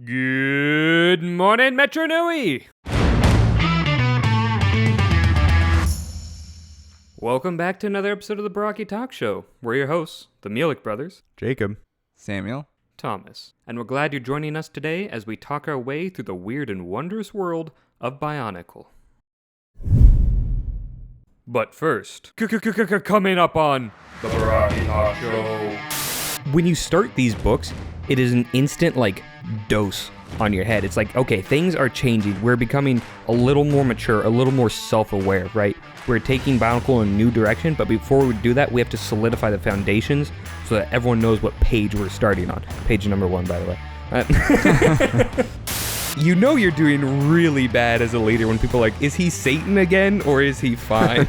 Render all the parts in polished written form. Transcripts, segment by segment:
Good morning, Metro Nui! Welcome back to another episode of the Barraki Talk Show. We're your hosts, the Mielik brothers, Jacob, Samuel, Thomas, and we're glad you're joining us today as we talk our way through the weird and wondrous world of Bionicle. But first, coming up on the Barraki Talk Show. When you start these books, it is an instant, dose on your head. It's like, okay, things are changing. We're becoming a little more mature, a little more self-aware, right? We're taking Bionicle in a new direction, but before we do that, we have to solidify the foundations so that everyone knows what page we're starting on. Page number 1, by the way. You know you're doing really bad as a leader when people are like, is he Satan again, or is he fine?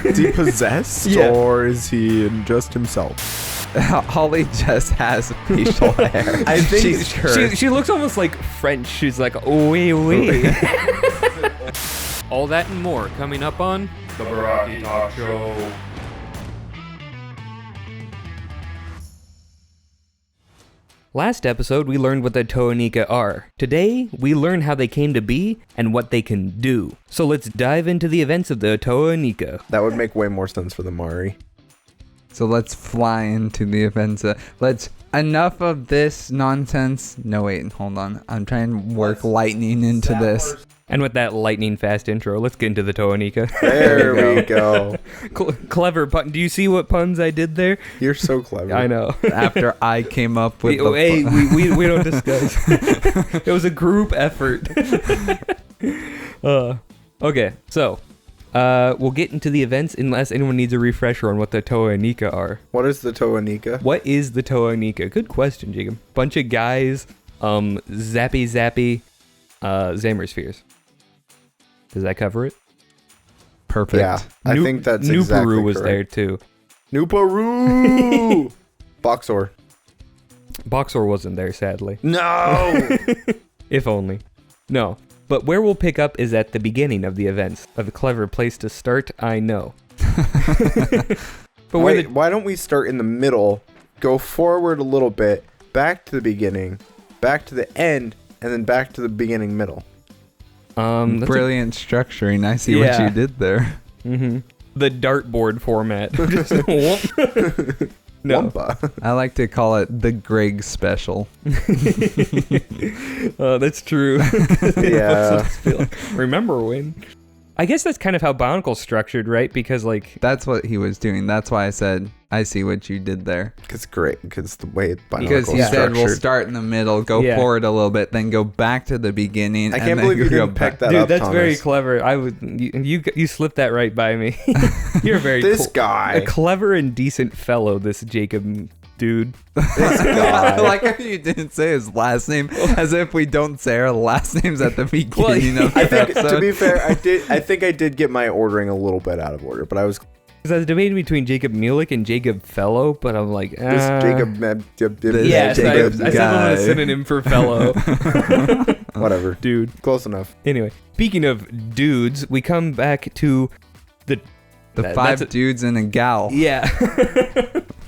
Is he possessed, or is he just himself? Holly just has facial hair. I think she looks almost like French. She's like, oui, oui. All that and more coming up on the Barraki Talk Show. Last episode, we learned what the Toa Inika are. Today, we learn how they came to be and what they can do. So let's dive into the events of the Toa Inika. That would make way more sense for the Mari. So let's fly into the events. Enough of this nonsense. No, wait, hold on. I'm trying to work lightning into this. And with that lightning fast intro, let's get into the Toa Inika. There we go. Clever pun. Do you see what puns I did there? You're so clever. I know. After I came up with we don't discuss. It was a group effort. Okay, so we'll get into the events unless anyone needs a refresher on what the Toa Inika are. What is the Toa Inika? What is the Toa Inika? Good question, Jacob. Bunch of guys, zappy, Xammer spheres. Does that cover it? Perfect. Yeah, I think that's exactly Nuparu was correct. there too. Nuparu! Boxor. Boxor wasn't there, sadly. No! If only. No. But where we'll pick up is at the beginning of the events. A clever place to start, I know. But why don't we start in the middle, go forward a little bit, back to the beginning, back to the end, and then back to the beginning middle. Brilliant structuring. I see what you did there. Mm-hmm. The dartboard format. No. Wampa. I like to call it the Greg special. That's true. Yeah. Remember when? I guess that's kind of how Bionicle's structured, right? Because That's what he was doing. That's why I said, I see what you did there. It's great, because the way Bionicle's Because he said we'll structured. start in the middle, go forward a little bit, then go back to the beginning. I can't believe you didn't pick that dude, up, that's Thomas. very clever. You slipped that right by me. You're very This guy. a clever and decent fellow, this Jacob dude. This guy. I like how you didn't say his last name, as if we don't say our last names at the beginning of the I think, episode. to be fair, I think I did get my ordering a little bit out of order, but I was Because I was debating between Jacob Mielik and Jacob Fellow, but I'm like, this Jacob. Yes, Jacob I said I'm a synonym for fellow. Whatever, Dude. close enough. Anyway, speaking of dudes, we come back to the five dudes and a gal. Yeah.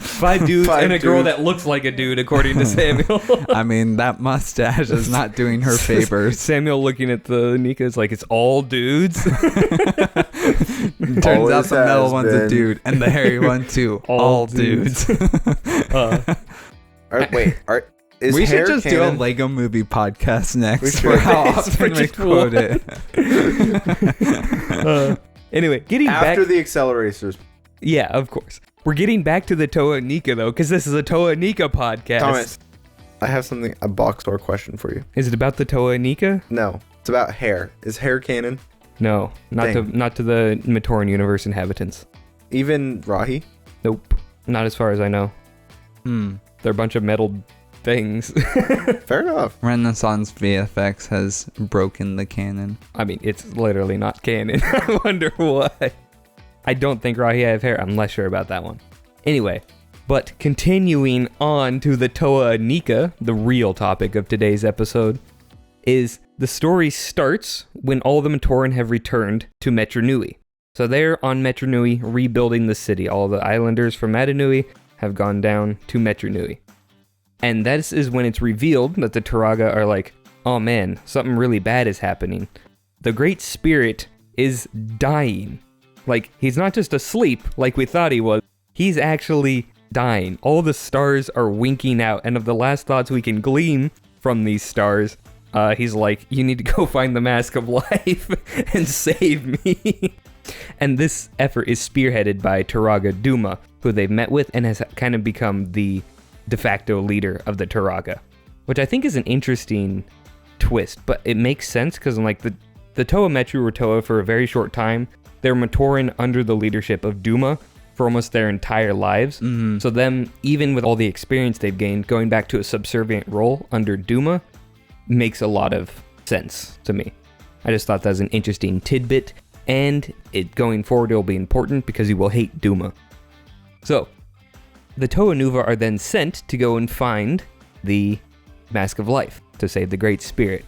5 dudes and a girl dudes. that looks like a dude, according to Samuel. I mean, that mustache is not doing her favors. Samuel looking at the Nika is like, it's all dudes. Turns Always out the metal has one's a been. dude, and the hairy one too. All dudes. Is We hair should just canon? do a Lego movie podcast next We for should. how It's often we pretty quote cool. it. Anyway, getting back. After the accelerators. Yeah, of course. We're getting back to the Toa Inika, though, because this is a Toa Inika podcast. Thomas, I have a box door question for you. Is it about the Toa Inika? No, it's about hair. Is hair canon? No, not Dang. to the Matoran universe inhabitants. Even Rahi? Nope, not as far as I know. Hmm. They're a bunch of metal things. Fair enough. Renaissance VFX has broken the canon. I mean, it's literally not canon. I wonder why. I don't think Rahi have hair. I'm less sure about that one. Anyway, but continuing on to the Toa Inika, the real topic of today's episode, is the story starts when all the Matoran have returned to Metro Nui. So they're on Metro Nui rebuilding the city. All the islanders from Meta Nui have gone down to Metro Nui. And this is when it's revealed that the Turaga are like, oh man, something really bad is happening. The Great Spirit is dying. Like, he's not just asleep like we thought he was. He's actually dying. All the stars are winking out. And of the last thoughts we can glean from these stars, he's like, you need to go find the Mask of Life and save me. And this effort is spearheaded by Turaga Duma, who they've met with and has kind of become the de facto leader of the Turaga, which I think is an interesting twist, but it makes sense because like the Toa Metru were Toa for a very short time. They're Matoran under the leadership of Duma for almost their entire lives. Mm-hmm. So them, even with all the experience they've gained, going back to a subservient role under Duma makes a lot of sense to me. I just thought that was an interesting tidbit, and it going forward it will be important because he will hate Duma. So the Toa Nuva are then sent to go and find the Mask of Life to save the Great Spirit.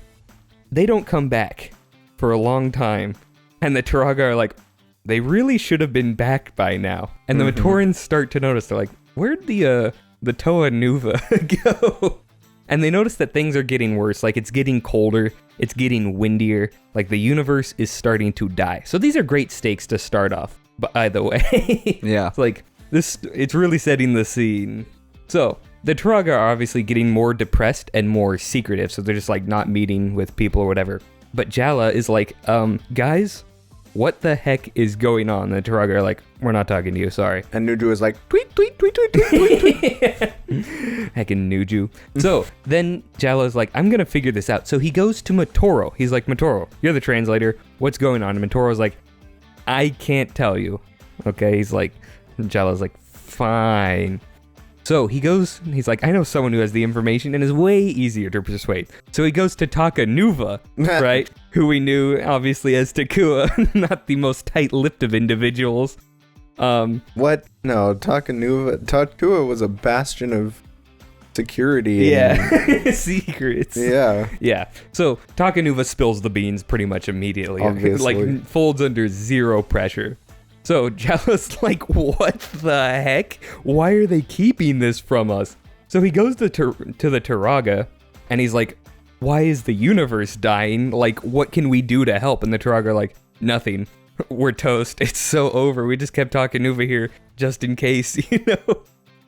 They don't come back for a long time, and the Turaga are like, they really should have been back by now. And the Matorans start to notice, they're like, where'd the Toa Nuva go? And they notice that things are getting worse, like it's getting colder, it's getting windier, like the universe is starting to die. So these are great stakes to start off, by the way. Yeah. It's like, it's really setting the scene. So the Turaga are obviously getting more depressed and more secretive, so they're just like not meeting with people or whatever. But Jala is like, guys, what the heck is going on? The Turaga are like, we're not talking to you, sorry. And Nuju is like, tweet, tweet, tweet, tweet, tweet, tweet, tweet. Heckin' Nuju. So then Jala's like, I'm gonna figure this out. So he goes to Matoro. He's like, Matoro, you're the translator. What's going on? And Matoro's like, I can't tell you. Okay, he's like, Jala's like, fine. So he goes, he's like, I know someone who has the information and is way easier to persuade. So he goes to Taka Nuva, right? Who we knew obviously as Takua, not the most tight-lipped of individuals. What? No, Takua was a bastion of security. Yeah, secrets. Yeah. Yeah. So Taka Nuva spills the beans pretty much immediately. Obviously. Like folds under zero pressure. So Jala's like, what the heck? Why are they keeping this from us? So he goes to the Turaga, and he's like, why is the universe dying? Like, what can we do to help? And the Turaga are like, nothing. We're toast. It's so over. We just kept talking over here just in case, you know?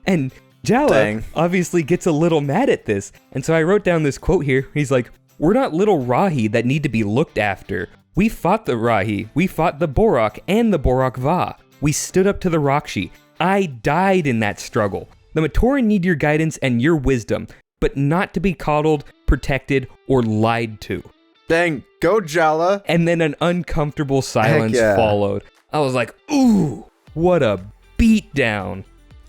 And Jala obviously gets a little mad at this. And so I wrote down this quote here. He's like, we're not little Rahi that need to be looked after. We fought the Rahi, we fought the Borak and the Borak Va. We stood up to the Rakshi. I died in that struggle. The Matoran need your guidance and your wisdom, but not to be coddled, protected, or lied to. Dang, go Jala. And then an uncomfortable silence followed. I was like, ooh, what a beatdown.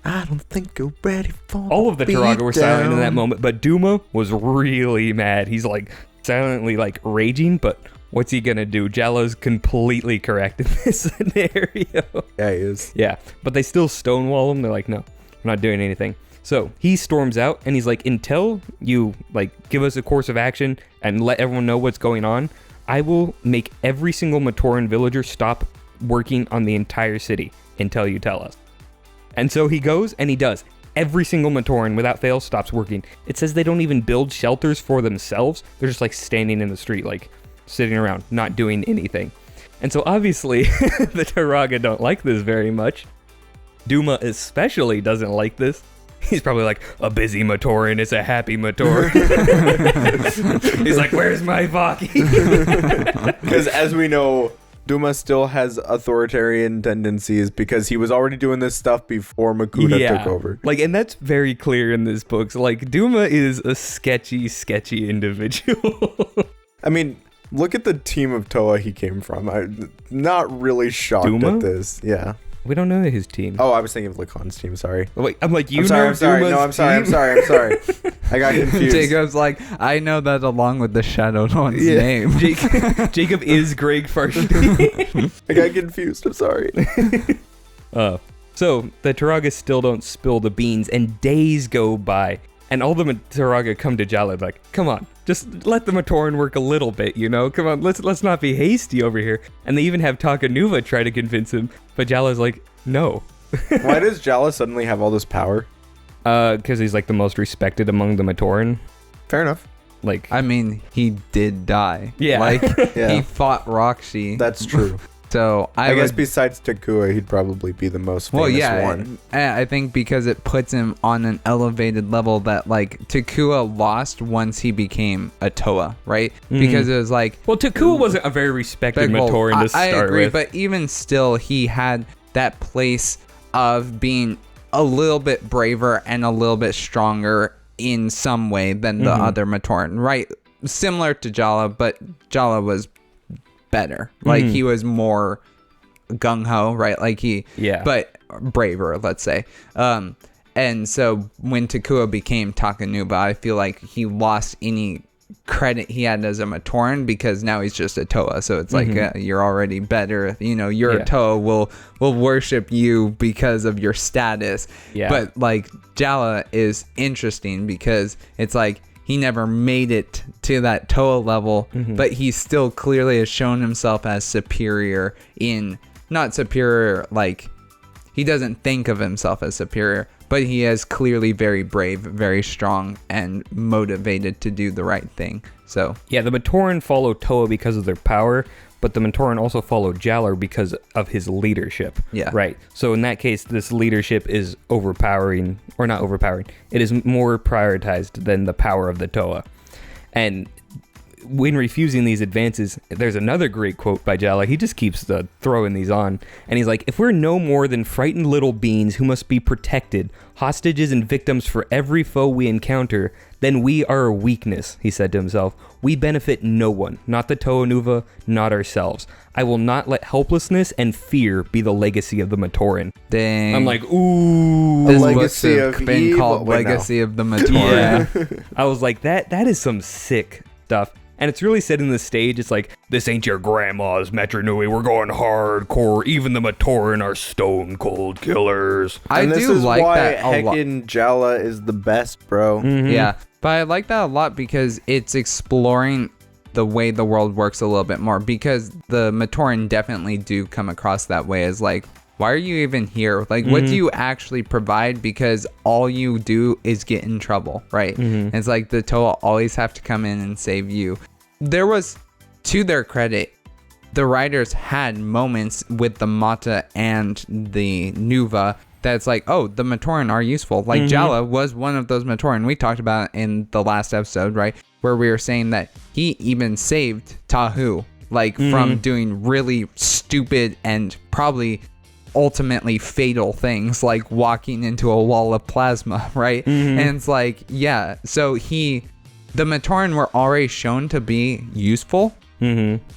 I don't think you're ready for all of the Turaga were silent in that moment, but Duma was really mad. He's like silently like raging, but what's he gonna do? Jala's completely correct in this scenario. Yeah, he is. Yeah, but they still stonewall him. They're like, no, we're not doing anything. So he storms out and he's like, until you like give us a course of action and let everyone know what's going on, I will make every single Matoran villager stop working on the entire city until you tell us. And so he goes and he does. Every single Matoran, without fail, stops working. It says they don't even build shelters for themselves. They're just like standing in the street, like sitting around, not doing anything. And so obviously the Turaga don't like this very much. Duma especially doesn't like this. He's probably like, a busy Matoran is a happy Matoran. He's like, where's my Vaki? Because as we know, Duma still has authoritarian tendencies because he was already doing this stuff before Makuta took over. Like, and that's very clear in this book. So, like, Duma is a sketchy individual. I mean, look at the team of Toa he came from. I'm not really shocked at this. Yeah. We don't know his team. Oh, I was thinking of Lacan's team. Sorry. Wait, I'm like, I'm sorry. No, I'm sorry. I got confused. Jacob's like, I know that along with the Shadowed One's name. Jacob is Greg Farshidi. I got confused. I'm sorry. So the Turaga still don't spill the beans, and days go by, and all the Turaga come to Jala like, come on, just let the Matoran work a little bit, you know? Come on, let's not be hasty over here. And they even have Taka Nuva try to convince him, but Jala's like, no. Why does Jala suddenly have all this power? Because he's like the most respected among the Matoran. Fair enough. Like, I mean, he did die. Yeah. Like, Yeah. he fought Roxy. That's true. So I guess besides Takua, he'd probably be the most famous one. I think because it puts him on an elevated level that like Takua lost once he became a Toa, right? Because it was like, well, Takua wasn't a very respected Matoran to start I agree, with. but even still, he had that place of being a little bit braver and a little bit stronger in some way than the other Matoran, right? Similar to Jala, but Jala was better. Like he was more gung-ho, right? Like but braver, let's say. And so when Takua became Takanuba, I feel like he lost any credit he had as a Matoran because now he's just a Toa. So it's like you're already better. You know, you're a Toa. Will worship you because of your status. Yeah. But like Jala is interesting because it's like he never made it to that Toa level, but he still clearly has shown himself as superior not superior, like he doesn't think of himself as superior, but he is clearly very brave, very strong, and motivated to do the right thing. So yeah, the Matoran follow Toa because of their power, but the Matoran also follow Jalar because of his leadership. Yeah. Right. So in that case, this leadership is overpowering, or not overpowering. It is more prioritized than the power of the Toa. And when refusing these advances, there's another great quote by Jala. He just keeps throwing these on. And he's like, if we're no more than frightened little beings who must be protected, hostages and victims for every foe we encounter, then we are a weakness, he said to himself. We benefit no one, not the Toa Nuva, not ourselves. I will not let helplessness and fear be the legacy of the Matoran. Dang. I'm like, ooh. This legacy book's of been evil. called Legacy of the Matoran. Yeah. I was like, that is some sick stuff. And it's really setting the stage. It's like, this ain't your grandma's Metro Nui. We're going hardcore. Even the Matoran are stone cold killers. And this is like why that a lot. Heckin' Jala is the best, bro. Yeah, but I like that a lot because it's exploring the way the world works a little bit more. Because the Matoran definitely do come across that way as like, why are you even here? Like, what do you actually provide? Because all you do is get in trouble, right? And it's like the Toa always have to come in and save you. There was, to their credit, the writers had moments with the Mata and the Nuva that's like, oh, the Matoran are useful. Like Jala was one of those Matoran. We talked about it in the last episode, right? Where we were saying that he even saved Tahu, like from doing really stupid and probably ultimately fatal things like walking into a wall of plasma, right? And it's like, yeah, so the Matoran were already shown to be useful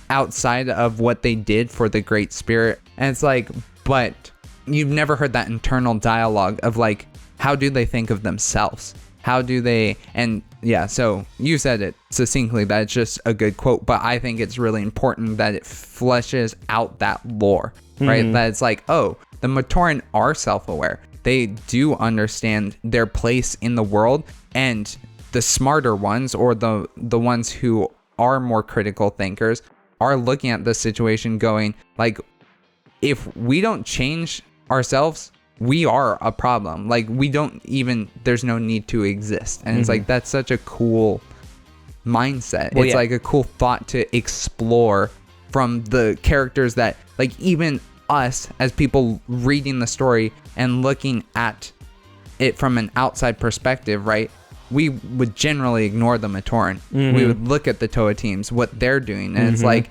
outside of what they did for the Great Spirit. And it's like, but you've never heard that internal dialogue of like, how do they think of themselves? How do they, and yeah, so you said it succinctly, that it's just a good quote, but I think it's really important that it fleshes out that lore, right? That it's like, oh, the Matoran are self-aware. They do understand their place in the world, and the smarter ones, or the ones who are more critical thinkers, are looking at the situation going like, if we don't change ourselves, we are a problem. Like, we don't even, there's no need to exist. And it's like, that's such a cool mindset. Well, it's like a cool thought to explore from the characters that, like, even us as people reading the story and looking at it from an outside perspective, right? We would generally ignore the Matoran. We would look at the Toa teams, what they're doing. And it's like,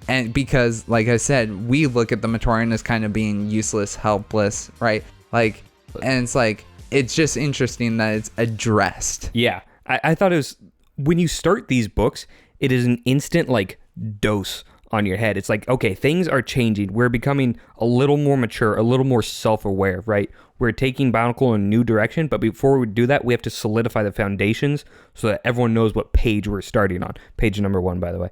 and because, like I said, we look at the Matoran as kind of being useless, helpless, right? Like, and it's like, it's just interesting that it's addressed. Yeah. I thought it was, when you start these books, it is an instant, like, dose on your head. It's like, okay, things are changing. We're becoming a little more mature, a little more self-aware, right? We're taking Bionicle in a new direction, but before we do that, we have to solidify the foundations so that everyone knows what page we're starting on. Page number 1, by the way.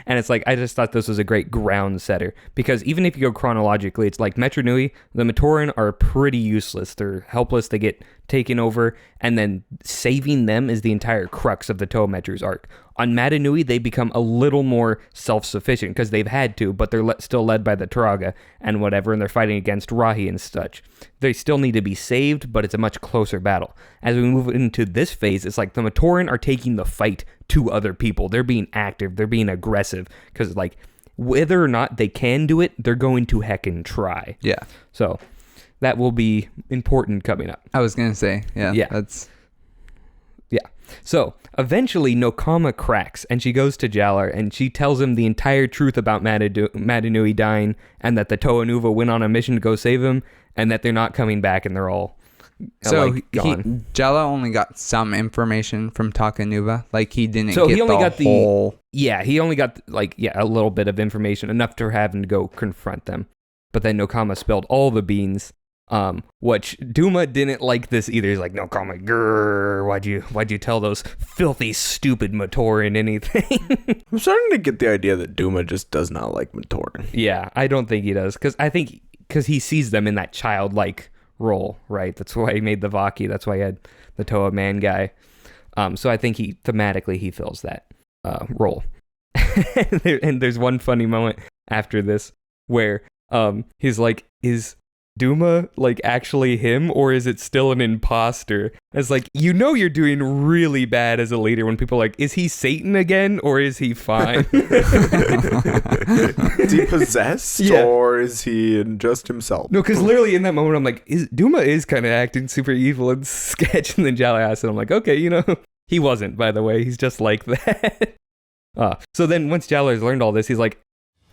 And it's like, I just thought this was a great ground setter, because even if you go chronologically, it's like Metro Nui, the Matoran are pretty useless. They're helpless. They get taken over, and then saving them is the entire crux of the Toa Metro's arc. On Mata Nui, they become a little more self-sufficient because they've had to, but they're still led by the Turaga and whatever, and they're fighting against against Rahi and such. They still need to be saved, but it's a much closer battle. As we move into this phase, it's like the Matoran are taking the fight to other people. They're being active. They're being aggressive. Because, like, whether or not they can do it, they're going to heckin' try. Yeah. So that will be important coming up. I was going to say, yeah. Yeah. So eventually Nokama cracks and she goes to Jalar and she tells him the entire truth about Madanui dying and that the Toa Inika went on a mission to go save him and that they're not coming back and they're all gone. Jala only got some information from Takanuva. Like he didn't So get he only the got whole... he only got a little bit of information, enough to having to go confront them. But then Nokama spilled all the beans. Which Duma didn't like this either. He's like, Nokama, grrr, why'd you tell those filthy, stupid Matoran anything? I'm starting to get the idea that Duma just does not like Matoran. Yeah, I don't think he does. Because he sees them in that childlike role, right? That's why he made the Vaki. That's why he had the Toa man guy. So I think thematically he fills that role. And there's one funny moment after this where he's like, is Duma like actually him, or is it still an imposter? It's like, you're doing really bad as a leader when people are like, is he Satan again or is he fine? Is he possessed or is he just himself? No, because literally in that moment I'm like, Duma is kind of acting super evil and sketch, and then Jala asked, and I'm like, okay, he wasn't, by the way, he's just like that. So then once Jala has learned all this, he's like,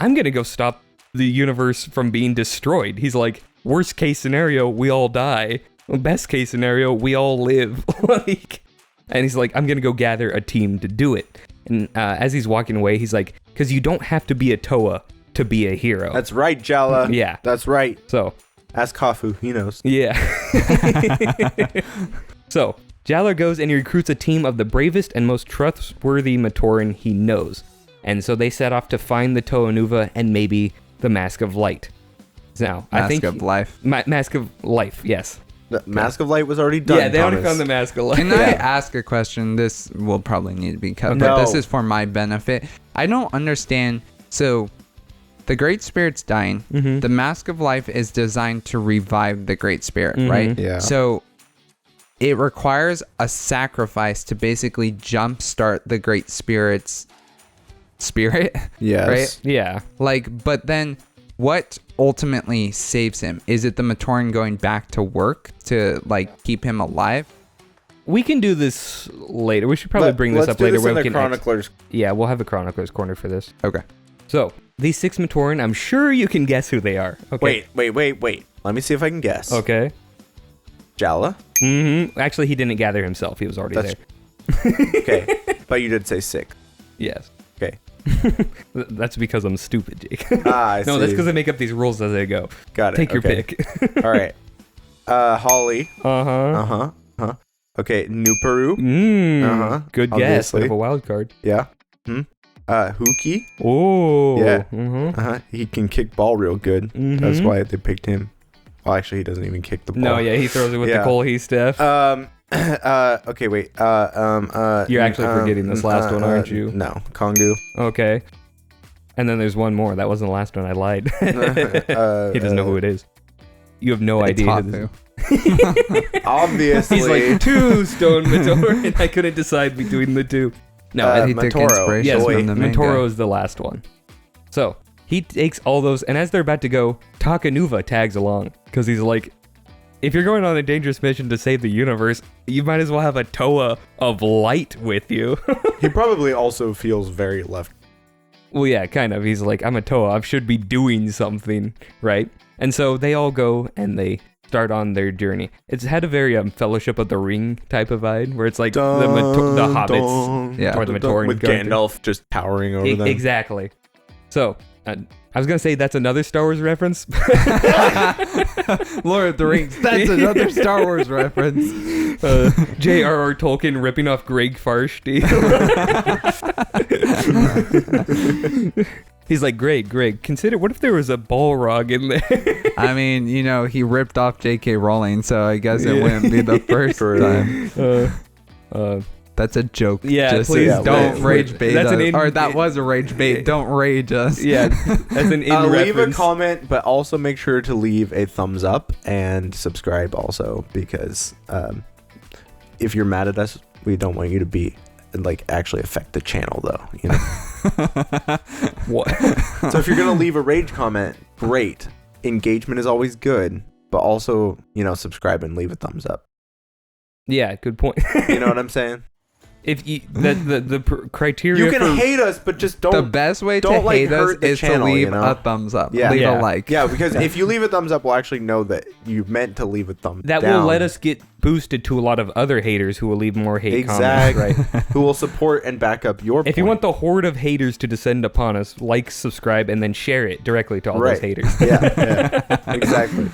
I'm gonna go stop the universe from being destroyed. He's like, worst case scenario, we all die. Best case scenario, we all live. And he's like, I'm gonna go gather a team to do it. And as he's walking away, he's like, because you don't have to be a Toa to be a hero. That's right, Jala. Yeah. That's right. So ask Kafu, he knows. Yeah. So Jala goes and he recruits a team of the bravest and most trustworthy Matoran he knows. And so they set off to find the Toa Inika and maybe the Mask of Light. Now, Mask of Life. Mask of Life, yes. The Mask of Light was already done. Yeah, they Thomas. already found the Mask of Light. Can I ask a question? This will probably need to be cut, No. but this is for my benefit. I don't understand. So, the Great Spirit's dying. Mm-hmm. The Mask of Life is designed to revive the Great Spirit, right? Yeah. So, it requires a sacrifice to basically jumpstart the Great Spirit's spirit. Yes. Right? Yeah. But then what ultimately saves him? Is it the Matoran going back to work to keep him alive? We can do this later. We should probably bring this up later. Let's do this in we the can Chroniclers. Yeah, we'll have a Chronicler's Corner for this. Okay. So, these 6 Matoran, I'm sure you can guess who they are. Okay. Wait. Let me see if I can guess. Okay. Jala? Mm-hmm. Actually, he didn't gather himself. He was already there. Okay. But you did say 6. Yes. Okay. That's because I'm stupid, Jake. I see. No, that's because I make up these rules as I go. Got it. Take your Okay. pick. All right. Holly. Uh-huh. Okay, Nuperu. Good guess. Obviously. Bit of a wild card. Yeah. Huki. Oh. Yeah. Mm-hmm. He can kick ball real good. Mhm. That's why they picked him. Well, actually, he doesn't even kick the ball. No, yeah, he throws it with the Yeah. Coley stuff. Okay, wait. You're actually forgetting this last one, aren't you? No, Kongu. Okay. And then there's one more. That wasn't the last one. I lied. He doesn't know who it is. You have no idea who this is. Obviously. He's like, 2 Stone Matoran. I couldn't decide between the 2. No, he took Matoro. inspiration yes, from the main Matoro guy. is the last one. So he takes all those, and as they're about to go, Takanuva tags along because he's like, if you're going on a dangerous mission to save the universe, you might as well have a Toa of light with you. He probably also feels very left. Well, yeah, kind of. He's like, I'm a Toa. I should be doing something, right? And so they all go and they start on their journey. It's had a very Fellowship of the Ring type of vibe, where it's like the hobbits Yeah. or the Matoran with going through. Gandalf just towering over them. Exactly. So I was gonna say that's another Star Wars reference. Lord of the Rings. That's another Star Wars reference. J.R.R. Tolkien ripping off Greg Farshty. He's like, Greg, consider, what if there was a Balrog in there? I mean, he ripped off J.K. Rowling, so I guess it wouldn't be the first time. That's a joke. Yeah, Just please don't rage bait That's us. an in- Or that was a rage bait. Don't rage us. Yeah, as an in Leave a reference. comment, but also make sure to leave a thumbs up and subscribe also, because if you're mad at us, we don't want you to be like actually affect the channel though, you know. What? So if you're gonna leave a rage comment, great. Engagement is always good, but also, you know, subscribe and leave a thumbs up. Yeah, good point. You know what I'm saying? If you the criteria You can for hate us, but just don't. The best way to don't, like, hate us hurt the is channel, to leave you know? a thumbs up. Yeah. Leave Yeah. a like. Yeah, because if you leave a thumbs up, we'll actually know that you meant to leave a thumbs that down. will let us get boosted to a lot of other haters who will leave more hate Exactly. comments, right? Who will support and back up your If you point. want the horde of haters to descend upon us, like, subscribe, and then share it directly to all those haters. Yeah, exactly.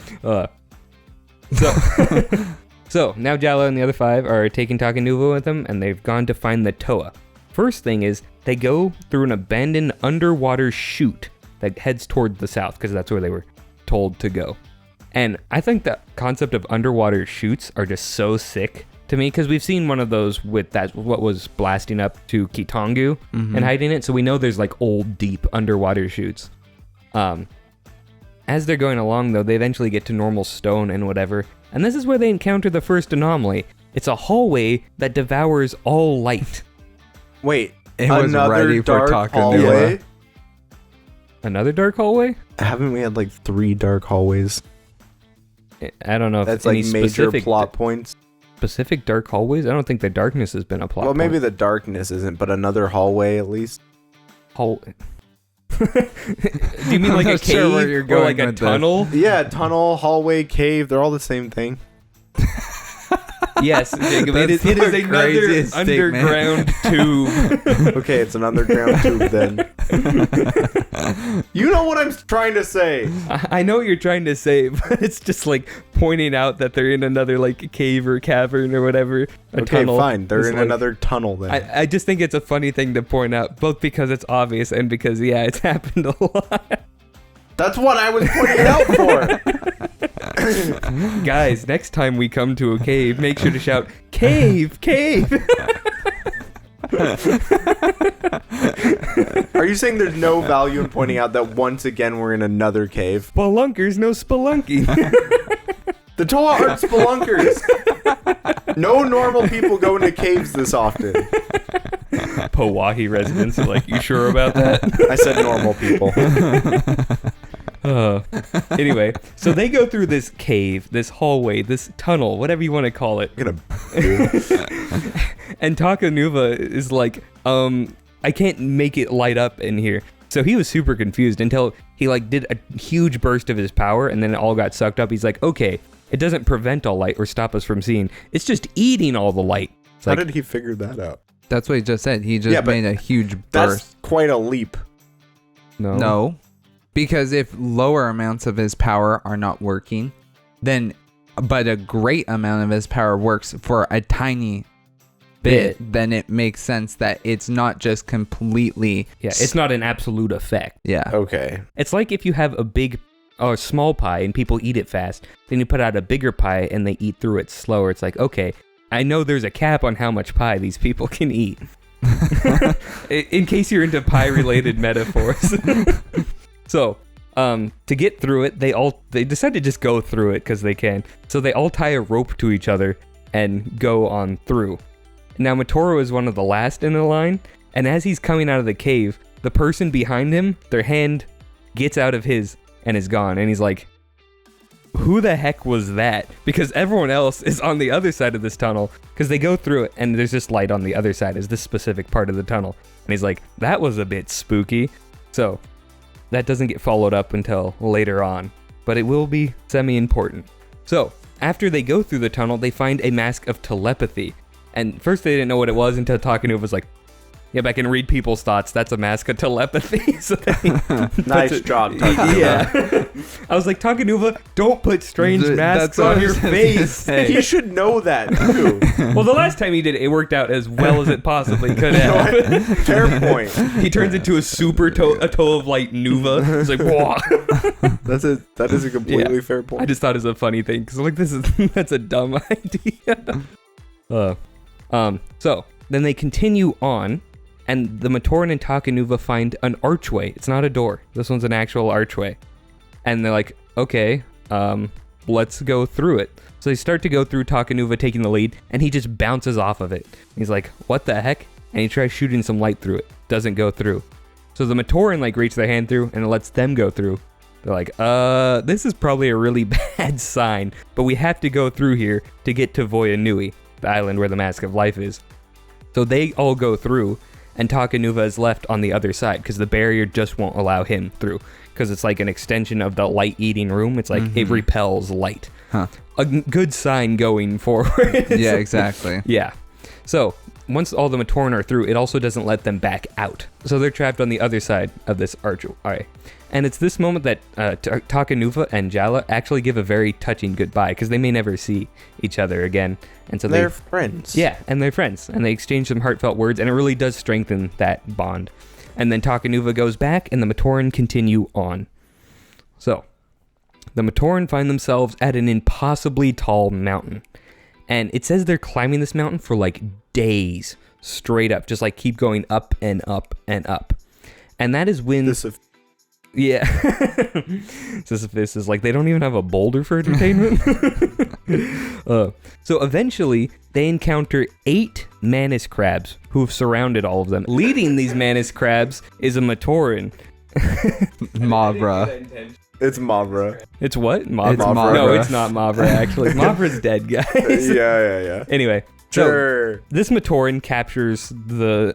So now Jallo and the other 5 are taking Takanuva with them, and they've gone to find the Toa. First thing is, they go through an abandoned underwater chute that heads toward the south, because that's where they were told to go. And I think the concept of underwater chutes are just so sick to me, because we've seen one of those with that, what was blasting up to Kitongu and hiding it, so we know there's like old, deep underwater chutes. As they're going along, though, they eventually get to normal stone and whatever, and this is where they encounter the first anomaly. It's a hallway that devours all light. Wait, It was another ready for dark Takanuva. hallway? Another dark hallway? Haven't we had like 3 dark hallways? I don't know if That's any like major specific plot points. specific dark hallways. I don't think the darkness has been a plot. Well, maybe point. the darkness isn't, but another hallway at least. hall. Do you mean like I'm a not sure where cave you're or going like a with this. tunnel? Yeah, tunnel, hallway, cave, they're all the same thing. Yes, Jacob. It That's is the another craziest statement. underground tube. Okay, it's an underground tube then. You know what I'm trying to say. I know what you're trying to say, but it's just like pointing out that they're in another like cave or cavern or whatever. A Okay, tunnel. fine. They're It's in like- another tunnel then. I just think it's a funny thing to point out, both because it's obvious and because, yeah, it's happened a lot. That's what I was pointing it out for. Guys, next time we come to a cave, make sure to shout, "Cave! Cave!" Are you saying there's no value in pointing out that once again we're in another cave? Spelunkers, no spelunky. The Toa aren't spelunkers. No normal people go into caves this often. Pauahi residents are like, you sure about that? I said normal people. Anyway, so they go through this cave, this hallway, this tunnel, whatever you want to call it. I'm gonna. And Takanuva is like, I can't make it light up in here. So he was super confused until he like did a huge burst of his power and then it all got sucked up. He's like, okay, it doesn't prevent all light or stop us from seeing. It's just eating all the light. It's How like, did he figure that out? That's what he just said. He just Yeah, but made a huge That's burst. quite a leap. No. Because if lower amounts of his power are not working, but a great amount of his power works for a tiny bit, then it makes sense that it's not just completely. Yeah, it's not an absolute effect. Yeah. Okay. It's like if you have a small pie and people eat it fast, then you put out a bigger pie and they eat through it slower. It's like, okay, I know there's a cap on how much pie these people can eat. In case you're into pie-related metaphors. So, to get through it, they decide to just go through it because they can. So they all tie a rope to each other and go on through. Now, Matoran is one of the last in the line, and as he's coming out of the cave, the person behind him, their hand gets out of his and is gone, and he's like, who the heck was that? Because everyone else is on the other side of this tunnel, because they go through it, and there's just light on the other side, is this specific part of the tunnel. And he's like, that was a bit spooky. So, that doesn't get followed up until later on, but it will be semi-important. So, after they go through the tunnel, they find a mask of telepathy. And first they didn't know what it was until Takanuva was like, yep, I can read people's thoughts. That's a mask of telepathy. So Nice job, Takanuva. Yeah. I was like, Takanuva, don't put strange masks That's what on I your was gonna face. say. He should know that too. Well, the last time he did it, it worked out as well as it possibly could have. Fair point. He turns into a super a toe of light Nuva. It's like, whoa. That is a completely fair point. I just thought it was a funny thing because like that's a dumb idea. So then they continue on, and the Matoran and Takanuva find an archway. It's not a door. This one's an actual archway. And they're like, okay, let's go through it. So they start to go through, Takanuva taking the lead, and he just bounces off of it. He's like, what the heck? And he tries shooting some light through it. Doesn't go through. So the Matoran like reach their hand through, and it lets them go through. They're like, this is probably a really bad sign, but we have to go through here to get to Voya Nui, the island where the Mask of Life is. So they all go through, and Takanuva is left on the other side because the barrier just won't allow him through, because it's like an extension of the light-eating room. It's like it repels light. Huh. A good sign going forward. Yeah, exactly. Yeah. So once all the Matoran are through, it also doesn't let them back out. So they're trapped on the other side of this archway. And it's this moment that Takanuva and Jala actually give a very touching goodbye, because they may never see each other again. And so they're friends. Yeah, and they're friends. And they exchange some heartfelt words, and it really does strengthen that bond. And then Takanuva goes back, and the Matoran continue on. So the Matoran find themselves at an impossibly tall mountain. And it says they're climbing this mountain for like days straight up, just like keep going up and up and up. And that is when... Yeah. Sisyphus is like, they don't even have a boulder for entertainment. So eventually, they encounter 8 Manus crabs who have surrounded all of them. Leading these Manus crabs is a Matoran. Mavra. It's Mavra. It's what? Mavra? It's Mavra. No, it's not Mavra, actually. Mavra's dead, guys. Yeah. Anyway, so this Matoran captures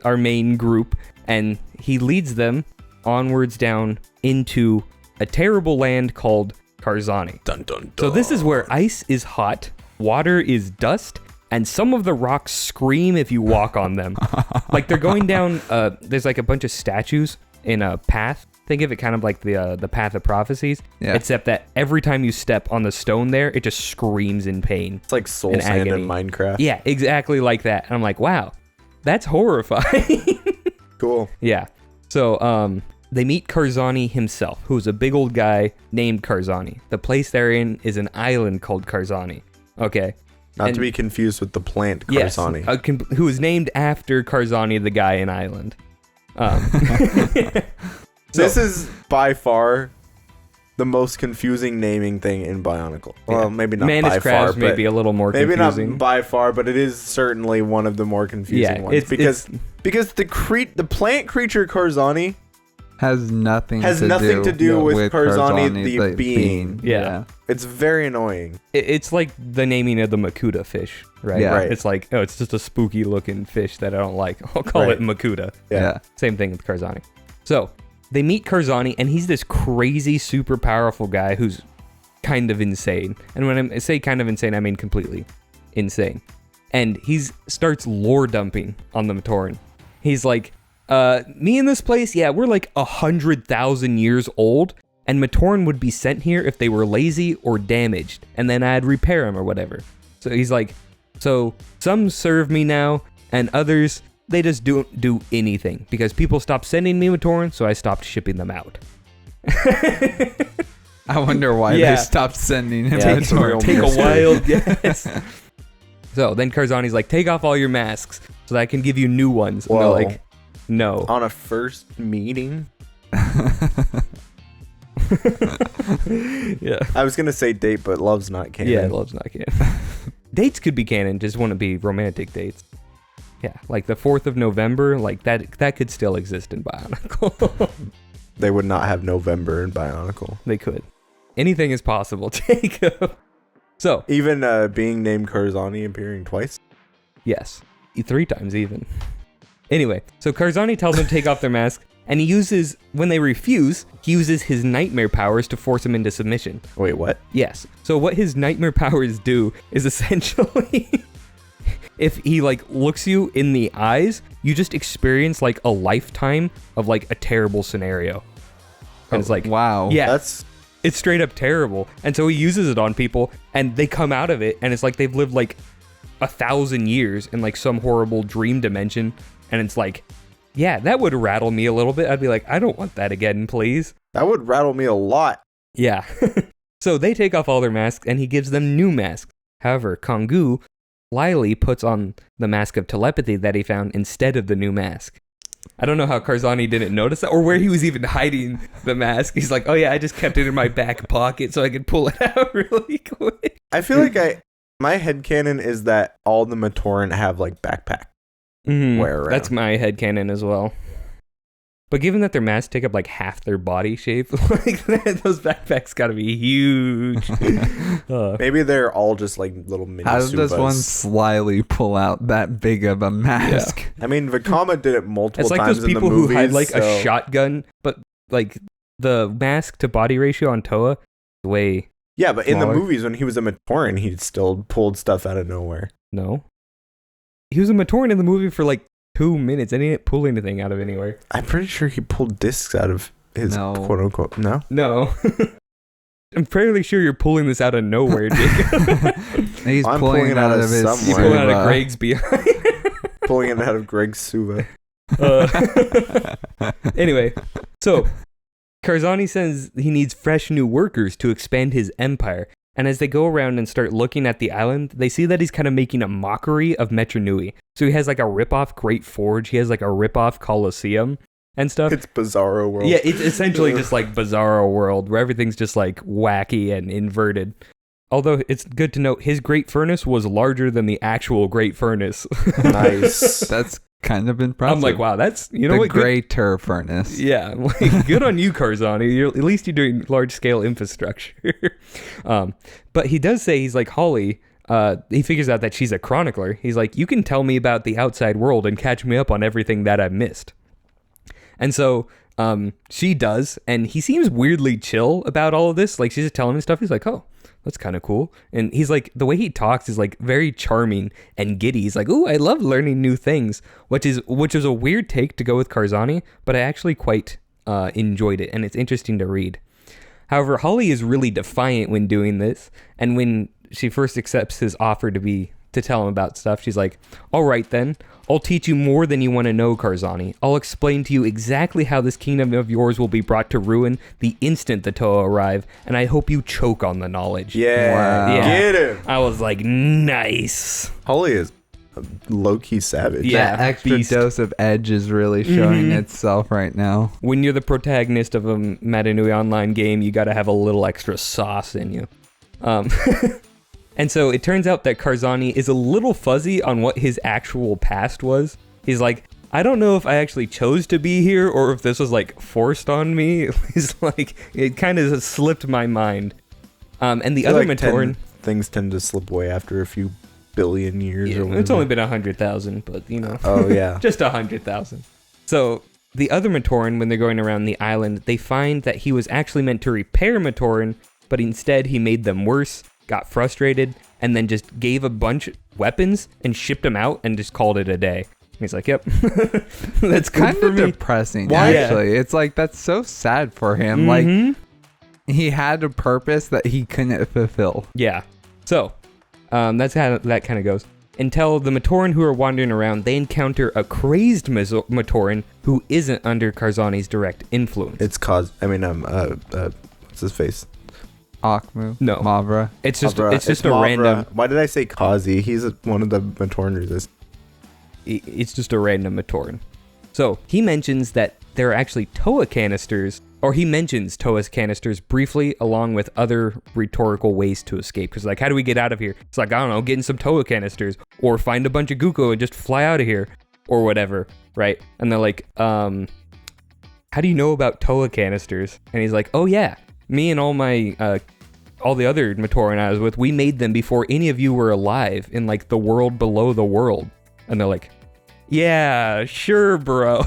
our main group, and he leads them onwards down into a terrible land called Karzani. Dun, dun, dun. So this is where ice is hot, water is dust, and some of the rocks scream if you walk on them. Like they're going down, there's like a bunch of statues in a path. Think of it kind of like the Path of Prophecies, except that every time you step on the stone there, it just screams in pain. It's like Soul Sand in Minecraft. Yeah, exactly like that. And I'm like, wow, that's horrifying. Cool. Yeah. So they meet Karzani himself, who's a big old guy named Karzani. The place they're in is an island called Karzani. Okay. Not to be confused with the plant Karzani. Yes, who is named after Karzani, the guy in Island. This is by far the most confusing naming thing in Bionicle. Well, maybe not Manus by crabs far, may be a little more confusing. Maybe not by far, but it is certainly one of the more confusing ones. Because the plant creature Karzani has nothing to do with Karzani the being. Yeah. It's very annoying. It's like the naming of the Makuta fish, right? Yeah. Right. It's like, oh, it's just a spooky looking fish that I don't like. I'll call it Makuta. Yeah. Same thing with Karzani. So they meet Karzani, and he's this crazy, super powerful guy who's kind of insane. And when I say kind of insane, I mean completely insane. And he starts lore dumping on the Matoran. He's like, me in this place, yeah, we're like 100,000 years old, and Matoran would be sent here if they were lazy or damaged, and then I'd repair them or whatever. So he's like, so some serve me now, and others, they just don't do anything, because people stopped sending me Matoran, so I stopped shipping them out. I wonder why they stopped sending him Matoran. Take a wild guess. So then Karzani's like, take off all your masks, so that I can give you new ones. And they're like, no. On a first meeting? Yeah. I was going to say date, but love's not canon. Yeah, love's not canon. Dates could be canon, just wouldn't be romantic dates. Yeah, like the 4th of November, like that could still exist in Bionicle. They would not have November in Bionicle. They could. Anything is possible, Jacob. So. Even being named Karzani appearing twice? Yes. 3 times even. Anyway, so Karzani tells them to take off their mask, and when they refuse, he uses his nightmare powers to force them into submission. Wait, what? Yes. So what his nightmare powers do is essentially, if he like looks you in the eyes, you just experience like a lifetime of like a terrible scenario. And it's like, wow. Yeah. It's straight up terrible. And so he uses it on people, and they come out of it, and it's like they've lived like 1,000 years in like some horrible dream dimension. And it's like, yeah, that would rattle me a little bit. I'd be like, I don't want that again, please. That would rattle me a lot. Yeah. So they take off all their masks, and he gives them new masks. However, Kongu slyly puts on the mask of telepathy that he found instead of the new mask. I don't know how Karzani didn't notice that, or where he was even hiding the mask. He's like, oh yeah, I just kept it in my back pocket so I could pull it out really quick. I feel like my headcanon is that all the Matoran have like backpack wear around. That's my headcanon as well. But given that their masks take up like half their body shape, like those backpacks gotta be huge. Maybe they're all just like little mini How does Subas. one slyly pull out that big of a mask? I mean, Vakama did it multiple It's like times those in the people movies, who had like so- a shotgun, but like the mask to body ratio on Toa is way Yeah, but in the smaller. movies when he was a Matoran, he still pulled stuff out of nowhere. no. He was a Matoran in the movie for like 2 minutes and he didn't pull anything out of anywhere. I'm pretty sure he pulled discs out of his No. quote unquote. No, No. I'm fairly sure you're pulling this out of nowhere, Jacob. He's I'm pulling it out of his somewhere. He's pulling out of Suva. Greg's behind. pulling it out of Greg's Suva. Anyway, so Karzani says he needs fresh new workers to expand his empire. And as they go around and start looking at the island, they see that he's kind of making a mockery of Metro Nui. So he has like a rip-off Great Forge. He has like a rip-off Colosseum and stuff. It's Bizarro World. Yeah, it's essentially just like Bizarro World, where everything's just like wacky and inverted. Although it's good to note, his Great Furnace was larger than the actual Great Furnace. Nice. That's kind of impressive. I'm like, wow, that's, you know the what? Good- greater furnace. Yeah, like, good on you, Karzani. At least you're doing large-scale infrastructure. But he does say, he's like, Holly, he figures out that she's a chronicler. He's like, you can tell me about the outside world and catch me up on everything that I've missed. And so she does, and he seems weirdly chill about all of this. Like, she's just telling him stuff. He's like, oh, that's kind of cool. And he's like, the way he talks is like very charming and giddy. He's like, ooh, I love learning new things, which is a weird take to go with Karzani, but I actually quite enjoyed it, and it's interesting to read. However, Holly is really defiant when doing this, and when she first accepts his offer to tell him about stuff, she's like, all right then, I'll teach you more than you want to know, Karzani. I'll explain to you exactly how this kingdom of yours will be brought to ruin the instant the Toa arrive, and I hope you choke on the knowledge. Yeah. Wow. Yeah. Get him. I was like, nice. Holly is low-key savage. Yeah. That extra beast. dose of edge is really showing itself right now. When you're the protagonist of a Matanui online game, you got to have a little extra sauce in you. And so it turns out that Karzani is a little fuzzy on what his actual past was. He's like, I don't know if I actually chose to be here or if this was like forced on me. He's like, it kind of slipped my mind. And the other Matoran, things tend to slip away after a few billion years. yeah, or whatever. it's only been 100,000, but you know. Oh yeah. Just 100,000. So the other Matoran, when they're going around the island, they find that he was actually meant to repair Matoran, but instead he made them worse, got frustrated, and then just gave a bunch of weapons and shipped them out and just called it a day. And he's like, yep, that's good Kind for of me. depressing, Why? actually. It's like, that's so sad for him. Mhm. Like, he had a purpose that he couldn't fulfill. Yeah. So that's how that kind of goes. Until the Matoran who are wandering around, they encounter a crazed Matoran who isn't under Karzani's direct influence. It's what's his face? Akmu. No. Mavra. It's just Mavra. it's just a Mavra. random. Why did I say Kazi? He's one of the Matoran resistance. It's just a random Matoran. So he mentions that there are actually Toa canisters, or he mentions Toa's canisters briefly, along with other rhetorical ways to escape. Because like, how do we get out of here? It's like, I don't know, get in some Toa canisters, or find a bunch of Guko and just fly out of here, or whatever, right? And they're like, how do you know about Toa canisters? And he's like, oh yeah, me and all my all the other Matoran I was with, we made them before any of you were alive in like the world below the world. And they're like, yeah, sure, bro.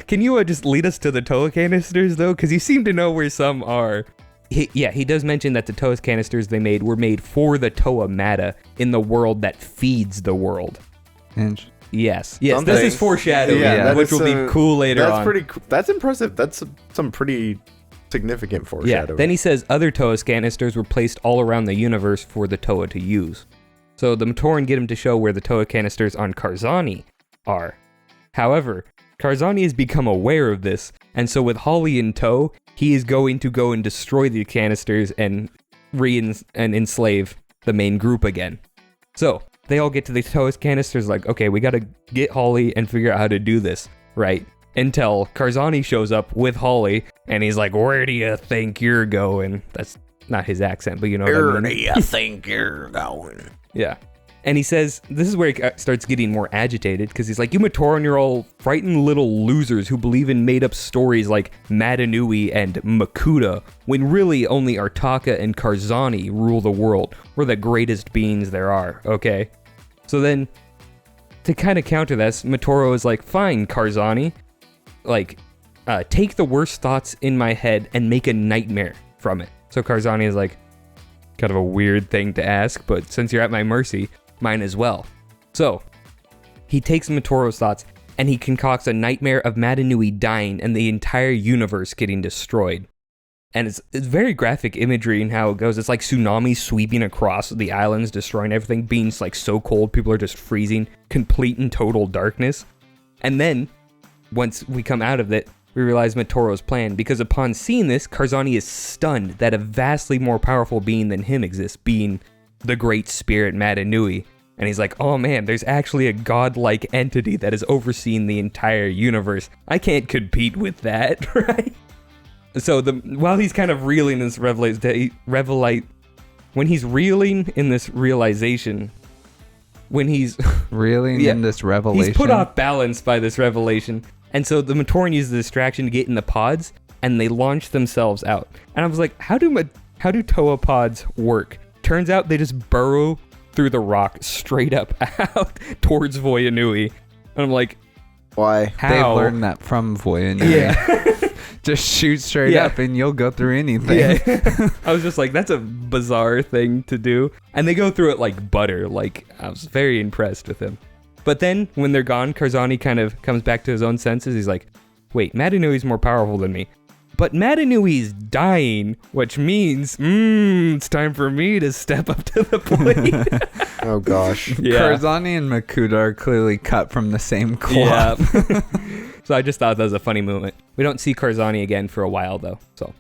Can you just lead us to the Toa canisters, though? Because you seem to know where some are. He does mention that the Toa canisters they made were made for the Toa Mata in the world that feeds the world. Yes, this is Something. foreshadowing, that which is, will be cool later that's on. pretty. That's impressive. That's some pretty significant foreshadowing. Yeah, then he says other Toa canisters were placed all around the universe for the Toa to use. So the Matoran get him to show where the Toa canisters on Karzani are. However, Karzani has become aware of this, and so with Holly in tow, he is going to go and destroy the canisters and enslave the main group again. So, they all get to the Toa canisters like, okay, we got to get Holly and figure out how to do this, right? Until Karzani shows up with Holly, and he's like, where do you think you're going? That's not his accent, but you know what I mean. Where do you think you're going? Yeah. And he says, this is where he starts getting more agitated, because he's like, you Matoran, you're all frightened little losers who believe in made-up stories like Madanui and Makuta, when really only Artaka and Karzani rule the world. We're the greatest beings there are, okay? So then, to kind of counter this, Matoro is like, fine, Karzani, like, take the worst thoughts in my head and make a nightmare from it. So Karzani is like, kind of a weird thing to ask, but since you're at my mercy, mine as well. So, he takes Matoro's thoughts and he concocts a nightmare of Madanui dying and the entire universe getting destroyed. And it's very graphic imagery in how it goes. It's like tsunamis sweeping across the islands, destroying everything, being like so cold, people are just freezing, complete and total darkness. And then, once we come out of it, we realize Matoro's plan, because upon seeing this, Karzani is stunned that a vastly more powerful being than him exists, being the great spirit Madanui. And he's like, oh man, there's actually a godlike entity that is overseeing the entire universe. I can't compete with that, right? So while he's kind of reeling in this when he's reeling in this realization, when he's reeling in this revelation, he's put off balance by this revelation. And so the Matoran uses the distraction to get in the pods, and they launch themselves out. And I was like, how do Toa pods work? Turns out they just burrow through the rock straight up out towards Voyanui. And I'm like, why? How? They've learned that from Voyanui. Yeah. Just shoot straight up and you'll go through anything. Yeah. I was just like, that's a bizarre thing to do. And they go through it like butter. Like, I was very impressed with him. But then when they're gone, Karzani kind of comes back to his own senses. He's like, wait, Madanui's more powerful than me. But Madanui's dying, which means, it's time for me to step up to the plate. Oh, gosh. Yeah. Karzani and Makuta are clearly cut from the same cloth. Yeah. So I just thought that was a funny moment. We don't see Karzani again for a while, though. So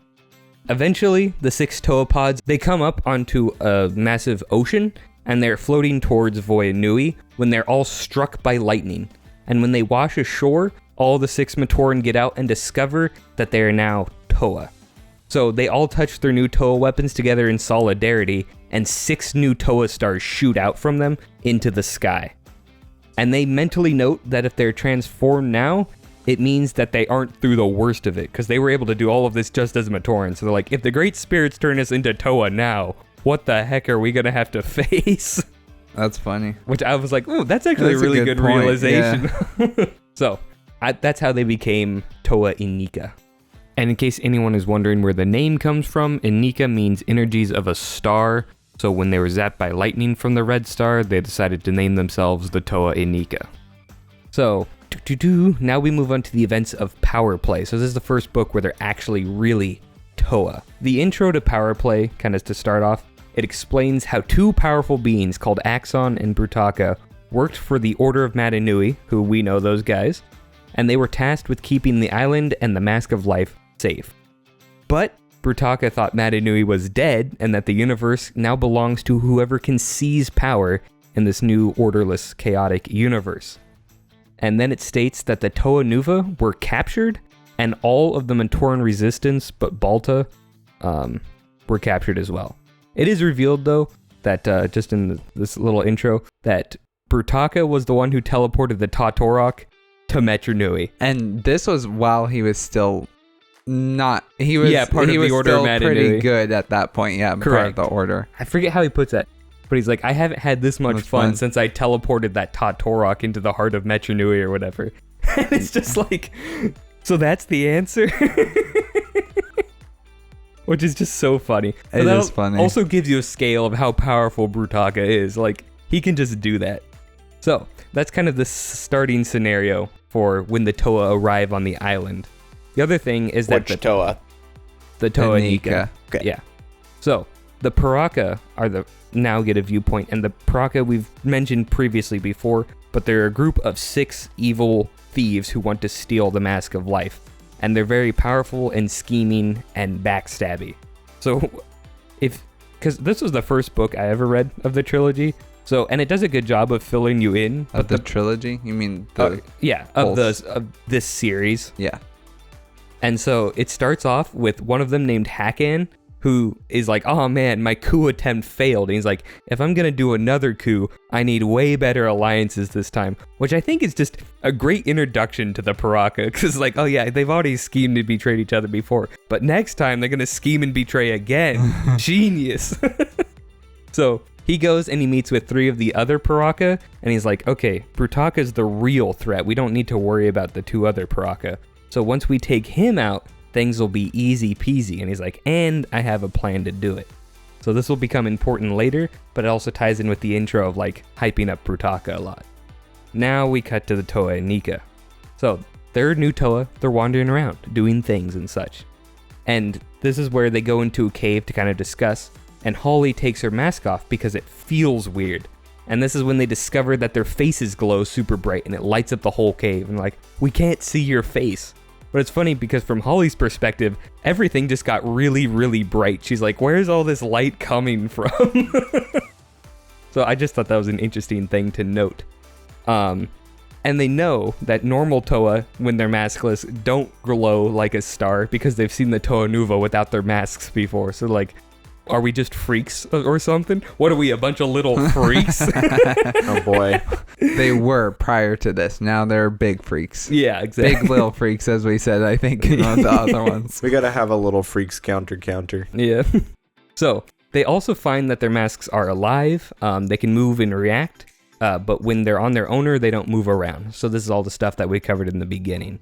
eventually, the 6 Toa pods, they come up onto a massive ocean, and they're floating towards Voyanui when they're all struck by lightning. And when they wash ashore, all the 6 Matoran get out and discover that they are now Toa. So they all touch their new Toa weapons together in solidarity, and 6 new Toa stars shoot out from them into the sky. And they mentally note that if they're transformed now, it means that they aren't through the worst of it, because they were able to do all of this just as Matoran. So they're like, if the great spirits turn us into Toa now, what the heck are we going to have to face? That's funny. Which I was like, oh, that's actually a really good point. realization. Yeah. So that's how they became Toa Inika. And in case anyone is wondering where the name comes from, Inika means energies of a star. So when they were zapped by lightning from the red star, they decided to name themselves the Toa Inika. So now we move on to the events of Power Play. So this is the first book where they're actually really Toa. The intro to Power Play, kind of to start off, it explains how 2 powerful beings called Axon and Brutaka worked for the Order of Madanui, who we know those guys, and they were tasked with keeping the island and the Mask of Life safe. But Brutaka thought Madanui was dead, and that the universe now belongs to whoever can seize power in this new orderless, chaotic universe. And then it states that the Toa Nuva were captured, and all of the Matoran resistance but Balta were captured as well. It is revealed, though, that just in this little intro, that Brutaka was the one who teleported the Tatorok to Metronui. And this was while he was still not... He was, part he of was the Order still of Madanui. pretty good at that point, yeah. Part of Correct. the Order. I forget how he puts that, but he's like, I haven't had this much fun since I teleported that Tatorok into the heart of Metronui or whatever. And it's just like, so that's the answer? Which is just so funny. It is funny. Also gives you a scale of how powerful Brutaka is. Like, he can just do that. So, that's kind of the starting scenario for when the Toa arrive on the island. The other thing is that Which Toa? the Toa Inika. Inika. Okay. Yeah. So, the Piraka are now get a viewpoint, and the Piraka we've mentioned previously before, but they're a group of 6 evil thieves who want to steal the Mask of Life. And they're very powerful and scheming and backstabby. So, because this was the first book I ever read of the trilogy, So, and it does a good job of filling you in. Of the trilogy? You mean the of this series. Yeah. And so it starts off with one of them named Hakan, who is like, oh man, my coup attempt failed. And he's like, if I'm going to do another coup, I need way better alliances this time. Which I think is just a great introduction to the Piraka. Because like, oh yeah, they've already schemed and betrayed each other before. But next time they're going to scheme and betray again. Genius. So he goes and he meets with 3 of the other Piraka. And he's like, okay, Brutaka's the real threat. We don't need to worry about the 2 other Piraka. So once we take him out, things will be easy peasy. And he's like, and I have a plan to do it. So this will become important later, but it also ties in with the intro of like hyping up Brutaka a lot. Now we cut to the Toa Inika. So they're new Toa, they're wandering around, doing things and such. And this is where they go into a cave to kind of discuss, and Holly takes her mask off because it feels weird. And this is when they discover that their faces glow super bright and it lights up the whole cave. And like, we can't see your face. But it's funny because from Holly's perspective, everything just got really, really bright. She's like, where's all this light coming from? So I just thought that was an interesting thing to note. And they know that normal Toa, when they're maskless, don't glow like a star because they've seen the Toa Nuva without their masks before. So like, are we just freaks or something? What are we, a bunch of little freaks? Oh boy. They were prior to this. Now they're big freaks. Yeah, exactly. Big little freaks, as we said, I think, in one of the other ones. We gotta have a little freaks counter. Yeah. So they also find that their masks are alive. They can move and react. But when they're on their owner, they don't move around. So this is all the stuff that we covered in the beginning.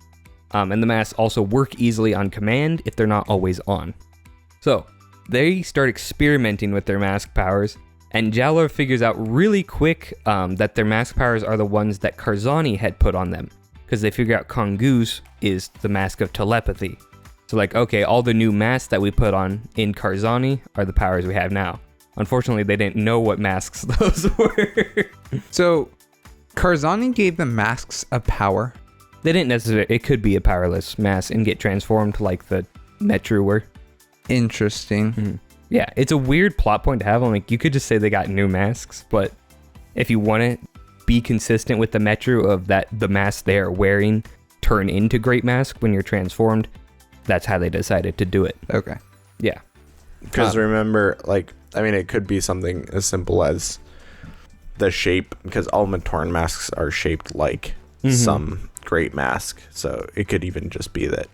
And the masks also work easily on command if they're not always on. So they start experimenting with their mask powers, and Jalor figures out really quick that their mask powers are the ones that Karzani had put on them, because they figure out Kongus is the mask of telepathy. So like, okay, all the new masks that we put on in Karzani are the powers we have now. Unfortunately, they didn't know what masks those were. So Karzani gave the masks a power. They didn't necessarily, it could be a powerless mask and get transformed like the Metru were. Interesting. Mm-hmm. Yeah, it's a weird plot point to have. Like, you could just say they got new masks, but if you want to be consistent with the Metru of that the mask they are wearing turn into Great Mask when you're transformed, that's how they decided to do it. Okay. Yeah. Because remember, like, I mean, it could be something as simple as the shape, because all Matoran masks are shaped like some Great Mask. So it could even just be that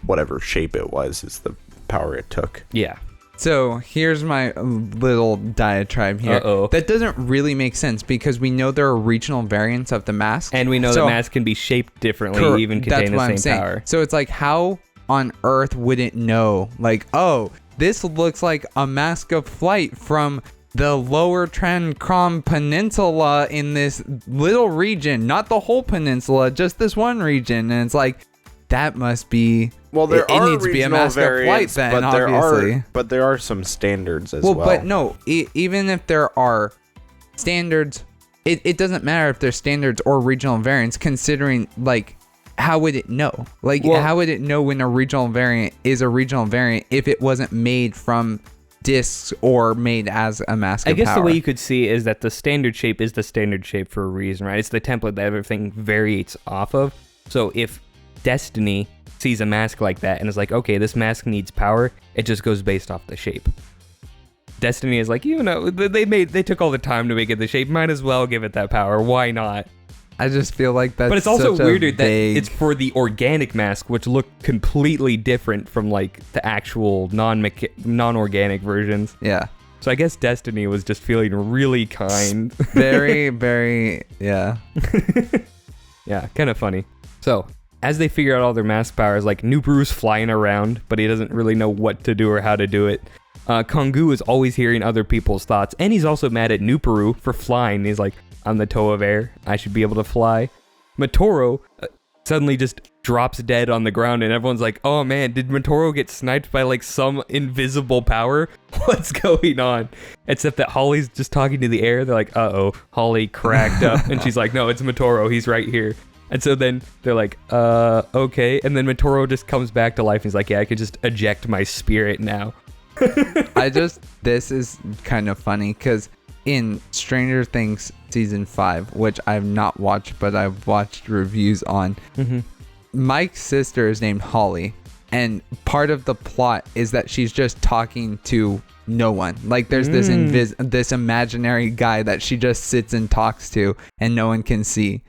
whatever shape it was is the power it took. Yeah. So here's my little diatribe here. Uh-oh. That doesn't really make sense because we know there are regional variants of the mask. And we know the mask can be shaped differently, even contain the same power. So it's like, how on earth would it know? Like, oh, this looks like a mask of flight from the lower Trancrom Peninsula in this little region, not the whole peninsula, just this one region. And it's like, that must be... Well, there it are needs to be a mask of flight then, but obviously. There are some standards as well. But no, even if there are standards, it doesn't matter if there's standards or regional variants, considering, like, how would it know? Like, how would it know when a regional variant is a regional variant if it wasn't made from discs or made as a mask of power? I guess the way you could see is that the standard shape is the standard shape for a reason, right? It's the template that everything varies off of. So if Destiny sees a mask like that and is like, okay, this mask needs power, it just goes based off the shape. Destiny is like, you know, they took all the time to make it the shape, might as well give it that power, why not? I just feel like that's... But it's also weirder that vague... it's for the organic mask, which look completely different from like the actual non-organic versions. Yeah. So I guess Destiny was just feeling really kind. Very, very, yeah. Yeah, kind of funny. So as they figure out all their mask powers, like Nuburu's flying around, but he doesn't really know what to do or how to do it. Kongu is always hearing other people's thoughts, and he's also mad at Nupuru for flying. He's like, I'm the Toa of Air. I should be able to fly. Matoro suddenly just drops dead on the ground, and everyone's like, oh man, did Matoro get sniped by like some invisible power? What's going on? Except that Holly's just talking to the air. They're like, uh-oh, Holly cracked up. And she's like, no, it's Matoro. He's right here. And so then they're like, okay. And then Matoro just comes back to life. And he's like, yeah, I could just eject my spirit now. This is kind of funny because in Stranger Things season 5, which I've not watched, but I've watched reviews on. Mike's sister is named Holly, and part of the plot is that she's just talking to no one. Like there's this imaginary guy that she just sits and talks to, and no one can see.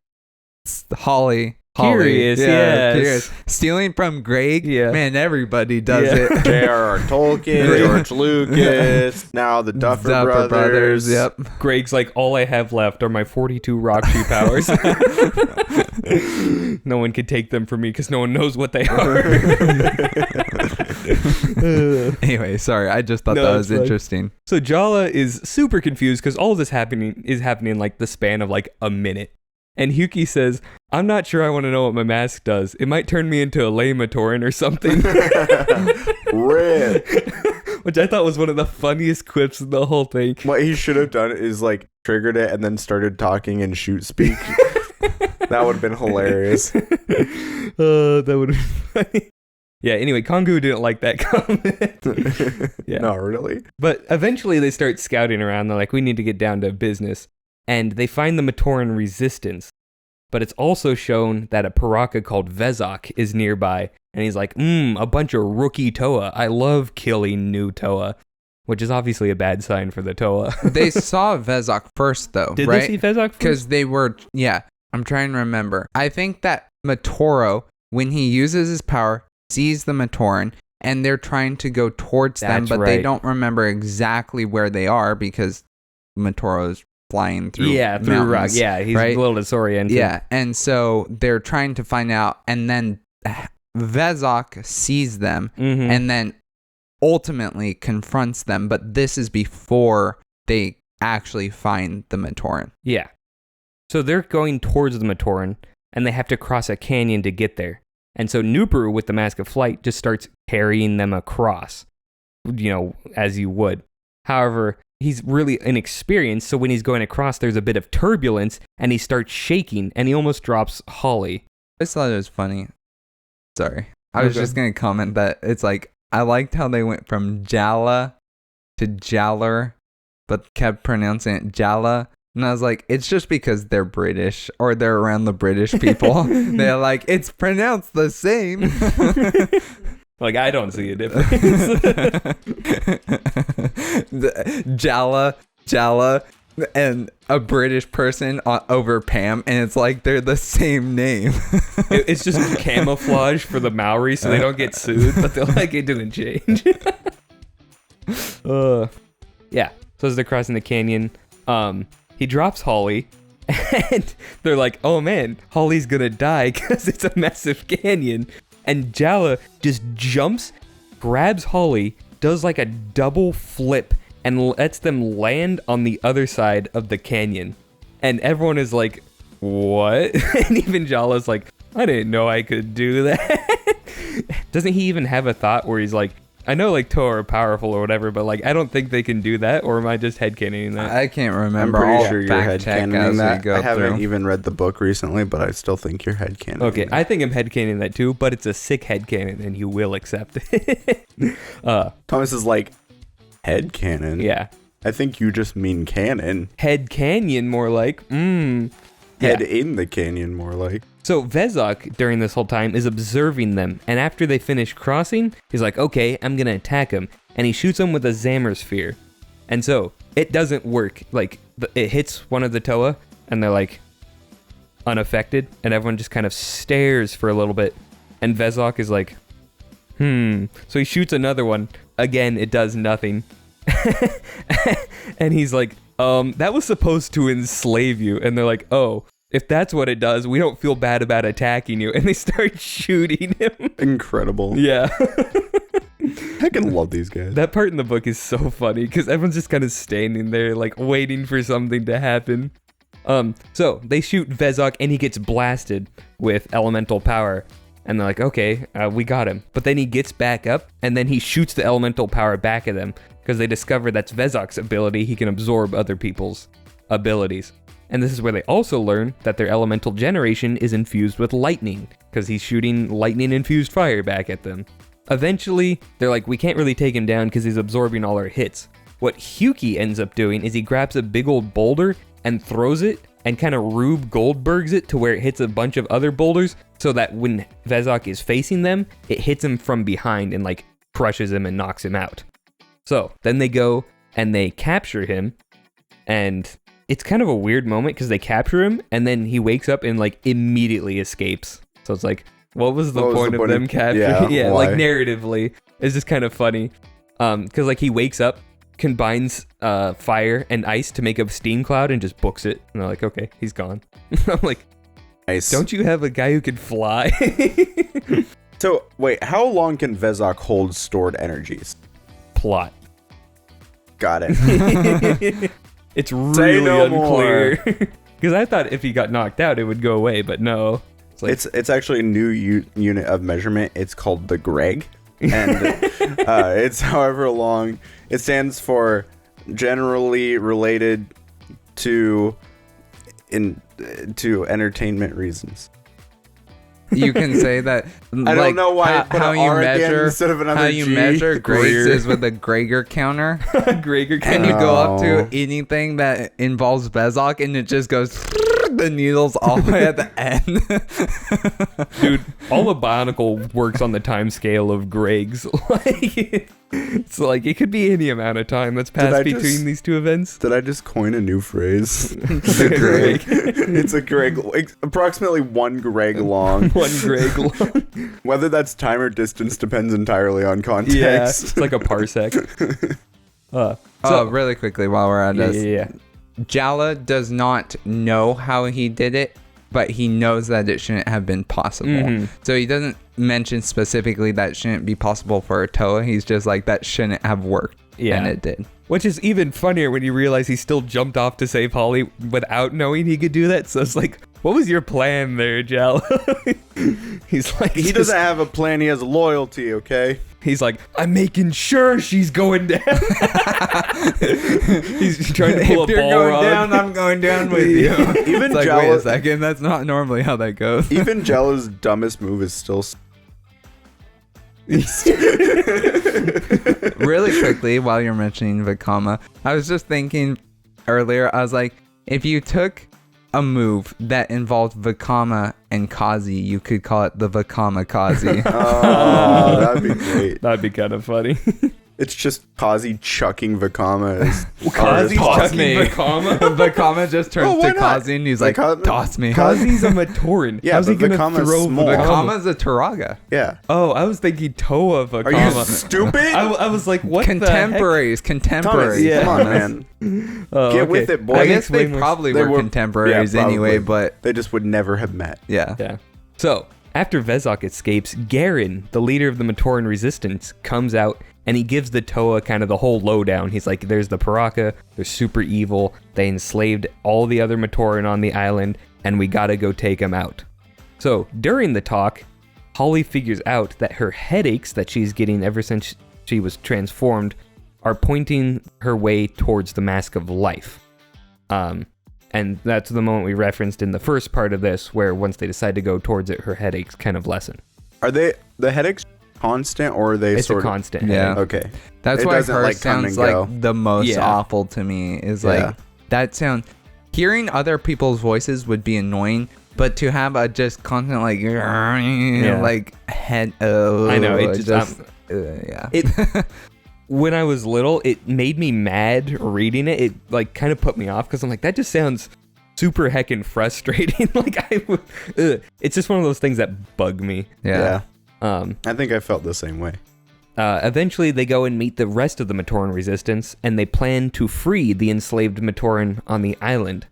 It's Holly. Curious, yes. Curious. Stealing from Greg, Yeah. man, everybody does it. J.R.R. Tolkien, George Lucas, now the Duffer Brothers. Yep. Greg's like, all I have left are my 42 rock shoe powers. No one can take them from me because no one knows what they are. Anyway, sorry, I just thought that was interesting. So Jala is super confused because all of this happening in like the span of like a minute. And Hyuki says, I'm not sure I want to know what my mask does. It might turn me into a Matoran or something. Rip. Which I thought was one of the funniest quips in the whole thing. What he should have done is like triggered it and then started talking in shoot speak. That would have been hilarious. That would have been funny. Yeah, anyway, Kongu didn't like that comment. Yeah. No, really? But eventually they start scouting around. They're like, we need to get down to business. And they find the Matoran resistance. But it's also shown that a Piraka called Vezok is nearby. And he's like, a bunch of rookie Toa. I love killing new Toa. Which is obviously a bad sign for the Toa. They saw Vezok first, though, Did right? they see Vezok first? Because they were, I'm trying to remember. I think that Matoro, when he uses his power, sees the Matoran, and they're trying to go towards them, but they don't remember exactly where they are because Matoro is flying through through rock. Yeah, he's right? a little disoriented. Yeah, and so they're trying to find out, and then Vezok sees them, and then ultimately confronts them, but this is before they actually find the Matoran. Yeah. So they're going towards the Matoran, and they have to cross a canyon to get there. And so Nupuru, with the Mask of Flight, just starts carrying them across, as you would. However, he's really inexperienced, so when he's going across, there's a bit of turbulence, and he starts shaking, and he almost drops Holly. I just thought it was funny. Sorry. I was just going to comment that it's like, I liked how they went from Jala to Jaller, but kept pronouncing it Jala. And I was like, it's just because they're British or they're around the British people. They're like, it's pronounced the same. Like, I don't see a difference. Jala, and a British person over Pam, and it's like they're the same name. It's just camouflage for the Maori so they don't get sued, but they're like, it didn't change. Yeah. So as they're crossing the canyon, he drops Holly, and they're like, oh man, Holly's gonna die because it's a massive canyon. And Jala just jumps, grabs Holly, does like a double flip, and lets them land on the other side of the canyon. And everyone is like, what? And even Jala's like, I didn't know I could do that. Doesn't he even have a thought where he's like, I know like Toa are powerful or whatever, but like I don't think they can do that, or am I just headcanoning that? I can't remember. I'm pretty I'll sure you're fact check headcanoning as we go that. I haven't through. even read the book recently, but I still think you're headcanoning. Okay, I think I'm headcanoning that too, but it's a sick headcanon and you will accept it. Thomas is like, headcanon? Yeah. I think you just mean canon. Head canyon, more like. Head in the canyon, more like. So Vezok, during this whole time, is observing them, and after they finish crossing, he's like, okay, I'm gonna attack him, and he shoots him with a Zammer Sphere. And so, it doesn't work. Like, it hits one of the Toa, and they're like, unaffected, and everyone just kind of stares for a little bit, and Vezok is like, So he shoots another one. Again, it does nothing. And he's like, that was supposed to enslave you. And they're like, oh, if that's what it does, we don't feel bad about attacking you. And they start shooting him. Incredible. Yeah. I can love these guys. That part in the book is so funny because everyone's just kind of standing there, like waiting for something to happen. So they shoot Vezok and he gets blasted with elemental power. And they're like, okay, we got him. But then he gets back up and then he shoots the elemental power back at them because they discover that's Vezok's ability. He can absorb other people's abilities. And this is where they also learn that their elemental generation is infused with lightning because he's shooting lightning-infused fire back at them. Eventually, they're like, we can't really take him down because he's absorbing all our hits. what Huki ends up doing is he grabs a big old boulder and throws it and kind of Rube Goldbergs it to where it hits a bunch of other boulders so that when Vezok is facing them, it hits him from behind and like crushes him and knocks him out. So then they go and they capture him, and it's kind of a weird moment because they capture him and then he wakes up and like immediately escapes. So it's like, what was the point of them capturing? Yeah, like narratively, it's just kind of funny. Because like he wakes up, combines fire and ice to make a steam cloud and just books it. And they're like, okay, he's gone. I'm like, nice. Don't you have a guy who can fly? So wait, how long can Vezok hold stored energies? Plot. Got it. It's really unclear. Because I thought if he got knocked out, it would go away, but no. It's like, it's actually a new unit of measurement. It's called the Greg, and it's however long. It stands for generally related to entertainment reasons. You can say that. I don't know why how you measure instead of another how you G. measure grades is with a Gregor counter. Gregor counter. And you go up to anything that involves Vezok, and it just goes. The needles all the way at the end. Dude, all the Bionicle works on the time scale of Greg's. Like, it's like it could be any amount of time that's passed between these two events. Did I just coin a new phrase? The Greg. It's a Greg, approximately one Greg long. One Greg long. Whether that's time or distance depends entirely on context. Yeah, it's like a parsec. So really quickly while we're at this. Yeah. Jala does not know how he did it, but he knows that it shouldn't have been possible. Mm-hmm. So he doesn't mention specifically that it shouldn't be possible for Toa. He's just like, that shouldn't have worked. Yeah. And it did. Which is even funnier when you realize he still jumped off to save Holly without knowing he could do that. So it's like, what was your plan there, Jala? He's like, he doesn't have a plan. He has loyalty, okay? He's like, I'm making sure she's going down. He's trying to pull a ball rod. If you're going down, I'm going down with you. Even it's like, wait a second, that's not normally how that goes. Even Jala's dumbest move is still... Really quickly, while you're mentioning Vakama, I was just thinking earlier, I was like, if you took a move that involved Vakama and Kazi, you could call it the Vakama Kazi. Oh, that'd be great. That'd be kind of funny. It's just Kazi chucking Vakama as Kazi's chucking Vakama? Vakama just turns to Kazi and he's like, toss me. Kazi's a Matoran. Yeah, how's he going to throw Vakama? Vakama's a Turaga. Yeah. Oh, I was thinking Toa Vakama. Are you stupid? I was like, what Contemporaries. Thomas, yeah. Come on, man. Get with it, boy. I guess they probably were contemporaries anyway, but... They just would never have met. Yeah. So, after Vezok escapes, Garen, the leader of the Matoran resistance, comes out and he gives the Toa kind of the whole lowdown. He's like, there's the Piraka, they're super evil, they enslaved all the other Matoran on the island, and we gotta go take them out. So, during the talk, Holly figures out that her headaches that she's getting ever since she was transformed are pointing her way towards the Mask of Life. And that's the moment we referenced in the first part of this, where once they decide to go towards it, her headaches kind of lessen. Are they the headaches constant, or are they it's a constant headache? Yeah. Okay. That's why hers sounds like the most awful to me. Is like that sound. Hearing other people's voices would be annoying, but to have a just constant like like head. I know it just yeah. It. When I was little, it made me mad reading it. It like kind of put me off because I'm like, that just sounds super heckin' frustrating. Like it's just one of those things that bug me. Yeah. I think I felt the same way. Eventually, they go and meet the rest of the Matoran resistance, and they plan to free the enslaved Matoran on the island.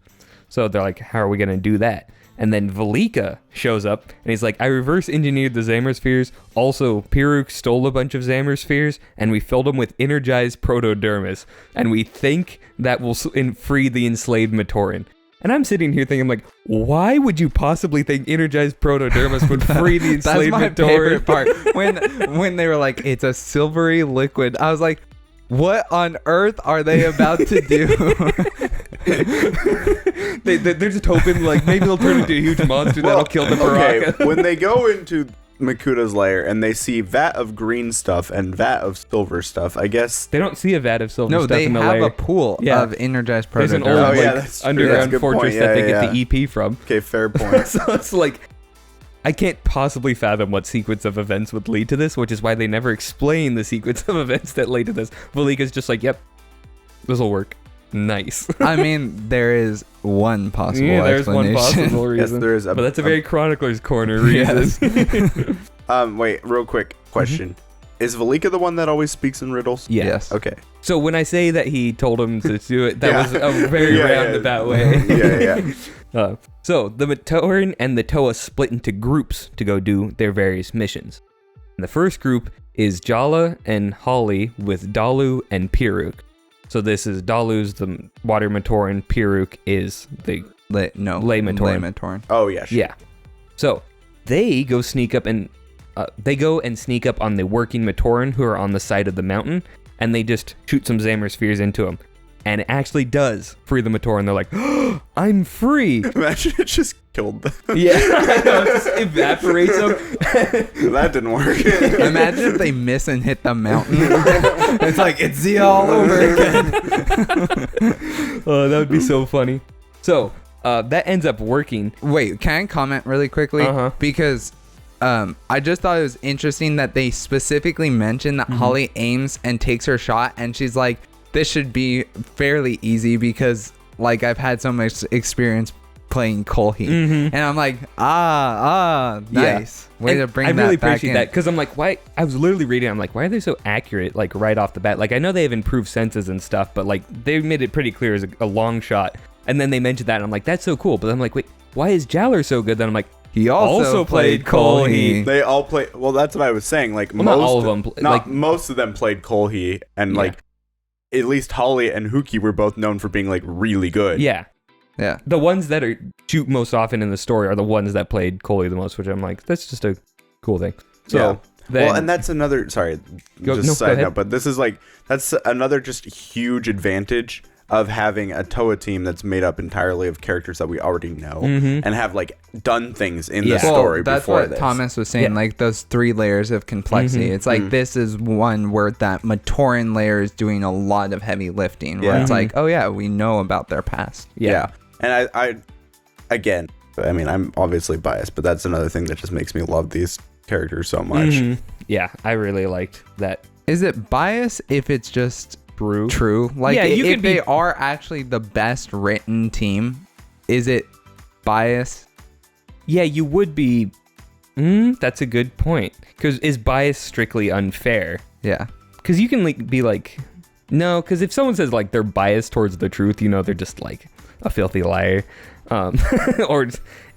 So they're like, how are we going to do that? And then Velika shows up, and he's like, I reverse engineered the Zamor spheres. Also, Piruk stole a bunch of Zamor spheres, and we filled them with energized protodermis. And we think that will free the enslaved Matoran. And I'm sitting here thinking, like, why would you possibly think energized protodermis would free the enslaved That's my favorite part. When they were like, it's a silvery liquid, I was like, what on earth are they about to do? They're just hoping, like, maybe they'll turn into a huge monster that'll kill the Piraka. Okay, when they go into Makuta's lair and they see vat of green stuff and vat of silver stuff. I guess They don't see a vat of silver No, stuff they in the have lair. a pool of energized There's predator. an old Oh, yeah, like, that's true. underground That's a good fortress point. that Yeah, they yeah, get the EP from. okay, fair point. So it's like, I can't possibly fathom what sequence of events would lead to this, which is why they never explain the sequence of events that lead to this. Valika's just like, yep, this will work. Nice. I mean, there is one possible there's one explanation. possible reason. Yes, there is. But that's a very Chronicler's Corner reason. Wait, real quick question. Is Valika the one that always speaks in riddles? Yeah. Yes. Okay. So when I say that he told him to do it, that Yeah. was a very roundabout way. Yeah. So the Matoran and the Toa split into groups to go do their various missions. And the first group is Jala and Holly with Dalu and Piruk. So this is Dalu's the water Matoran, Piruk is the Lay Matoran. Matoran. Oh, yeah. Sure. Yeah. So they go sneak up and sneak up on the working Matoran who are on the side of the mountain, and they just shoot some Zamor spheres into them. And it actually does free the Matoran. They're like, oh, I'm free. Imagine it just killed them. Yeah, I know, it just evaporates them. That didn't work. Imagine if they miss and hit the mountain. It's like, it's Z all over again. Oh, that would be so funny. So that ends up working. Wait, can I comment really quickly? Because I just thought it was interesting that they specifically mentioned that Holly aims and takes her shot, and she's like, this should be fairly easy because, like, I've had so much experience playing Kolhi. And I'm like, nice. Way to bring that back in. I really appreciate that, because I'm like, why? I was literally reading, I'm like, why are they so accurate, like, right off the bat? Like, I know they have improved senses and stuff, but, like, they made it pretty clear as a long shot. And then they mentioned that, and I'm like, that's so cool. But I'm like, wait, why is Jaller so good? Then I'm like, he also played Kolhi. They all play. Well, that's what I was saying. Like, Well, not all of them. Most of them played Kolhi, and like, at least Holly and Huki were both known for being like really good. Yeah. Yeah. The ones that shoot most often in the story are the ones that played Kolhi the most, which I'm like, that's just a cool thing. So then, well, and that's another. Sorry, side note, but this is like that's another just huge advantage of having a Toa team that's made up entirely of characters that we already know and have like done things in the story that's before what this. Thomas was saying, like those 3 layers of complexity. It's like this is one where that Matoran layer is doing a lot of heavy lifting, where it's like, oh yeah, we know about their past. Yeah. And I again, I mean, I'm obviously biased, but that's another thing that just makes me love these characters so much. Yeah, I really liked that. Is it bias if it's just True. Like, yeah, you if could they are actually the best written team, is it bias? Yeah, you would be. That's a good point. Because is bias strictly unfair? Yeah. Because you can like be like, no. Because if someone says like they're biased towards the truth, you know they're just like a filthy liar, or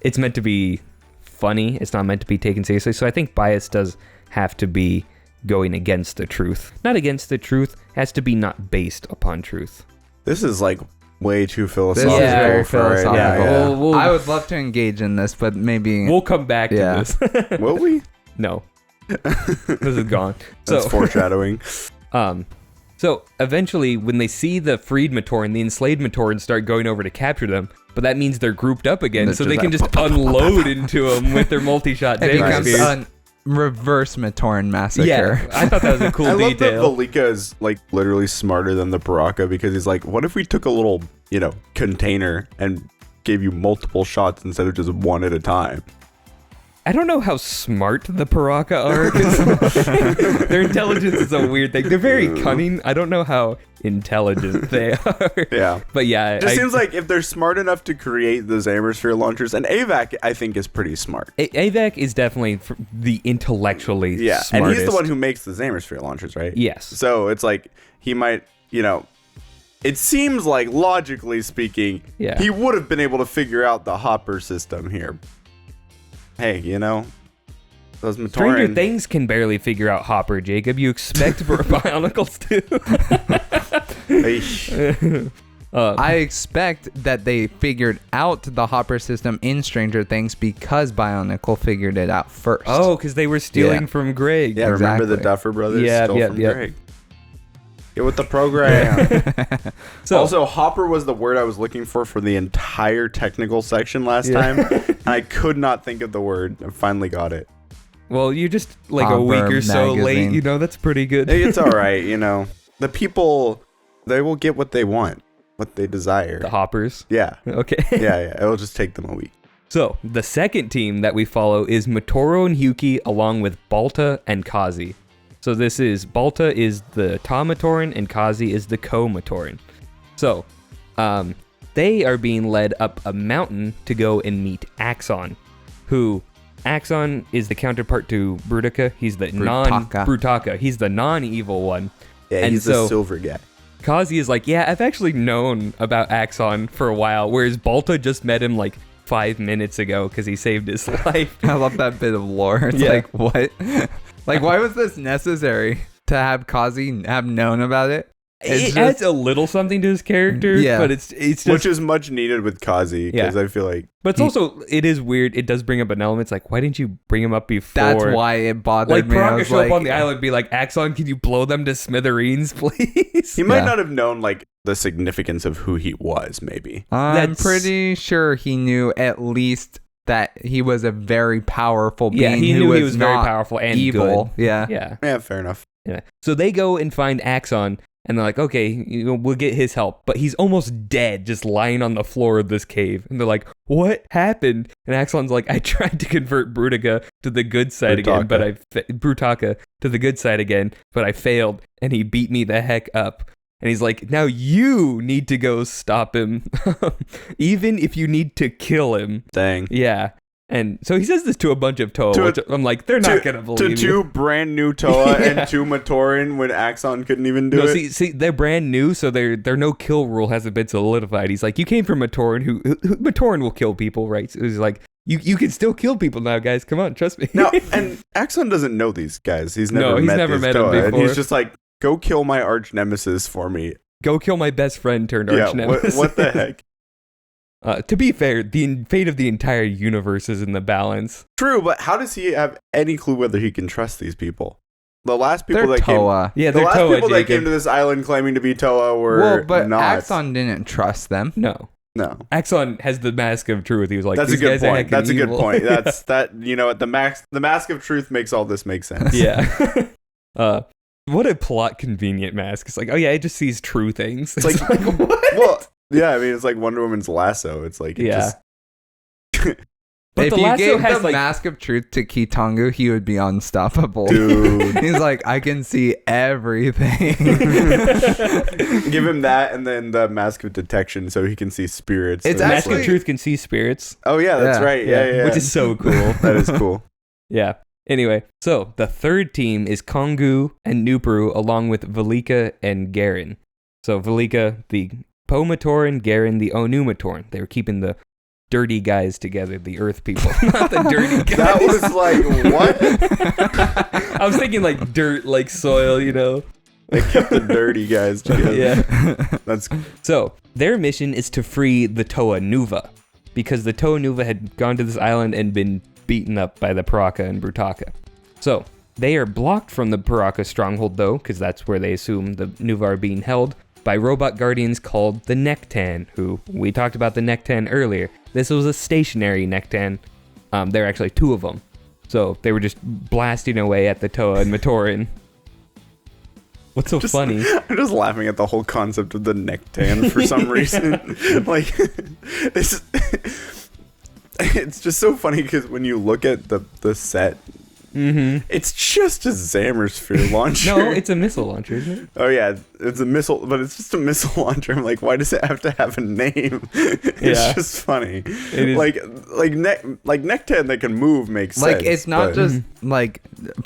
it's meant to be funny. It's not meant to be taken seriously. So I think bias does have to be going against the truth. Not against the truth, has to be not based upon truth. This is like way too This philosophical. is very for right philosophical. now. We'll- I would love to engage in this, but maybe We'll come back to this. Will we? No. This is gone. That's foreshadowing. So eventually, when they see the freed Matoran, the enslaved Matoran start going over to capture them, but that means they're grouped up again, They're so just they can like, just unload into them with their multi-shot it Zamor becomes spears. a reverse Matoran massacre. Yeah, I thought that was a cool I love that detail. Valika is like literally smarter than the Piraka because he's like, what if we took a little, container and gave you multiple shots instead of just one at a time? I don't know how smart the Piraka are. 'Cause their intelligence is a weird thing. They're very cunning. I don't know how intelligent they are. Yeah. But yeah, It just seems like if they're smart enough to create the Zamor sphere launchers, and Avac, I think, is pretty smart. Avac is definitely the intellectually Yeah, smartest. and he's the one who makes the Zamor sphere launchers, right? Yes. So it's like he might, it seems like logically speaking, he would have been able to figure out the hopper system here. Hey, those Matoran. Stranger Things can barely figure out Hopper, Jacob. You expect Bionicles to? I expect that they figured out the hopper system in Stranger Things because Bionicle figured it out first. Oh, because they were stealing from Greg. Yeah, remember the Exactly. Duffer Brothers? Yeah, stole yeah, from yeah. Greg. Get with the program. So, Also, hopper was the word I was looking for the entire technical section last time. And I could not think of the word. I finally got it. Well, you're just like a week or so late. You know, that's pretty good. It's all right. You know, the people, they will get what they want, what they desire. The hoppers. Yeah. Okay. Yeah. It'll just take them a week. So the second team that we follow is Matoran and Hyuki along with Balta and Kazi. So this is Balta is the Ta Matoran and Kazi is the Ko Matoran. So they are being led up a mountain to go and meet Axon, who Axon is the counterpart to Brutaka. He's the Brutaka. He's the non-evil one. Yeah, and he's the silver guy. Kazi is like, yeah, I've actually known about Axon for a while, whereas Balta just met him like 5 minutes ago because he saved his life. I love that bit of lore. It's like, what? Like, why was this necessary to have Kazi have known about it? It adds a little something to his character, but it's just, which is much needed with Kazi because I feel like, but it's also, it is weird. It does bring up an element. It's like, why didn't you bring him up before? That's why it bothered me. Piraka show up on the island, be like, Axon, can you blow them to smithereens, please? He might not have known like the significance of who he was. Maybe I'm pretty sure he knew at least that he was a very powerful being. Yeah, he knew he was very powerful and evil. Good. Yeah, fair enough. Yeah. So they go and find Axon. And they're like, okay, we'll get his help. But he's almost dead, just lying on the floor of this cave. And they're like, what happened? And Axon's like, I tried to convert Brutaka to the good side again, but Brutaka to the good side again, but I failed. And he beat me the heck up. And he's like, now you need to go stop him, even if you need to kill him. Dang. Yeah. And so he says this to a bunch of Toa, which I'm like, they're not going to believe to two brand new Toa and two Matoran when Axon couldn't even do it. See, they're brand new, so their no kill rule hasn't been solidified. He's like, you came from Matoran, who Matoran will kill people, right? So he's like, you can still kill people now, guys. Come on, trust me. No, and Axon doesn't know these guys. He's never met him Toa, before. And he's just like, go kill my arch nemesis for me. Go kill my best friend turned arch nemesis. What the heck? To be fair, the fate of the entire universe is in the balance. True, but how does he have any clue whether he can trust these people? The last people that Toa. came, the last people that came to this island claiming to be Toa were but not. Axon didn't trust them. No. Axon has the mask of truth. He was like, "That's a good point. That's a good point. That's that. You know, the mask of truth makes all this make sense." Yeah. What a plot convenient mask. It's like, oh yeah, it just sees true things. It's like what? Well, yeah, I mean, it's like Wonder Woman's lasso. It's like, just... But if you gave the mask of truth to Kitangu, he would be unstoppable. Dude. He's like, I can see everything. Give him that and then the mask of detection so he can see spirits. It's mask of truth can see spirits. Oh, yeah, that's right. Yeah. Which is so cool. That is cool. Yeah. Anyway, so the third team is Kongu and Nupuru along with Velika and Garen. So Velika, the Po Matoran, Garen, the Onu Matoran. They were keeping the dirty guys together, the earth people, not the dirty guys. That was like, what? I was thinking like dirt, like soil, you know. They kept the dirty guys together. Yeah. That's so their mission is to free the Toa Nuva, because the Toa Nuva had gone to this island and been beaten up by the Piraka and Brutaka. So they are blocked from the Piraka stronghold though, because that's where they assume the Nuva are being held, by robot guardians called the Nektan, who we talked about the Nektan earlier. This was a stationary Nektan. There are actually two of them. So they were just blasting away at the Toa and Matoran. What's so funny? I'm just laughing at the whole concept of the Nektan for some reason. Like, it's just so funny because when you look at the set, it's just a Xamasphere launcher. No, it's a missile launcher, isn't it? Oh yeah, it's a missile, but it's just a missile launcher. I'm like, why does it have to have a name? It's just funny. It is. Like Nektan that can move makes sense. Like it's not just like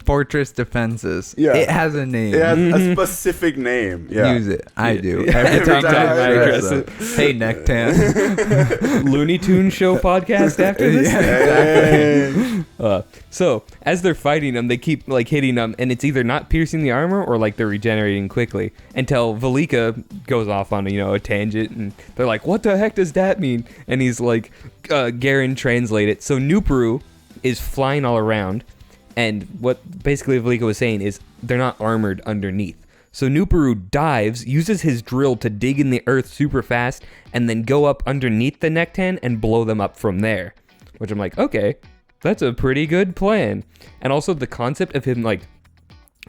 fortress defenses. Yeah, it has a name. It has a specific name. Yeah, use it. I do every time I address it. Hey Nektan, Looney Tunes show podcast after this. Yeah. So as they're fighting them, they keep like hitting them, and it's either not piercing the armor or like they're regenerating quickly until Velika goes off on a tangent, and they're like, "What the heck does that mean?" And he's like, "Garen, translate it." So Nupuru is flying all around, and what basically Velika was saying is they're not armored underneath. So Nupuru dives, uses his drill to dig in the earth super fast, and then go up underneath the Nektan and blow them up from there. Which I'm like, okay. that's a pretty good plan. And also the concept of him like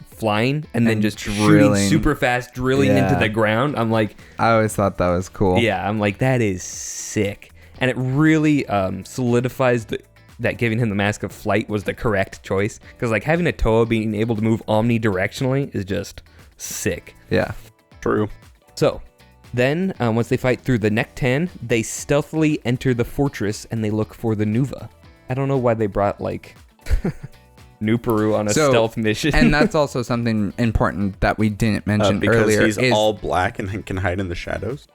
flying and then just shooting super fast, drilling into the ground. I'm like, I always thought that was cool. Yeah, I'm like, that is sick. And it really solidifies that giving him the Mask of Flight was the correct choice. Because like having a Toa being able to move omnidirectionally is just sick. Yeah. True. So then once they fight through the Nektan, they stealthily enter the fortress and they look for the Nuva. I don't know why they brought like Nuperu on a stealth mission. And that's also something important that we didn't mention because earlier. Because he's all black and can hide in the shadows.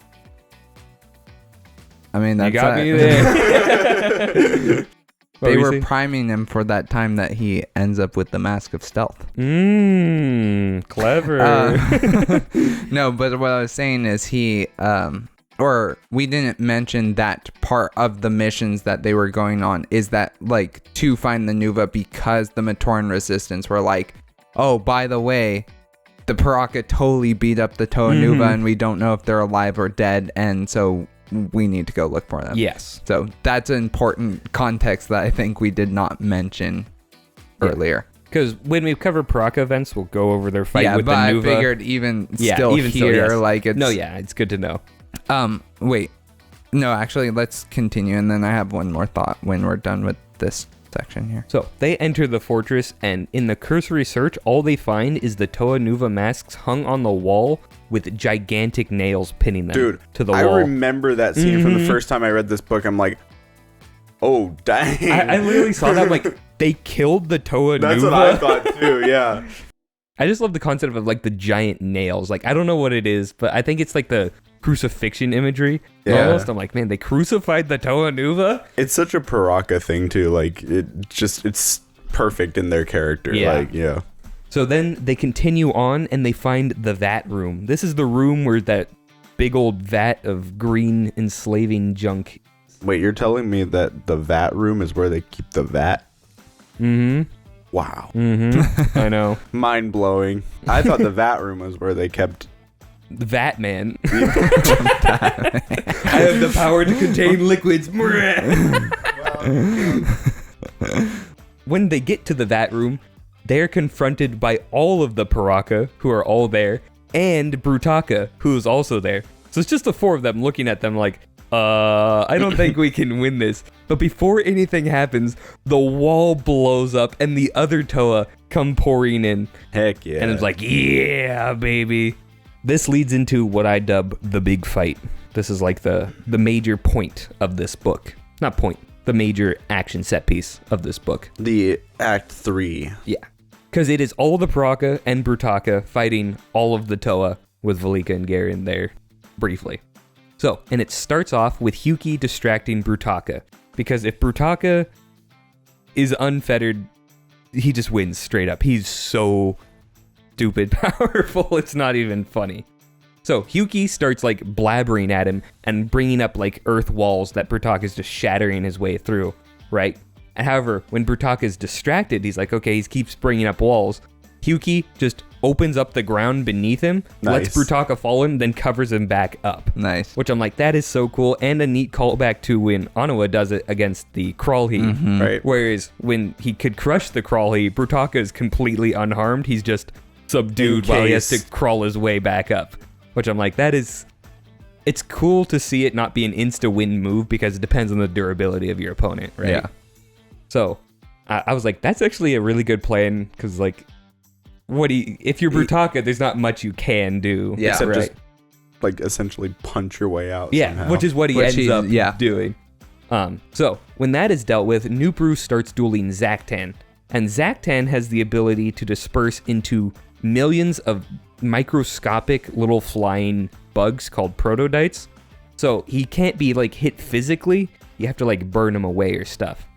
I mean, that's you got me there. They were priming him for that time that he ends up with the Mask of Stealth. Clever. No, but what I was saying is or we didn't mention that part of the missions that they were going on is that like to find the Nuva because the Matoran resistance were like, oh, by the way, the Piraka totally beat up the Toa Nuva and we don't know if they're alive or dead, and so we need to go look for them. Yes. So that's an important context that I think we did not mention earlier. Because when we cover Piraka events, we'll go over their fight with the Nuva. I figured even still, like it's... No, yeah, it's good to know. Wait. No, actually, let's continue, and then I have one more thought when we're done with this section here. So, they enter the fortress, and in the cursory search, all they find is the Toa Nuva masks hung on the wall with gigantic nails pinning them to the wall. I remember that scene from the first time I read this book. I'm like, oh, dang. I literally saw that, like, they killed the Toa Nuva. That's what I thought, too, yeah. I just love the concept of, like, the giant nails. Like, I don't know what it is, but I think it's, like, the crucifixion imagery. Yeah. Almost. I'm like, man, they crucified the Toa Nuva? It's such a Piraka thing, too. Like, it's perfect in their character. Yeah. Like, yeah. So then they continue on and they find the vat room. This is the room where that big old vat of green enslaving junk. Wait, you're telling me that the vat room is where they keep the vat? Mm-hmm. Wow. Mm-hmm. I know. Mind blowing. I thought the vat room was where they kept the vat man. I have the power to contain liquids. When they get to the vat room, they're confronted by all of the Piraka, who are all there, and Brutaka, who's also there. So it's just the four of them looking at them like, I don't think we can win this. But before anything happens, the wall blows up and the other Toa come pouring in. Heck yeah. And it's like, yeah, baby. This leads into what I dub the big fight. This is like the major point of this book. Not point, the major action set piece of this book. The Act 3. Yeah. Because it is all the Piraka and Brutaka fighting all of the Toa with Velika and Garen there briefly. So, and it starts off with Hyuki distracting Brutaka. Because if Brutaka is unfettered, he just wins straight up. He's so stupid powerful, it's not even funny. So Hyuki starts like blabbering at him and bringing up like earth walls that Brutaka's just shattering his way through, right? However, when Brutaka's distracted, he's like, okay, he keeps bringing up walls. Hyuki just opens up the ground beneath him, lets Brutaka fall in, then covers him back up. Nice. Which I'm like, that is so cool, and a neat callback to when Onoa does it against the Crawlhee. Right. Whereas when he could crush the Crawlhee, Brutaka is completely unharmed. He's just subdued while he has to crawl his way back up. Which I'm like, it's cool to see it not be an insta-win move because it depends on the durability of your opponent, right? Yeah. So I was like, that's actually a really good plan because, like, if you're Brutaka, there's not much you can do. Yeah, except right. just, like, essentially punch your way out. Yeah, somehow. which is what he ends up doing. So when that is dealt with, Nuperu starts dueling Zaktan. And Zaktan has the ability to disperse into millions of microscopic little flying bugs called protodytes. So he can't be like hit physically. You have to like burn him away or stuff.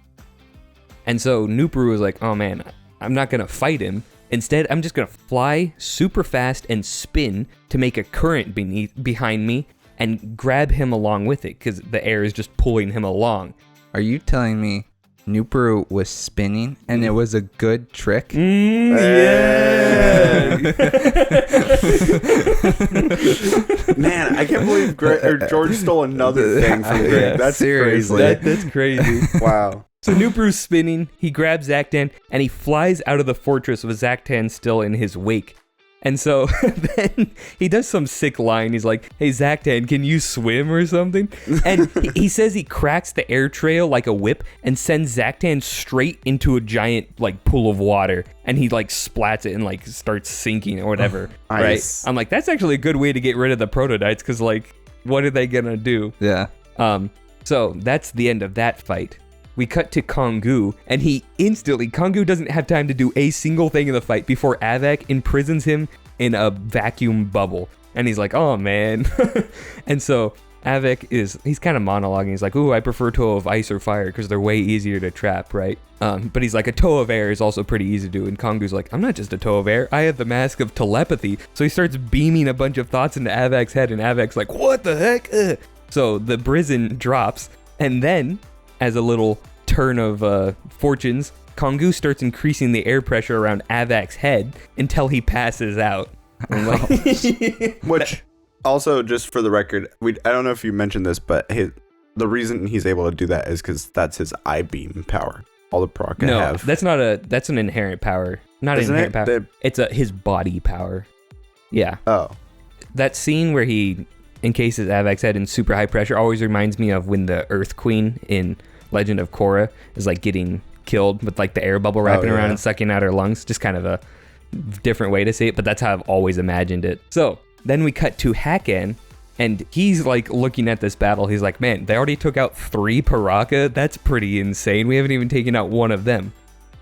And so Nuperu was like, oh man, I'm not going to fight him. Instead, I'm just going to fly super fast and spin to make a current behind me and grab him along with it because the air is just pulling him along. Are you telling me Nuperu was spinning and it was a good trick? Yeah. Man, I can't believe George stole another thing from Greg. That's seriously. crazy. That's crazy. Wow. So Nuperu's spinning, he grabs Zaktan, and he flies out of the fortress with Zaktan still in his wake. And so then he does some sick line. He's like, hey, Zaktan, can you swim or something? And he says he cracks the air trail like a whip and sends Zaktan straight into a giant like pool of water. And he like splats it and like starts sinking or whatever. Nice. Right? I'm like, that's actually a good way to get rid of the prototypes because like, what are they going to do? Yeah. So that's the end of that fight. We cut to Kongu, and Kongu doesn't have time to do a single thing in the fight before Avak imprisons him in a vacuum bubble. And he's like, oh man. And so Avak he's kind of monologuing. He's like, ooh, I prefer Toa of Ice or Fire because they're way easier to trap, right? But he's like, a Toa of Air is also pretty easy to do. And Kongu's like, I'm not just a Toa of Air. I have the mask of telepathy. So he starts beaming a bunch of thoughts into Avak's head, and Avak's like, what the heck? So the prison drops, and then, as a little turn of fortunes, Kongu starts increasing the air pressure around Avak's head until he passes out. Which, also, just for the record, I don't know if you mentioned this, but the reason he's able to do that is because that's his I-beam power. All the Piraka have. That's an inherent power. Not Isn't an inherent it? power. It's his body power. Yeah. Oh. That scene where he encases Avak's head in super high pressure always reminds me of when the Earth Queen in Legend of Korra is like getting killed with like the air bubble wrapping around and sucking out her lungs. Just kind of a different way to say it, but that's how I've always imagined it. So then we cut to Hakan, and he's like looking at this battle. He's like, man, they already took out 3 Piraka. That's pretty insane. We haven't even taken out one of them.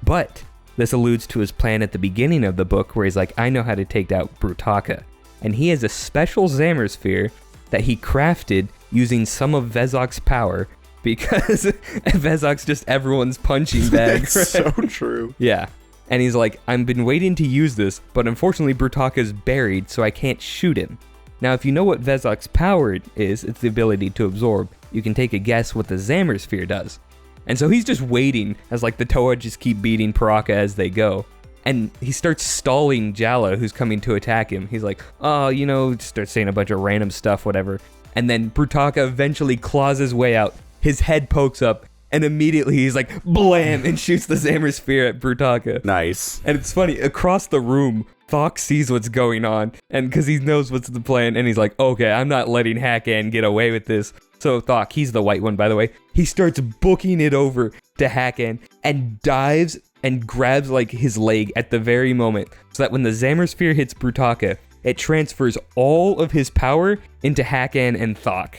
But this alludes to his plan at the beginning of the book where he's like, I know how to take out Brutaka. And he has a special Zammer sphere that he crafted using some of Vezok's power, because Vezok's just everyone's punching bag. It's so true. Yeah. And he's like, I've been waiting to use this, but unfortunately Brutaka's buried, so I can't shoot him. Now, if you know what Vezok's power is, it's the ability to absorb. You can take a guess what the Zammer sphere does. And so he's just waiting as like the Toa just keep beating Piraka as they go. And he starts stalling Jala, who's coming to attack him. He's like, oh, starts saying a bunch of random stuff, whatever. And then Brutaka eventually claws his way out. His head pokes up, and immediately he's like, blam, and shoots the Zammer sphere at Brutaka. Nice. And it's funny, across the room, Thok sees what's going on, and because he knows what's the plan, and he's like, okay, I'm not letting Hakan get away with this. So Thok, he's the white one, by the way, he starts booking it over to Hakan and dives and grabs like his leg at the very moment, so that when the Zammer sphere hits Brutaka, it transfers all of his power into Hakan and Thok.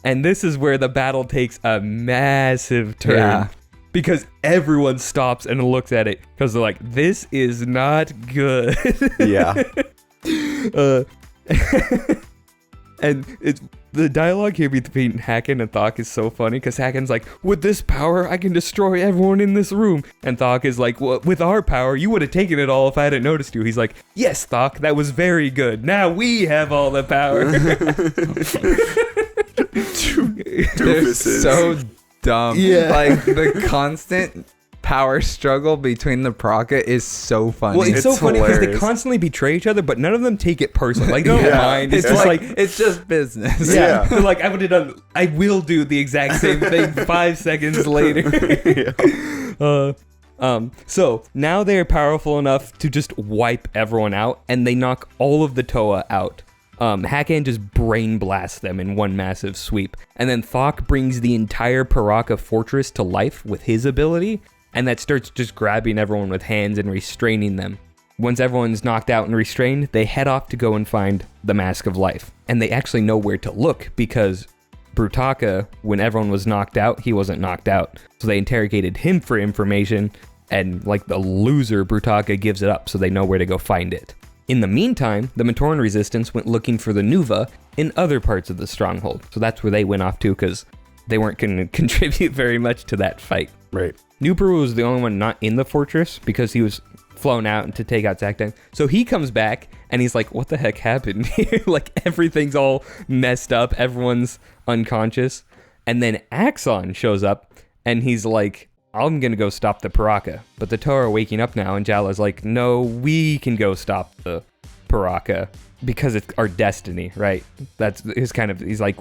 And this is where the battle takes a massive turn. Yeah. Because everyone stops and looks at it. Because they're like, this is not good. Yeah. And the dialogue here between Hakan and Thok is so funny. Because Hakan's like, with this power, I can destroy everyone in this room. And Thok is like, well, with our power, you would have taken it all if I hadn't noticed you. He's like, yes, Thok, that was very good. Now we have all the power. They're so dumb. Yeah. Like the constant power struggle between the Piraka is so funny. Well, it's so funny because they hilarious. constantly betray each other, but none of them take it personally. Like, they don't Yeah. mind. It's It's just like like, it's just business. Yeah. they're like, I will do the exact same thing 5 seconds later. So now they are powerful enough to just wipe everyone out, and they knock all of the Toa out. Hakan just brain blasts them in one massive sweep. And then Thok brings the entire Piraka fortress to life with his ability, and that starts just grabbing everyone with hands and restraining them. Once everyone's knocked out and restrained, they head off to go and find the Mask of Life. And they actually know where to look because Brutaka, when everyone was knocked out, he wasn't knocked out. So they interrogated him for information, and like the loser, Brutaka gives it up so they know where to go find it. In the meantime, the Matoran resistance went looking for the Nuva in other parts of the stronghold. So that's where they went off to because they weren't going to contribute very much to that fight. Right. Nuperu was the only one not in the fortress because he was flown out to take out Zaktan. So he comes back and he's like, what the heck happened here? Like everything's all messed up. Everyone's unconscious. And then Axon shows up and he's like, I'm going to go stop the Piraka. But the Toa are waking up now and Jala's like, no, we can go stop the Piraka because it's our destiny, right? That's his kind of, he's like,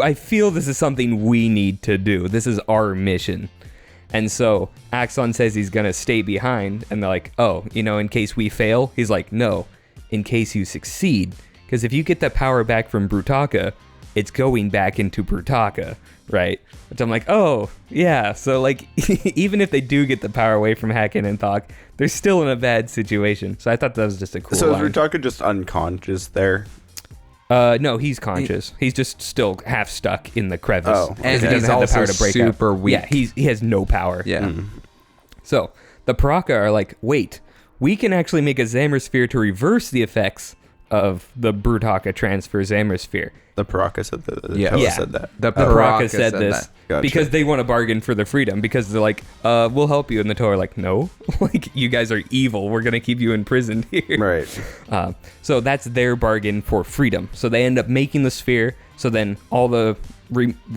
I feel this is something we need to do. This is our mission. And so Axon says he's going to stay behind. And they're like, oh, in case we fail? He's like, no, in case you succeed. Because if you get that power back from Brutaka, it's going back into Piraka, right? Which I'm like, oh, yeah. So, like, even if they do get the power away from Hacken and Thok, they're still in a bad situation. So I thought that was just a cool line. So is Brutaka just unconscious there? No, he's conscious. He's just still half stuck in the crevice. Oh, and he's also super weak. Yeah, he has no power. Yeah. So the Piraka are like, wait, we can actually make a Zamersphere to reverse the effects of the Brutaka transfer Zamersphere. The Piraka said that. Said that. The Piraka said this that. Gotcha. because they want to bargain for the freedom, because they're like, we'll help you. And the Toa are like, no, like, you guys are evil. We're going to keep you imprisoned here. Right. So that's their bargain for freedom. So they end up making the sphere. So then all the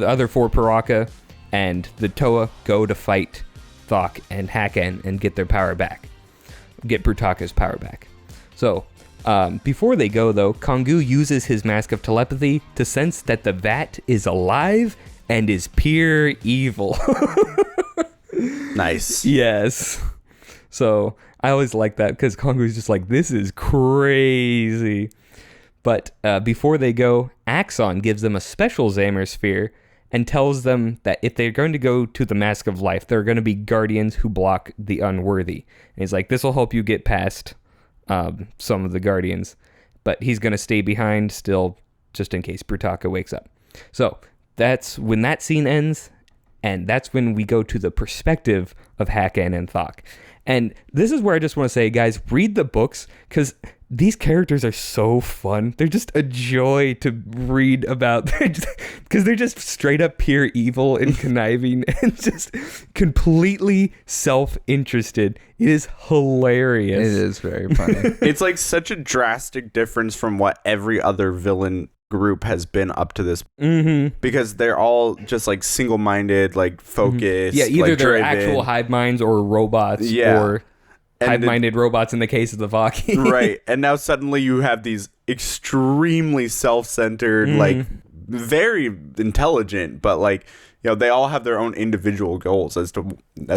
other 4 Piraka and the Toa go to fight Thok and Hacken and get their power back. Get Brutaka's power back. So before they go, though, Kongu uses his mask of telepathy to sense that the vat is alive and is pure evil. Nice. Yes. So I always like that, because Kongu's just like, this is crazy. But before they go, Axon gives them a special Zamersphere and tells them that if they're going to go to the Mask of Life, there are going to be guardians who block the unworthy. And he's like, this will help you get past some of the guardians, but he's going to stay behind still, just in case Brutaka wakes up. So that's when that scene ends, and that's when we go to the perspective of Hacken and Thok. And this is where I just want to say, guys, read the books, because these characters are so fun. They're just a joy to read about, because they're just straight up pure evil and conniving and just completely self-interested. It is hilarious. It is very funny. It's like such a drastic difference from what every other villain group has been up to this, because they're all just like single-minded, like focused. Yeah, either like, they're driven. actual hive minds or robots, or hive-minded robots in the case of the Vaki. Right. And now suddenly you have these extremely self-centered, like very intelligent, but like, they all have their own individual goals as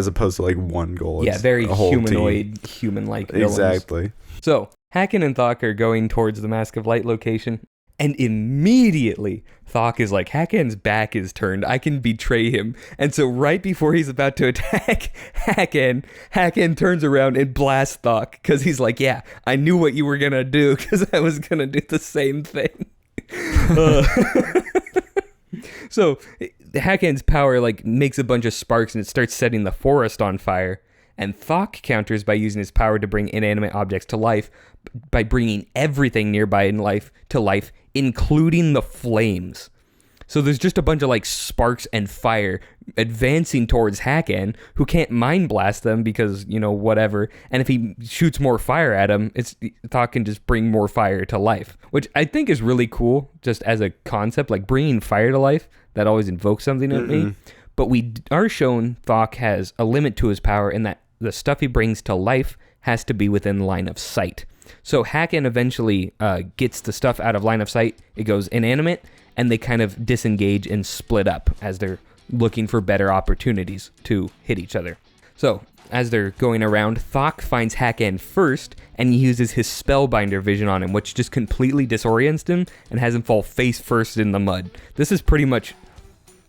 opposed to like one goal. Yeah, very humanoid, human-like villains. Exactly. So Hacken and Thok are going towards the Mask of Light location, and immediately Thok is like, Hacken's back is turned. I can betray him. And so right before he's about to attack Hacken turns around and blasts Thok, because he's like, yeah, I knew what you were going to do, because I was going to do the same thing. So Hacken's power like makes a bunch of sparks, and it starts setting the forest on fire. And Thok counters by using his power to bring inanimate objects to life by bringing everything nearby in life to life, including the flames. So there's just a bunch of like sparks and fire advancing towards Hacken, who can't mind blast them because, whatever. And if he shoots more fire at him, Thok can just bring more fire to life, which I think is really cool just as a concept, like bringing fire to life. That always invokes something in me. But we are shown Thok has a limit to his power, in that the stuff he brings to life has to be within line of sight. So Hacken eventually gets the stuff out of line of sight. It goes inanimate, and they kind of disengage and split up as they're looking for better opportunities to hit each other. So as they're going around, Thok finds Hacken first, and he uses his Spellbinder vision on him, which just completely disorients him and has him fall face first in the mud. This is pretty much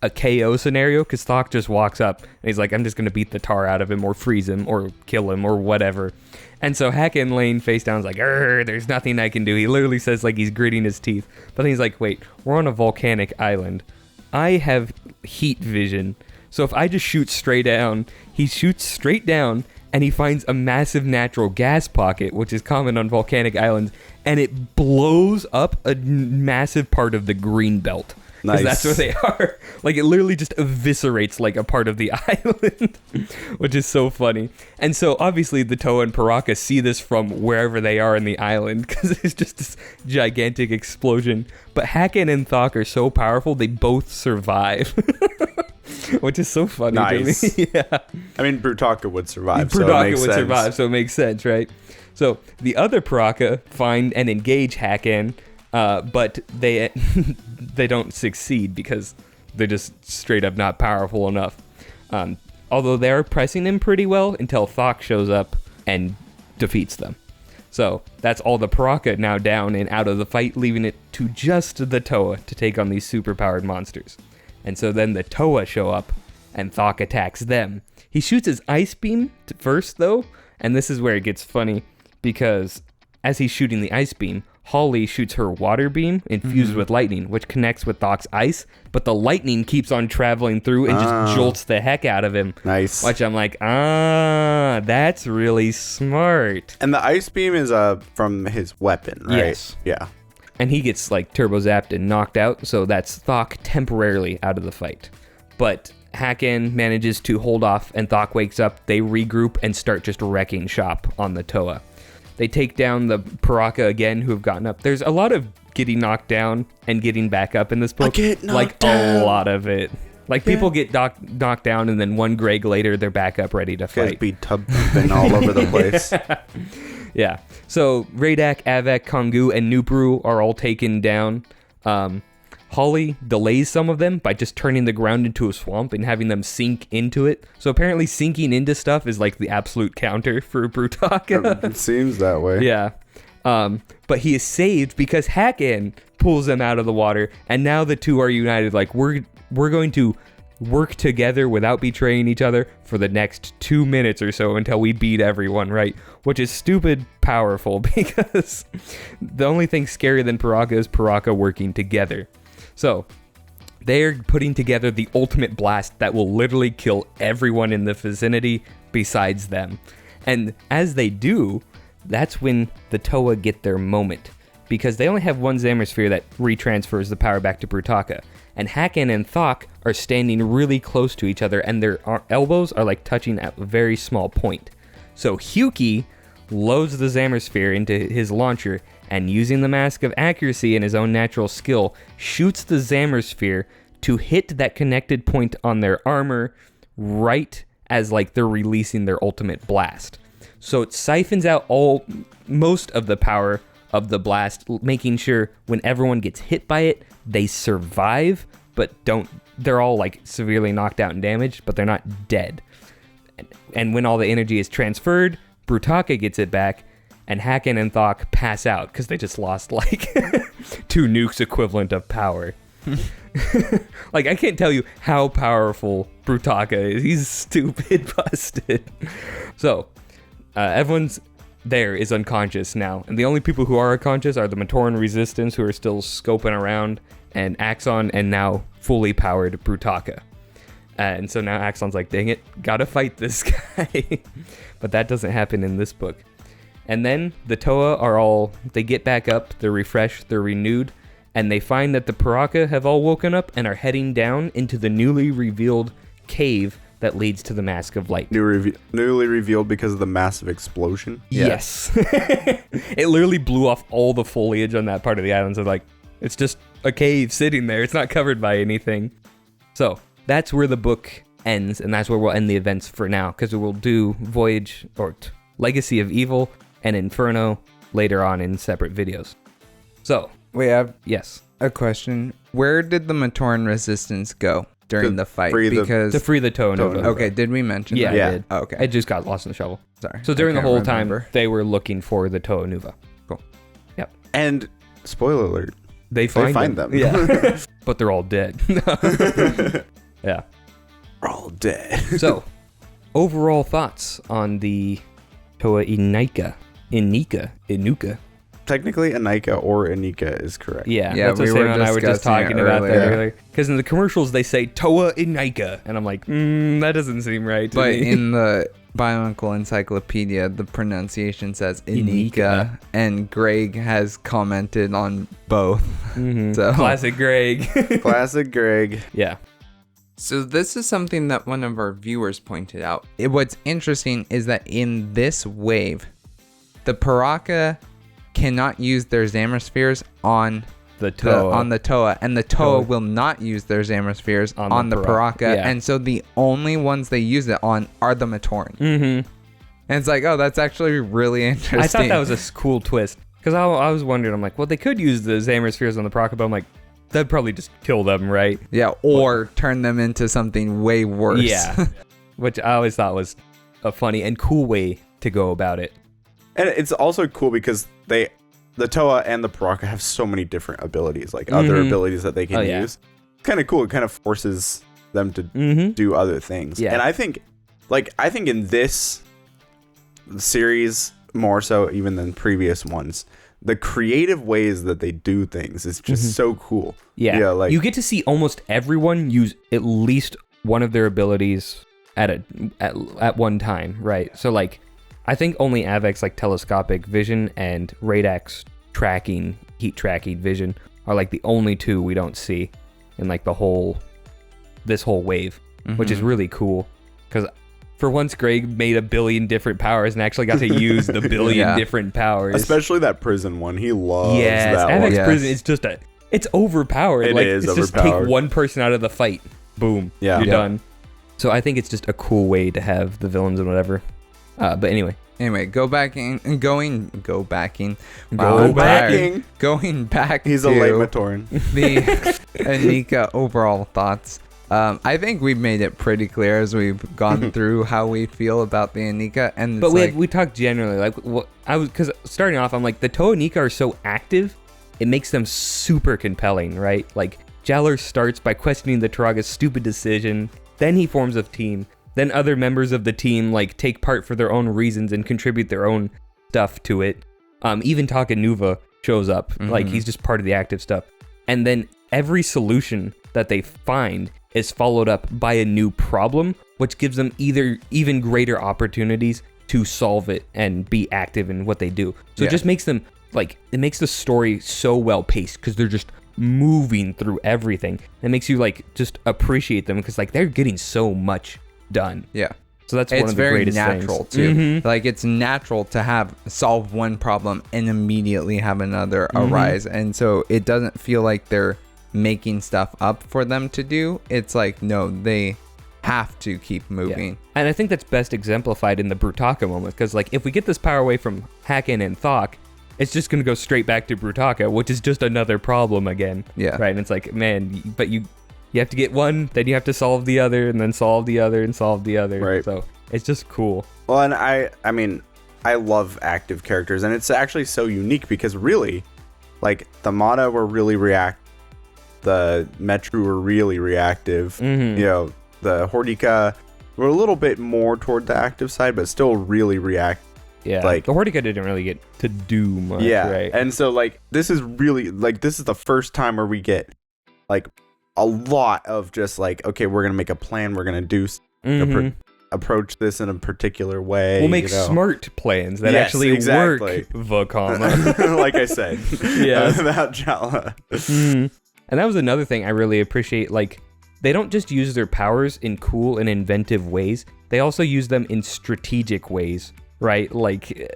a KO scenario, because Thok just walks up and he's like, I'm just going to beat the tar out of him or freeze him or kill him or whatever. And so Hacken laying face down is like, there's nothing I can do. He literally says, like, he's gritting his teeth. But then he's like, wait, we're on a volcanic island. I have heat vision. So if I just shoot straight down, he shoots straight down and he finds a massive natural gas pocket, which is common on volcanic islands, and it blows up a massive part of the green belt. Because that's where they are. Like, it literally just eviscerates, like, a part of the island, which is so funny. And so, obviously, the Toa and Piraka see this from wherever they are in the island, because it's just this gigantic explosion. But Hacken and Thok are so powerful, they both survive. Which is so funny to me. Yeah. I mean, Brutaka would survive, so it makes sense, right? So, the other Piraka find and engage Hacken, but they they don't succeed because they're just straight up not powerful enough. although they are pressing him pretty well until Thok shows up and defeats them. So that's all the Piraka now down and out of the fight, leaving it to just the Toa to take on these superpowered monsters. And so then the Toa show up and Thok attacks them. He shoots his ice beam first though, and this is where it gets funny because as he's shooting the ice beam, Holly shoots her water beam infused with lightning, which connects with Thok's ice, but the lightning keeps on traveling through and just jolts the heck out of him. Nice. Which I'm like, that's really smart. And the ice beam is from his weapon, right? Yes. Yeah. And he gets like turbo zapped and knocked out, so that's Thok temporarily out of the fight. But Hakken manages to hold off, and Thok wakes up. They regroup and start just wrecking shop on the Toa. They take down the Piraka again, who have gotten up. There's a lot of getting knocked down and getting back up in this book. A lot of it. Like, people get knocked down, and then one Greg later, they're back up ready to fight. Guys be tub-thumping all over the place. Yeah. So, Radak, Avek, Kongu, and Nupru are all taken down. Holly delays some of them by just turning the ground into a swamp and having them sink into it. So apparently sinking into stuff is like the absolute counter for Brutaka. It seems that way. Yeah. But he is saved because Hakken pulls them out of the water, and now the two are united. Like, we're going to work together without betraying each other for the next 2 minutes or so until we beat everyone, right? Which is stupid powerful because the only thing scarier than Piraka is Piraka working together. So, they're putting together the ultimate blast that will literally kill everyone in the vicinity besides them. And as they do, that's when the Toa get their moment. Because they only have one Zamosphere that retransfers the power back to Brutaka. And Hakken and Thok are standing really close to each other, and their elbows are like touching at a very small point. So Hyuki loads the Zamosphere into his launcher, and using the Mask of Accuracy and his own natural skill, shoots the Zamosphere to hit that connected point on their armor right as like they're releasing their ultimate blast. So it siphons out most of the power of the blast, making sure when everyone gets hit by it, they survive, but they're all like severely knocked out and damaged, but they're not dead. And when all the energy is transferred, Brutaka gets it back, and Hakken and Thok pass out because they just lost like 2 nukes equivalent of power. Like, I can't tell you how powerful Brutaka is. He's stupid busted. So, everyone's there is unconscious now, and the only people who are unconscious are the Matoran resistance, who are still scoping around, and Axon, and now fully powered Brutaka. And so now Axon's like, dang it, gotta fight this guy. But that doesn't happen in this book. And then the Toa they get back up, they're refreshed, they're renewed, and they find that the Piraka have all woken up and are heading down into the newly revealed cave that leads to the Mask of Light. Newly revealed because of the massive explosion? Yes. It literally blew off all the foliage on that part of the island. So like, it's just a cave sitting there. It's not covered by anything. So that's where the book ends, and that's where we'll end the events for now, because we'll do Voyage or Legacy of Evil and Inferno later on in separate videos. So, wait, I have yes, a question. Where did the Matoran resistance go during the fight? To free the Toa Nova. Okay, did we mention that? Yeah, I did. Oh, okay. I just got lost in the shovel. Sorry. So during the whole time, they were looking for the Toa Nova. Cool. Yep. And, spoiler alert, they find them. Yeah. But they're all dead. Yeah. We're all dead. So, overall thoughts on the Toa Inika. Technically, Inika or Inika is correct. Yeah, that's what Sam and I were just talking about that earlier. Because in the commercials, they say Toa Inika. And I'm like, that doesn't seem right to me. In the Biological Encyclopedia, the pronunciation says Inika. And Greg has commented on both. Mm-hmm. So. Classic Greg. Classic Greg. Yeah. So this is something that one of our viewers pointed out. What's interesting is that in this wave, the Piraka cannot use their Zamospheres on the Toa, and the Toa will not use their Zamospheres on the Piraka, and so the only ones they use it on are the Matoran. Mm-hmm. And it's like, oh, that's actually really interesting. I thought that was a cool twist, because I was wondering, I'm like, well, they could use the Zamospheres on the Piraka, but I'm like, that'd probably just kill them, right? Yeah, or turn them into something way worse. Yeah. which I always thought was a funny and cool way to go about it. And it's also cool because the Toa and the Piraka have so many different abilities, like other abilities that they can use. Kind of cool. It kind of forces them to do other things. Yeah. And I think in this series, more so even than previous ones, the creative ways that they do things is just so cool. Yeah. Like you get to see almost everyone use at least one of their abilities at one time, right? So like, I think only Avek's like telescopic vision and Radak's heat tracking vision are like the only two we don't see in like this whole wave, which is really cool because for once Greg made a billion different powers and actually got to use the billion different powers. Especially that prison one. He loves that Avek's one. prison is just it's overpowered. It's overpowered. Just take one person out of the fight. Boom. Yeah. You're done. So I think it's just a cool way to have the villains and whatever. But anyway, going back. Going back. He's a late Matoran. The Inika overall thoughts. I think we've made it pretty clear as we've gone through how we feel about the Inika, and but we talked generally like because starting off, I'm like the Toa Inika are so active, it makes them super compelling, right? Like Jaller starts by questioning the Turaga's stupid decision, then he forms a team. Then other members of the team like take part for their own reasons and contribute their own stuff to it. Even Takanuva shows up, like he's just part of the active stuff. And then every solution that they find is followed up by a new problem, which gives them even greater opportunities to solve it and be active in what they do. So it just makes them like, it makes the story so well paced because they're just moving through everything. It makes you like just appreciate them because like they're getting so much done. Yeah. So that's one of the greatest things. It's very natural too. Like it's natural to solve one problem and immediately have another arise. And so it doesn't feel like they're making stuff up for them to do. It's like, no, they have to keep moving. Yeah. And I think that's best exemplified in the Brutaka moment because like if we get this power away from Haken and Thok, it's just going to go straight back to Brutaka, which is just another problem again. Yeah. Right. And it's like, man, but you have to get one, then you have to solve the other, and then solve the other, and solve the other. Right. So it's just cool. Well, and I mean, I love active characters, and it's actually so unique because really, like, the Mata were really the Metru were really reactive. You know, the Hordika were a little bit more toward the active side, but still really reactive. Yeah, like the Hordika didn't really get to do much. Yeah, right. And so, like, this is the first time where we get, like, a lot of just like, okay, we're gonna make a plan, we're gonna do approach this in a particular way. We'll make smart plans that actually work. Vakama. Like I said, about Jala. And that was another thing I really appreciate. Like, they don't just use their powers in cool and inventive ways; they also use them in strategic ways, right? Like,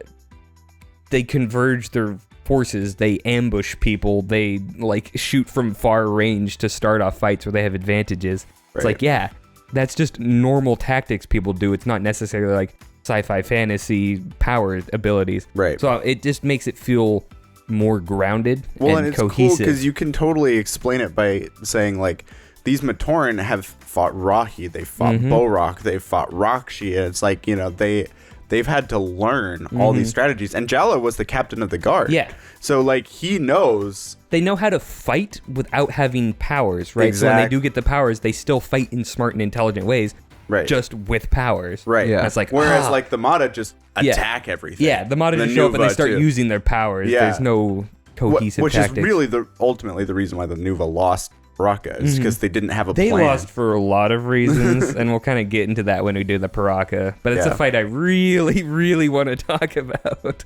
they converge their forces, they ambush people, they like shoot from far range to start off fights where they have advantages. It's like, yeah, that's just normal tactics people do. It's not necessarily like sci-fi fantasy power abilities. Right. So it just makes it feel more grounded and it's cohesive. Cool because you can totally explain it by saying like these Matoran have fought Rahi, they fought Borok, they fought Rakshi, and it's like, you know, they've had to learn all these strategies. And Jala was the captain of the guard. Yeah. So, like, he knows. They know how to fight without having powers, right? Exactly. So when they do get the powers, they still fight in smart and intelligent ways. Right. Just with powers. Right. Yeah. It's like, whereas, like, the Mata just attack everything. Yeah, the Mata just show up and they start using their powers. Yeah. There's no cohesive tactics. Which is really ultimately the reason why the Nuva lost Piraka is because they didn't have a plan. They lost for a lot of reasons, and we'll kind of get into that when we do the Piraka. But it's a fight I really, really want to talk about.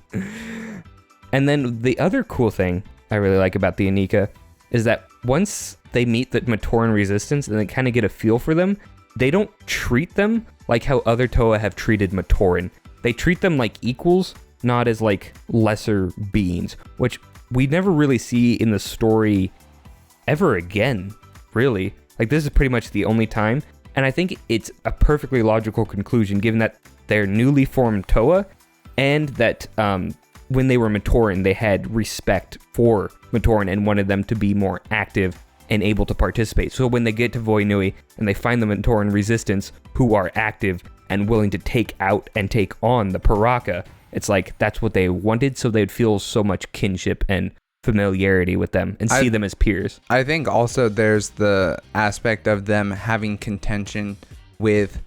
And then the other cool thing I really like about the Inika is that once they meet the Matoran resistance and they kind of get a feel for them, they don't treat them like how other Toa have treated Matoran. They treat them like equals, not as like lesser beings, which we never really see in the story ever again, really. Like, this is pretty much the only time, and I think it's a perfectly logical conclusion given that they're newly formed Toa and that when they were Matoran they had respect for Matoran and wanted them to be more active and able to participate. So when they get to Voinui and they find the Matoran resistance who are active and willing to take out and take on the Piraka, it's like that's what they wanted, so they'd feel so much kinship and familiarity with them and see them as peers. I think also there's the aspect of them having contention with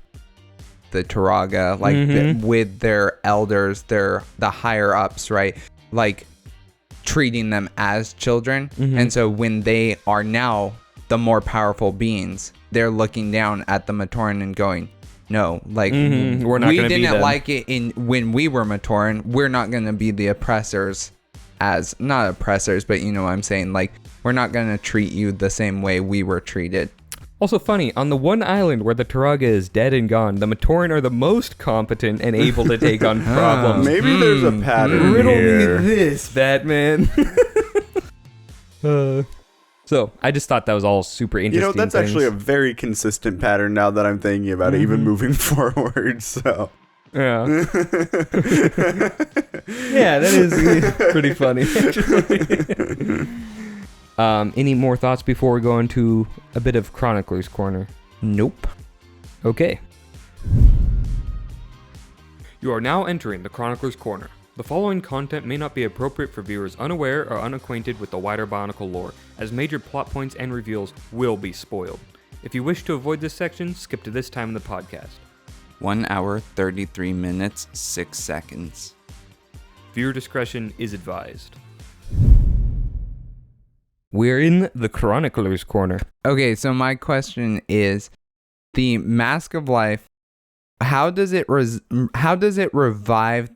the Turaga, like with their elders, the higher ups, right? Like treating them as children. And so when they are now the more powerful beings, they're looking down at the Matoran and going, no, like we're not we gonna be didn't them. like it in when we were Matoran. We're not going to be the oppressors, as not oppressors, but you know what I'm saying. Like we're not going to treat you the same way we were treated. Also funny, on the one island where the Turaga is dead and gone, the Matoran are the most competent and able to take on problems. Maybe there's a pattern Riddle here. me this, Batman. So I just thought that was all super interesting. You know, that's things. actually a very consistent pattern now that I'm thinking about it, even moving forward. So Yeah. Yeah, that is pretty funny, actually. Any more thoughts before we go into a bit of Chronicler's Corner? Nope. Okay. You are now entering the Chronicler's Corner. The following content may not be appropriate for viewers unaware or unacquainted with the wider Bionicle lore, as major plot points and reveals will be spoiled. If you wish to avoid this section, skip to this time in the podcast. 1 hour, 33 minutes, 6 seconds. Viewer discretion is advised. We're in the Chronicler's Corner. Okay, so my question is, the Mask of Life, how does it revive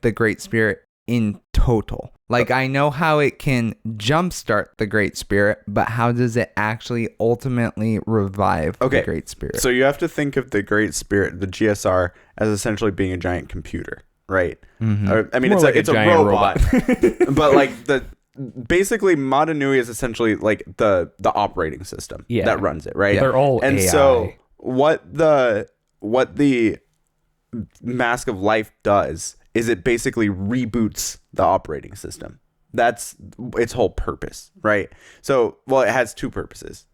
the Great Spirit in total? Like, I know how it can jumpstart the Great Spirit, but how does it actually ultimately revive the Great Spirit? So you have to think of the Great Spirit, the GSR, as essentially being a giant computer, right? I mean, More it's like it's a a giant robot, but like basically Mata Nui is essentially like the operating system that runs it, right? They're all and AI. so what the Mask of Life does is it basically reboots the operating system. That's its whole purpose, right? So, well, it has two purposes.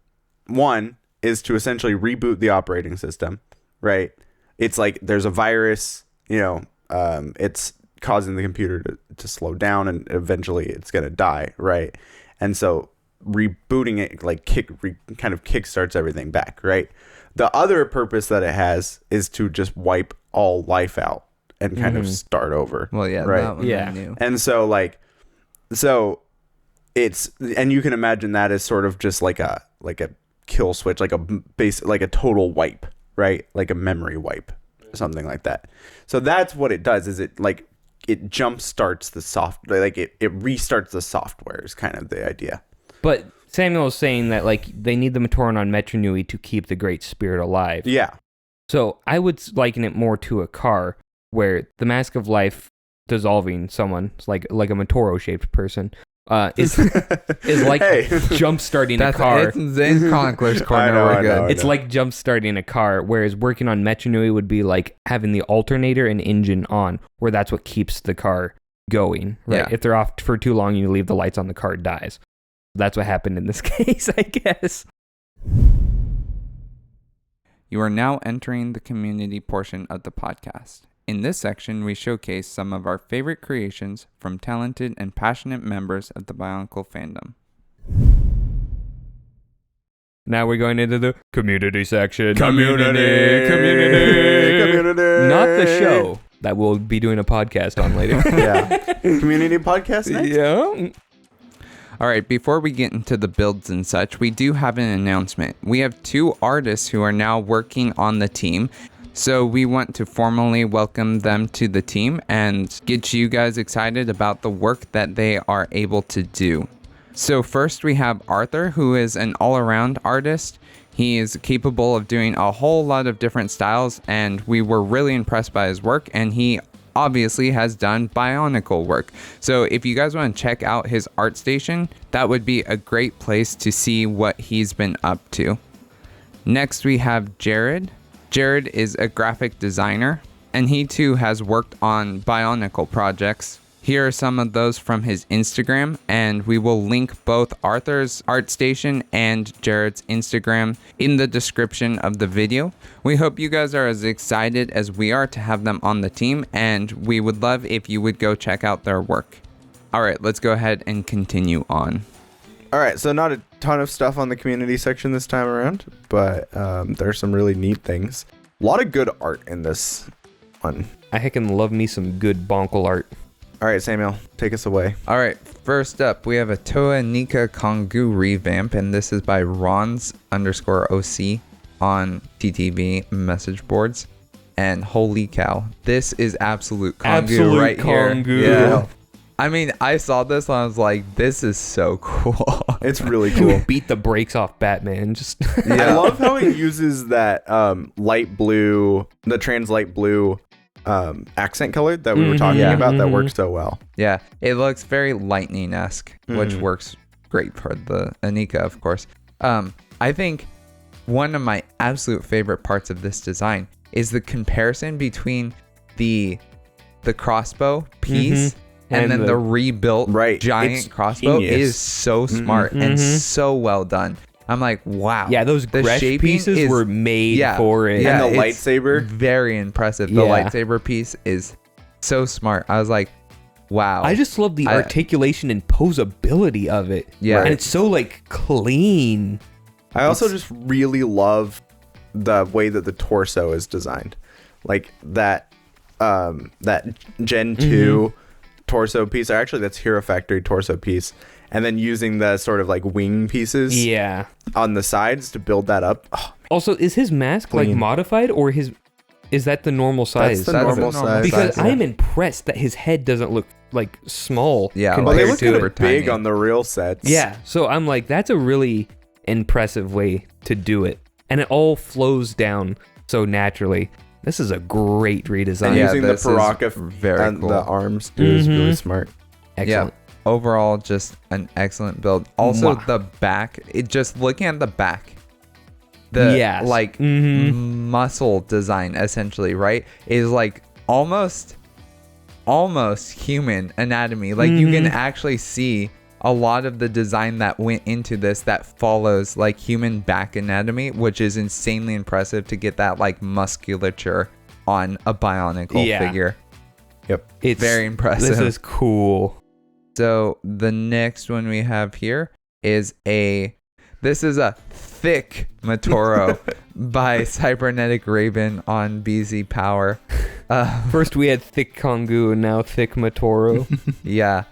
One is to essentially reboot the operating system, right? It's like there's a virus, it's causing the computer to slow down and eventually it's going to die, right? And so rebooting it like kind of kickstarts everything back, right? The other purpose that it has is to just wipe all life out and kind of start over. Well, yeah, right? that one I knew. And so it's, and you can imagine that as sort of just like a kill switch, like a total wipe, right? Like a memory wipe, something like that. So that's what it does, is it jump starts the it restarts the software is kind of the idea. But Samuel is saying that like they need the Matoran on Metro Nui to keep the Great Spirit alive. Yeah. So I would liken it more to a car where the Mask of Life dissolving someone, like a Matoro-shaped person, is like jump-starting a car. It's in Chronicler's Corner. We're good. It's like jump-starting a car, whereas working on Metro Nui would be like having the alternator and engine on, where that's what keeps the car going. Right? Yeah. If they're off for too long, you leave the lights on, the car dies. That's what happened in this case, I guess. You are now entering the community portion of the podcast. In this section, we showcase some of our favorite creations from talented and passionate members of the Bionicle fandom. Now we're going into the community section. Community. Not the show that we'll be doing a podcast on later. Yeah. Community podcast next? Yeah. All right, before we get into the builds and such, we do have an announcement. We have 2 artists who are now working on the team. So we want to formally welcome them to the team and get you guys excited about the work that they are able to do. So first we have Arthur, who is an all-around artist. He is capable of doing a whole lot of different styles, and we were really impressed by his work, and he obviously has done Bionicle work. So if you guys want to check out his Artstation, that would be a great place to see what he's been up to. Next we have Jared. Jared is a graphic designer, and he too has worked on Bionicle projects. Here are some of those from his Instagram, and we will link both Arthur's Artstation and Jared's Instagram in the description of the video. We hope you guys are as excited as we are to have them on the team, and we would love if you would go check out their work. All right, let's go ahead and continue on. All right, so not a ton of stuff on the community section this time around, but there's some really neat things. A lot of good art in this one. I heckin' love me some good bonkle art. All right, Samuel, take us away. All right, first up, we have a Toa Inika Kongu revamp, and this is by Rons_OC on TTV message boards. And holy cow, this is absolute Kongu right Kongu. here. Yeah. I mean, I saw this and I was like, this is so cool. It's really cool. Beat the brakes off Batman. Just I love how it uses that light blue, the trans light blue accent color that we were talking about that works so well. Yeah, it looks very lightning-esque, which works great for the Inika, of course. I think one of my absolute favorite parts of this design is the comparison between the crossbow piece and then the rebuilt giant crossbow is so smart and so well done. I'm like, wow. Yeah, those Gresh pieces were made for it. And the lightsaber. Very impressive. The lightsaber piece is so smart. I was like, wow. I just love the articulation and posability of it. Yeah. And it's so like clean. I also just really love the way that the torso is designed. Like that Gen 2 torso piece. Actually, that's Hero Factory torso piece. And then using the sort of like wing pieces on the sides to build that up. Oh, also, is his mask like modified or is that the normal size? That's the normal size. Because I'm impressed that his head doesn't look like small. Yeah, well, they look to kind of big on the real sets. Yeah, so I'm like, that's a really impressive way to do it. And it all flows down so naturally. This is a great redesign. And using the Piraka very cool. The arms too is really smart. Excellent. Yeah. Overall, just an excellent build. Also, the back, just looking at the back, the muscle design essentially, right, is like almost human anatomy. Like you can actually see a lot of the design that went into this that follows like human back anatomy, which is insanely impressive to get that like musculature on a bionicle figure. Yep. It's very impressive. This is cool. So the next one we have here is this is a thick Matoro by Cybernetic Raven on BZ Power. First we had thick Kongu and now thick Matoro. Yeah.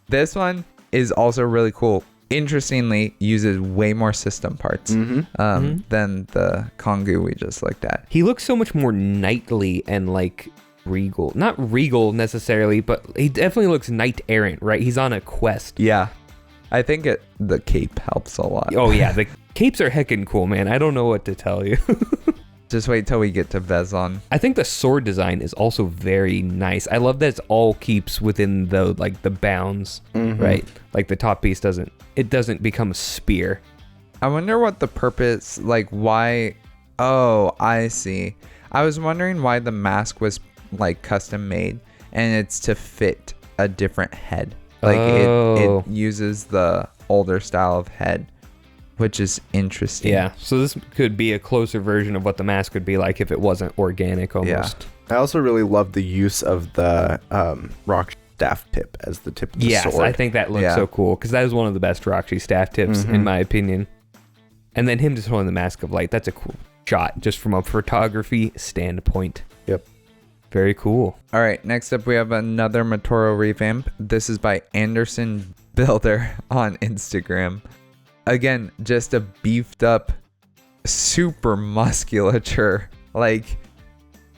This one is also really cool. Interestingly, uses way more system parts than the Kongu we just looked at. He looks so much more knightly and like regal. Not regal necessarily, but he definitely looks knight errant, right? He's on a quest. Yeah. I think the cape helps a lot. Oh yeah, the capes are heckin' cool, man. I don't know what to tell you. Just wait till we get to Vezon. I think the sword design is also very nice. I love that it all keeps within the bounds, right? Like the top piece doesn't become a spear. I wonder what the purpose, like why. Oh, I see. I was wondering why the mask was like custom made and it's to fit a different head. Like it uses the older style of head, which is interesting. Yeah, so this could be a closer version of what the mask would be like if it wasn't organic almost. I also really love the use of the rock staff tip as the tip of the sword. Yes, I think that looks so cool because that is one of the best Roxy staff tips in my opinion. And then him just holding the Mask of Light, that's a cool shot just from a photography standpoint. Yep. Very cool. All right, next up we have another Matoro revamp. This is by Anderson Builder on Instagram. Again, just a beefed up, super musculature. Like,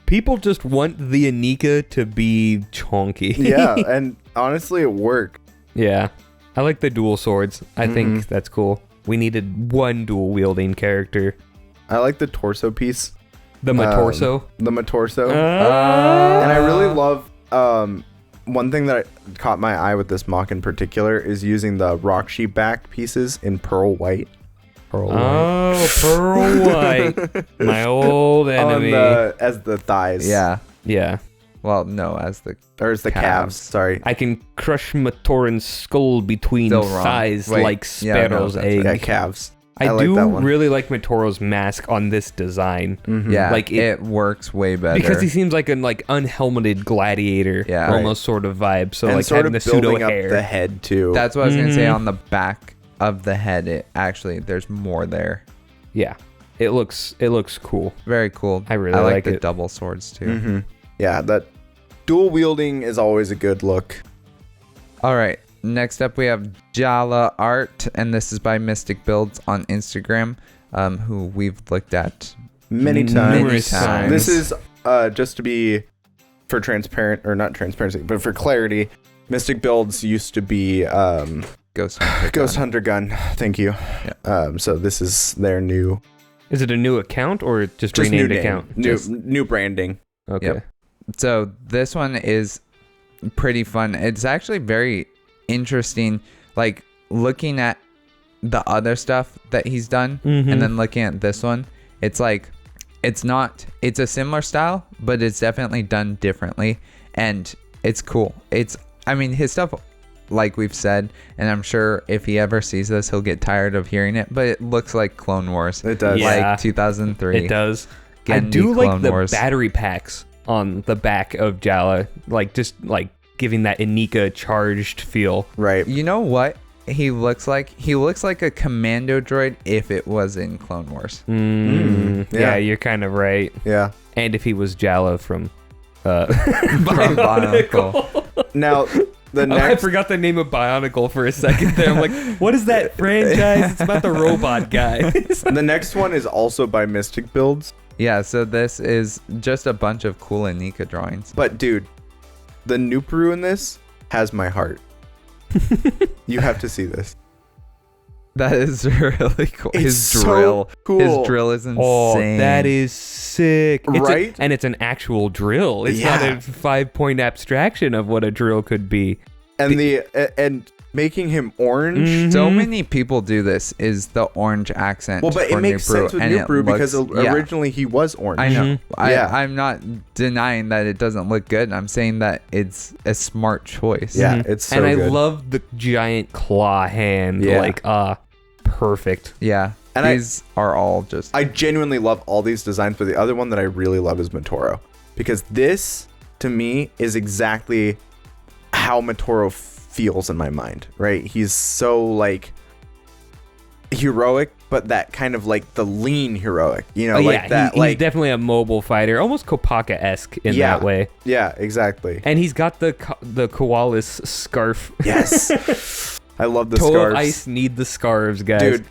people just want the Inika to be chonky. Yeah, and honestly, it worked. Yeah, I like the dual swords. I think that's cool. We needed one dual wielding character. I like the torso piece. The Matorso. The Matorso. And I really love one thing that caught my eye with this mock in particular is using the rock sheep back pieces in pearl white. Pearl white. My old enemy. As the thighs. Yeah. Yeah. Well, no, as the There's the calves. Sorry. I can crush Matoran's skull between Still wrong. thighs Wait, like yeah, no, Sparrow's that's egg. Yeah, calves. I like do that one. really like Matoro's mask on this design. Yeah, Like it works way better. Because he seems like an unhelmeted gladiator, Yeah. almost sort of vibe. So And like sort having the of pseudo building up hair. the head too. That's what I was gonna say. On the back of the head, it actually there's more there. Yeah, it looks cool. Very cool. I really like like the it. double swords too. Yeah, that dual wielding is always a good look. All right. Next up, we have Jala Art, and this is by Mystic Builds on Instagram, who we've looked at Many numerous times. times. This is just to be for transparent or not transparency, but for clarity. Mystic Builds used to be Ghost Hunter. Ghost Hunter Gun. Thank you. Yeah. So this is their new, Is it a new account or just new renamed name, account? new branding. Okay. Yep. So this one is pretty fun. It's actually very interesting, like looking at the other stuff that he's done and then looking at this one. It's like it's a similar style, but it's definitely done differently, and it's cool. I mean, his stuff, like we've said, and I'm sure if he ever sees this, he'll get tired of hearing it, but it looks like Clone Wars. It does. Yeah. Like 2003. It does. Genndy I do Clone like the Wars. battery packs on the back of Jala, like just like giving that Inika charged feel. Right. You know what he looks like? He looks like a commando droid if it was in Clone Wars. Yeah, Yeah. you're kind of right. Yeah. And if he was Jala from From Bionicle. Now the I next forgot the name of Bionicle for a second there. I'm like, what is that franchise? It's about the robot guy. the next one is also by Mystic Builds. Yeah, so this is just a bunch of cool Inika drawings. But dude, the Nuperu in this has my heart. You have to see this. That is really cool. It's His so drill. cool. His drill is insane. Oh, that is sick. Right? And it's an actual drill. It's not Yeah. a 5-point abstraction of what a drill could be. And and making him orange. So many people do this, is the orange accent. Well, but for it makes Nuperu, sense with and it Nuperu because looks- yeah. originally he was orange. I know. Yeah. I'm not denying that it doesn't look good. I'm saying that it's a smart choice. Yeah, it's so And I good. love the giant claw hand. Yeah. Like, perfect. Yeah. And These are all just... I genuinely love all these designs, but the other one that I really love is Matoro. Because this, to me, is exactly how Matoro feels in my mind, right? He's so, like, heroic, but that kind of, like, the lean heroic, you know? like that, he's like... definitely a mobile fighter, almost Kopaka-esque in Yeah. that way. Yeah, exactly. And he's got the koalas scarf. Yes! I love the Toe of scarves. Ice need the scarves, guys. Dude,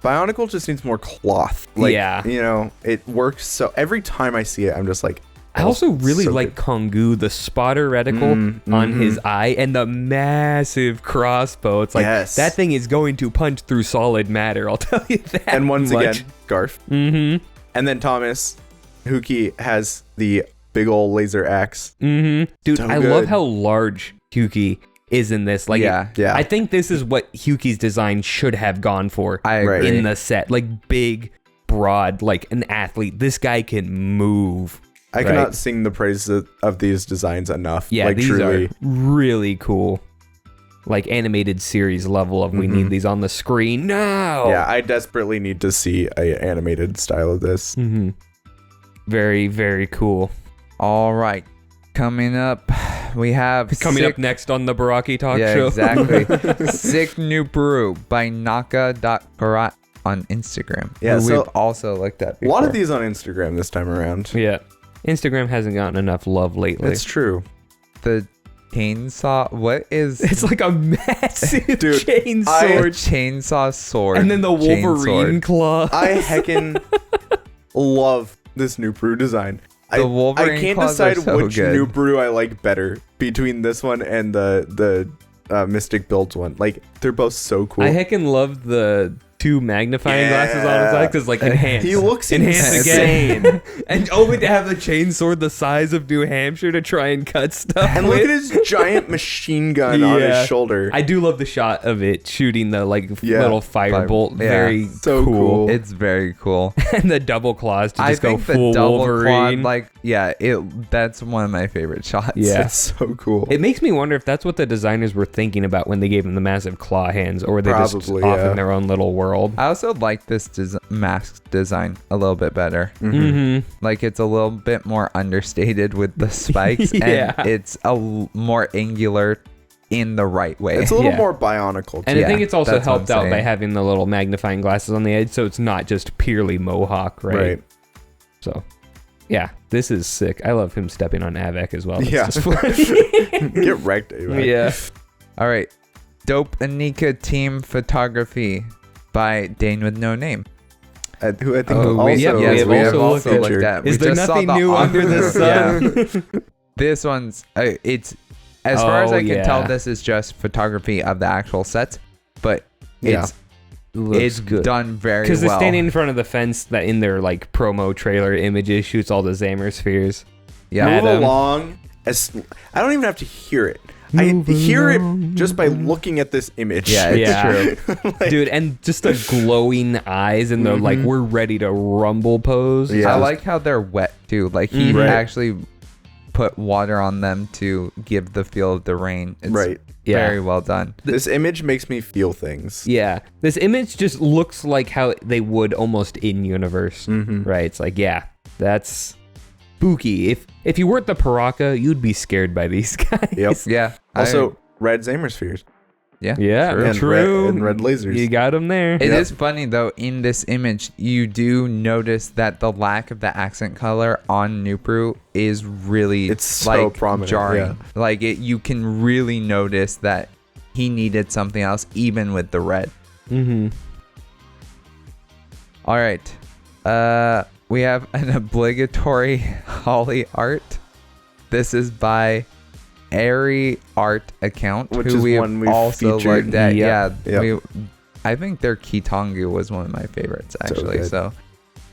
Bionicle just needs more cloth. Like, Yeah. you know, it works so... Every time I see it, I'm just like... I also really so like good. Kongu, the spotter reticle on his eye, and the massive crossbow. It's like, Yes. that thing is going to punch through solid matter, I'll tell you that. And once much. again, Garf. And then Thomas Huki has the big old laser axe. Dude, So I good. love how large Huki is in this. Like, Yeah. Yeah. I think this is what Huki's design should have gone for I agree. in the set. Like, big, broad, like an athlete. This guy can move. I Right. cannot sing the praises of these designs enough. Yeah, like these truly. are really cool. Like animated series level of we need these on the screen now. Yeah, I desperately need to see a animated style of this. Very, very cool. All right. Coming up, we have... Coming Sick- up next on the Barraki Talk Yeah, Show. exactly. Sick New Brew by Naka.karat on Instagram. Yeah, who so we've also looked at A before. lot of these on Instagram this time around. Yeah. Instagram hasn't gotten enough love lately. It's true. The chainsaw... What is... It's like a massive Dude, chainsaw. chainsaw sword. And then the Wolverine Chainsword. claw. I heckin' love this new brew design. The Wolverine I can't claws are decide so which good. new brew I like better between this one and the Mystic Builds one. Like, they're both so cool. I heckin' love the 2 magnifying glasses on his eyes, because like enhance. He looks enhance insane. again. And to have the chainsaw the size of New Hampshire to try and cut stuff. And look at his giant machine gun on his shoulder. I do love the shot of it shooting the little firebolt. Very so cool. It's very cool. And the double claws to I just go think the full double Wolverine. claw, that's one of my favorite shots. Yeah. It's so cool. It makes me wonder if that's what the designers were thinking about when they gave him the massive claw hands, or were they just off in their own little world. I also like this mask design a little bit better. Mm-hmm. Like it's a little bit more understated with the spikes, Yeah. and it's more angular in the right way. It's a little more bionicle, too. And I think it's also that's what helped I'm out by saying. having the little magnifying glasses on the edge, so it's not just purely Mohawk, right? So, yeah, this is sick. I love him stepping on Avek as well. It's just funny. Get wrecked, Avek. Yeah. All right. Dope Anika team photography by Dane with no name. Who I think we have also looked at. Is We there just saw nothing the new under the sun? Yeah. This one's it's as far as I can tell, yeah. this is just photography of the actual sets, but Yeah. it's done very well. Because they're standing in front of the fence that in their like promo trailer images shoots all the Xammer spheres. Yeah. Move along. I don't even have to hear it. I hear it just by looking at this image. Yeah, it's true. Dude, and just the glowing eyes and the like we're ready to rumble pose. Yeah. I like how they're wet too. Like he actually put water on them to give the feel of the rain. It's very well done. This image makes me feel things. Yeah. This image just looks like how they would almost in universe. Right? It's like, yeah, that's spooky. If you weren't the Piraka, you'd be scared by these guys. Yep. Yeah. Also, red Xammer spheres. Yeah. True. And red lasers. You got them there. It is funny though, in this image, you do notice that the lack of the accent color on Nupru is really It's so prominent, jarring. yeah. Like you can really notice that he needed something else, even with the red. All right. We have an obligatory Holly art. This is by Airy Art Account, Which who is we have one we've also featured. looked at. Yep. Yeah, Yep. I think their Kitongu was one of my favorites, actually. good. So,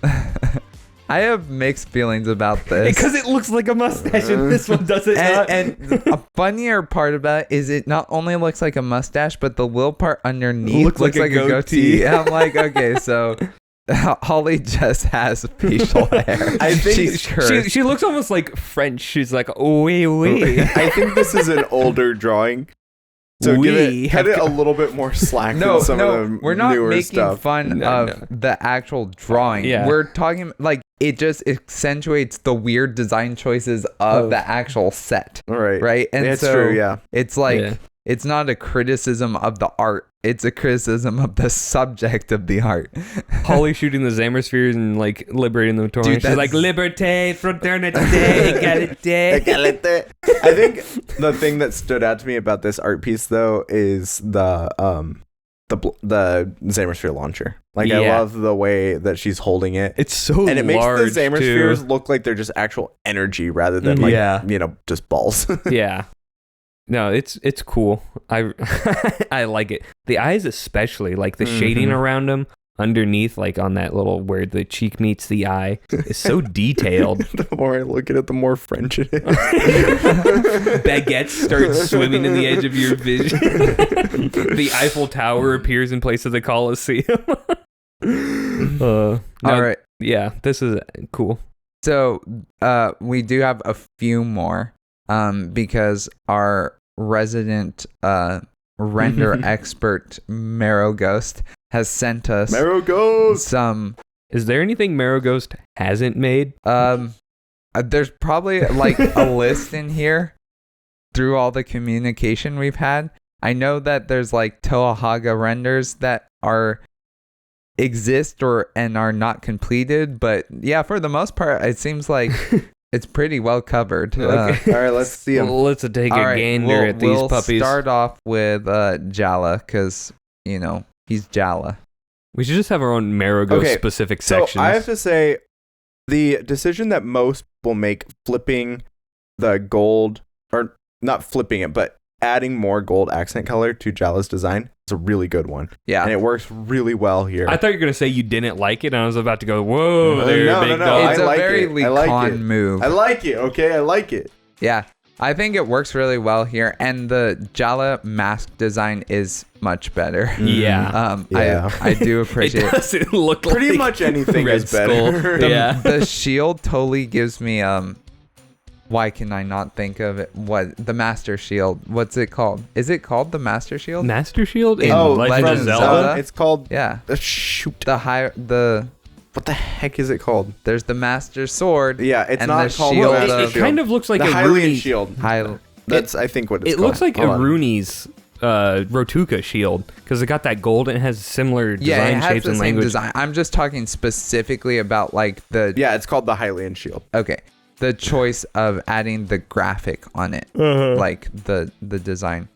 I have mixed feelings about this. Because it looks like a mustache and this one doesn't. And a funnier part about it is it not only looks like a mustache, but the little part underneath looks like a goatee. And I'm like, okay, so Holly just has facial hair. I think she looks almost like French. She's like, oui, oui. I think this is an older drawing. So give it a little bit more slack than some of the we're not newer making stuff. fun of the actual drawing. Yeah. We're talking like it just accentuates the weird design choices of the actual set. All right. Right? And That's so true, yeah. it's like it's not a criticism of the art. It's a criticism of the subject of the art. Holly shooting the Xammer spheres and like liberating the Matoran. Dude, She's like, liberté, fraternité, égalité. I think the thing that stood out to me about this art piece though is the Xammer sphere launcher. Like I love the way that she's holding it. It's so and it makes large, the Xammer too. spheres look like they're just actual energy rather than like just balls. Yeah. No, it's cool. I I like it. The eyes especially, like the shading around them underneath, like on that little where the cheek meets the eye, is so detailed. The more I look at it, the more French it is. Baguettes start swimming in the edge of your vision. The Eiffel Tower appears in place of the Colosseum. All right. Yeah, this is cool. So we do have a few more because our resident render expert Marrow Ghost has sent us Marrow Ghost. some. Is there anything Marrow Ghost hasn't made? There's probably like a list in here through all the communication we've had. I know that there's like Toa Haga renders that exist and are not completed, but yeah, for the most part, it seems like it's pretty well covered. Okay. All right, let's see them. Let's take a gander at these we'll puppies. Start off with Jala because he's Jala. We should just have our own Marrow Ghost specific sections. So I have to say, the decision that most people make flipping the gold, or not flipping it, but adding more gold accent color to Jala's design It's a really good one. Yeah. And it works really well here. I thought you were going to say you didn't like it, and I was about to go, whoa, there, big dog. It's I a like very it. Lee I like Kwan it. move. I like it, okay? I like it. Yeah. I think it works really well here, and the Jala mask design is much better. Yeah. Yeah. I do appreciate It doesn't look Pretty like much anything Red is better. Skull. the, Yeah. the shield totally gives me why can I not think of it? What the Master Shield? What's it called? Is it called the Master Shield? Master Shield in Oh, Legend of from Zelda? Zelda? It's called... Yeah. Shoot. The What the heck is it called? there's the Master Sword. Yeah, it's and not the called shield the Master It Shield. kind of looks like the a Hylian Rooney. shield. High, That's, I think, what it's It called. looks like Hold a on. Rooney's Rotuka shield because it got that gold and it has similar design yeah, it has shapes the and same language. design. I'm just talking specifically about like the Yeah, it's called the Hylian shield. okay, the choice of adding the graphic on it, like the design.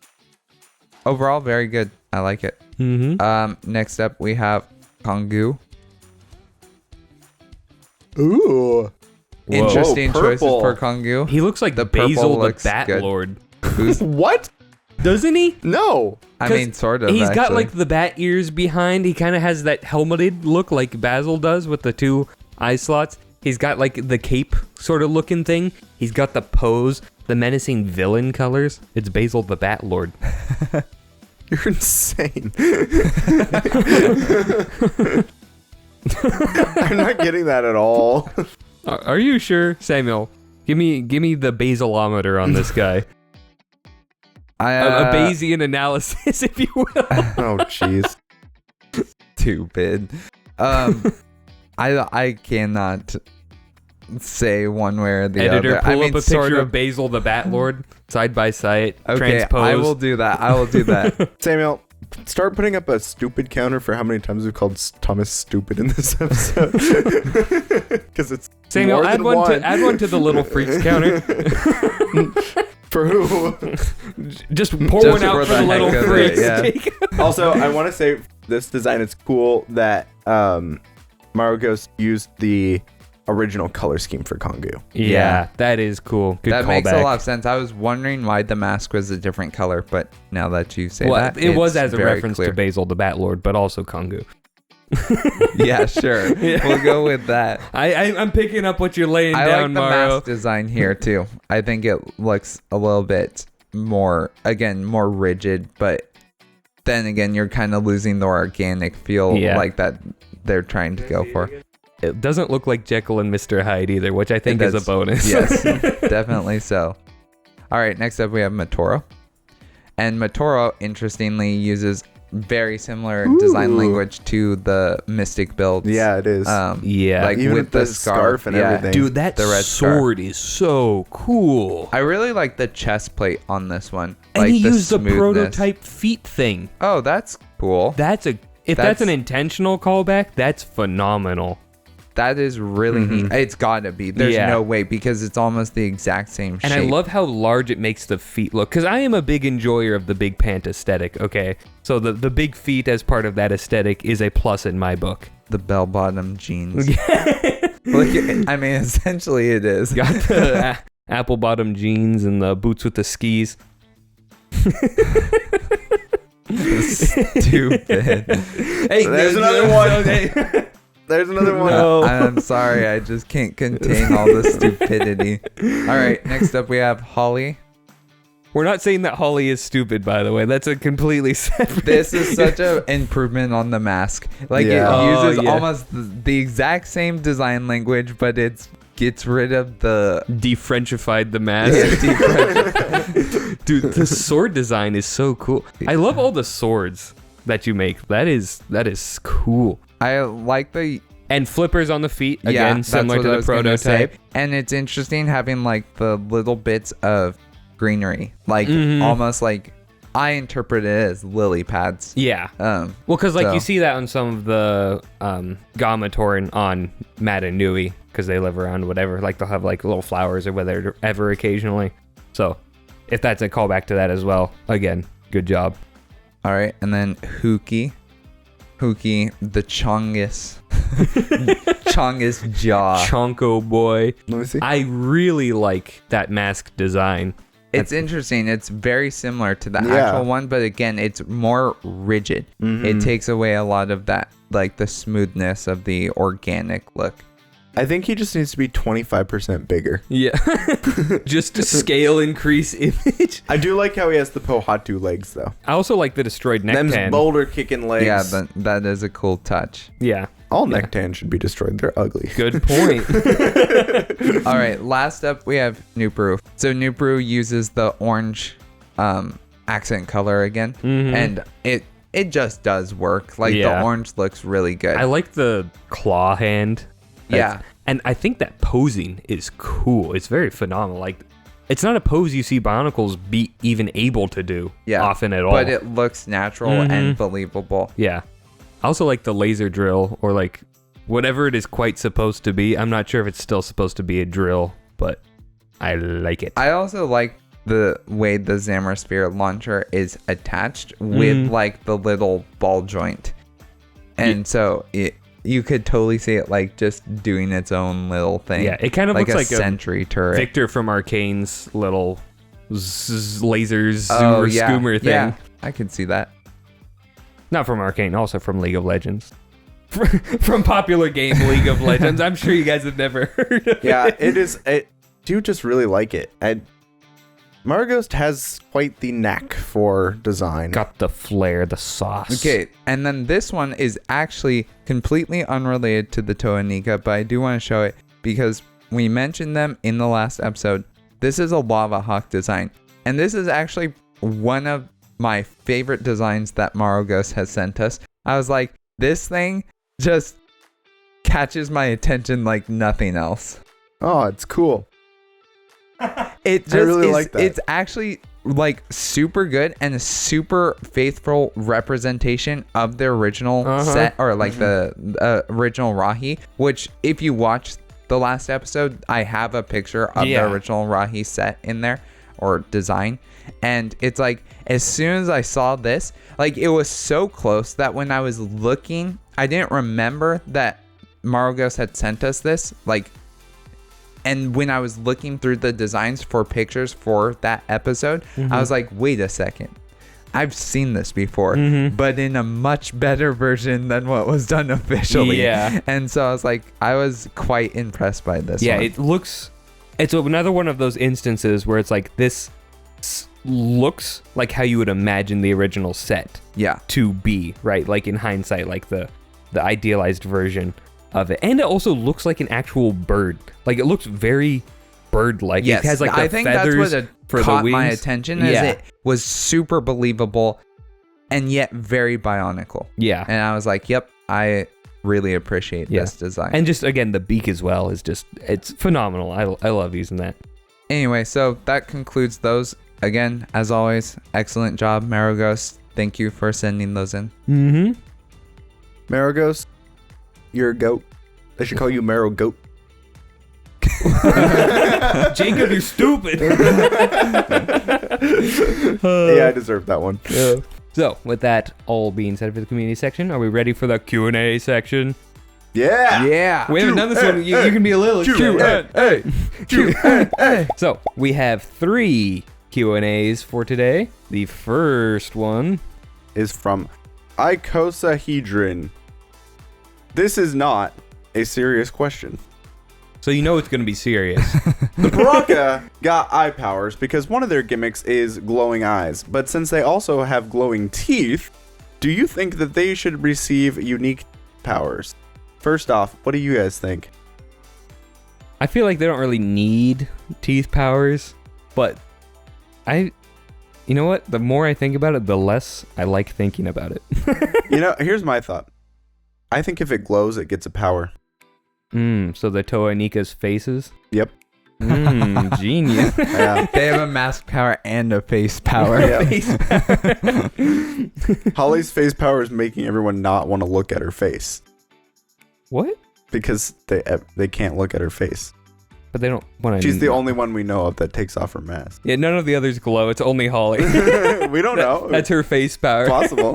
Overall, very good. I like it. Mm-hmm. Next up we have Kongu. Ooh. Interesting Whoa, choices purple. for Kongu. He looks like The the Basil purple the looks Bat good. Lord. What? Doesn't he? No. I 'Cause mean, sort of. He's got actually. like the bat ears behind. He kind of has that helmeted look like Basil does with the two eye slots. He's got like the cape sort of looking thing. He's got the pose, the menacing villain colors. It's Basil the Bat Lord. You're insane. I'm not getting that at all. Are you sure, Samuel? Give me the Basilometer on this guy. A Bayesian analysis, if you will. Oh, jeez. Stupid. I cannot say one way or the Editor, other. pull I mean, up a sort picture of. of Basil the Bat Lord side by side. Okay, transpose. I will do that. I will do that. Samuel, start putting up a stupid counter for how many times we've called Thomas stupid in this episode. Because it's Samuel, more add than one to the little freaks counter. For who? Just pour Just one out for for the the little heck of freaks. it, yeah. Also, I want to say this design is cool that Marugos used the original color scheme for Kongu. Yeah, that is cool. Good That makes a callback. lot of sense. I was wondering why the mask was a different color, but now that you say Well, that, it was it's as a very reference clear. to Basil the Bat Lord, but also Kongu. Yeah, sure. Yeah. We'll go with that. I'm picking up what you're laying I down, like the Mario. mask design here too. I think it looks a little bit more rigid, but then again, you're kind of losing the organic feel like that they're trying to go for. It doesn't look like Jekyll and Mr. Hyde either, which I think is a That's- bonus. Yes, definitely so. All right, next up we have Matoro. And Matoro, interestingly, uses very similar design language to the Mystic builds. Yeah, it is. Yeah. like Even with the the scarf and everything. Dude, that the red sword is so cool. I really like the chest plate on this one. And like he used the smoothness. prototype feet thing. Oh, that's cool. If that's an intentional callback, that's phenomenal. That is really neat. It's gotta be. There's Yeah. no way because it's almost the exact same shape. And I love how large it makes the feet look. Because I am a big enjoyer of the big pant aesthetic, okay? So the big feet as part of that aesthetic is a plus in my book. the bell-bottom jeans. Like, I mean, essentially it is. Got the apple bottom jeans and the boots with the skis. Stupid. Hey, There's another one. Okay. There's another one. No. I'm sorry, I just can't contain all the stupidity. All right, next up we have Holly. We're not saying that Holly is stupid, by the way. That's a completely separate. This is such an improvement on the mask. Like Yeah. it uses yeah. almost the exact same design language, but it gets rid of the De-Frenchified the mask. Yeah, Dude, the sword design is so cool. I love all the swords that you make. That is cool. I like the And flippers on the feet, again, that's similar what to I the was gonna prototype. say. And it's interesting having like the little bits of greenery, like Mhm. almost like I interpret it as lily pads. Yeah. Um, Well, because like So- you see that on some of the Matoran on Matanui, because they live around whatever. Like they'll have like little flowers or whatever occasionally. So if that's a callback to that as well, again, good job. all right, and then Huki, the Chongus, Chongus jaw. Chonko boy. Let me see. I really like that mask design. It's interesting. It's very similar to the Yeah. actual one, but again, it's more rigid. It takes away a lot of that, like the smoothness of the organic look. I think he just needs to be 25% bigger. Yeah. Just to scale increase image. I do like how he has the Pohatu legs, though. I also like the destroyed neck Them's tan. boulder kicking legs. Yeah, that is a cool touch. Yeah. All neck tan should be destroyed. They're ugly. Good point. All right, last up we have Nupru. So Nupru uses the orange accent color again, and it just does work. Like the orange looks really good. I like the claw hand. Yeah. And I think that posing is cool. It's very phenomenal. Like, it's not a pose you see Bionicles be even able to do often at all. But it looks natural and believable. Yeah. I also like the laser drill, or like whatever it is quite supposed to be. I'm not sure if it's still supposed to be a drill, but I like it. I also like the way the Zammer Spear launcher is attached with like the little ball joint. And so you could totally see it like just doing its own little thing. Yeah, it kind of like looks a like sentry turret. Victor from Arcane's little laser skoomer thing. Yeah, I could see that. Not from Arcane, also from League of Legends. From popular game League of Legends. I'm sure you guys have never heard of it. Yeah, it is. I do just really like it. And Marghost has quite the knack for design. Got the flair, the sauce. Okay, and then this one is actually completely unrelated to the Toa Inika, but I do want to show it because we mentioned them in the last episode. This is a Lava Hawk design, and this is actually one of my favorite designs that Marghost has sent us. I was like, this thing just catches my attention like nothing else. Oh, it's cool. It just really like that. It's actually like super good and a super faithful representation of the original set, or like the original Rahi, which if you watch the last episode, I have a picture of the original Rahi set in there, or design. And it's like, as soon as I saw this, like it was so close that when I was looking, I didn't remember that Marghost had sent us this, like. And when I was looking through the designs for pictures for that episode, I was like, wait a second. I've seen this before, but in a much better version than what was done officially. Yeah. And so I was like, I was quite impressed by this Yeah, one. it's another one of those instances where it's like, this looks like how you would imagine the original set to be, right? Like in hindsight, like the idealized version of it. And it also looks like an actual bird. Like it looks very bird-like. Yes, it has like the I think feathers that's what for caught the wings. my attention, is it was super believable and yet very bionicle. Yeah. And I was like, yep, I really appreciate this design. And just again, the beak as well is just, it's phenomenal. I love using that. Anyway, so that concludes those. Again, as always, excellent job, Marghost. Thank you for sending those in. Marghost, you're a goat. They should call you Marrow Goat. Jacob, you're stupid. Yeah, I deserve that one. So, with that all being said for the community section, are we ready for the Q&A section? Yeah. Yeah. We haven't done this one. You can be a little Q&A. So, we have 3 Q&As for today. The first one Is from Icosahedron. This is not a serious question. So you know it's going to be serious. The Piraka got eye powers because one of their gimmicks is glowing eyes. But since they also have glowing teeth, do you think that they should receive unique powers? First off, what do you guys think? I feel like they don't really need teeth powers, but you know what? The more I think about it, the less I like thinking about it. Here's my thought. I think if it glows, it gets a power. So the Toa Inika's faces? Yep. Genius. Yeah. They have a mask power and a face power. Holly's face power is making everyone not want to look at her face. What? Because they can't look at her face. But they don't want to. She's the only one we know of that takes off her mask. Yeah, none of the others glow. It's only Holly. We don't know. That's her face power. Possible.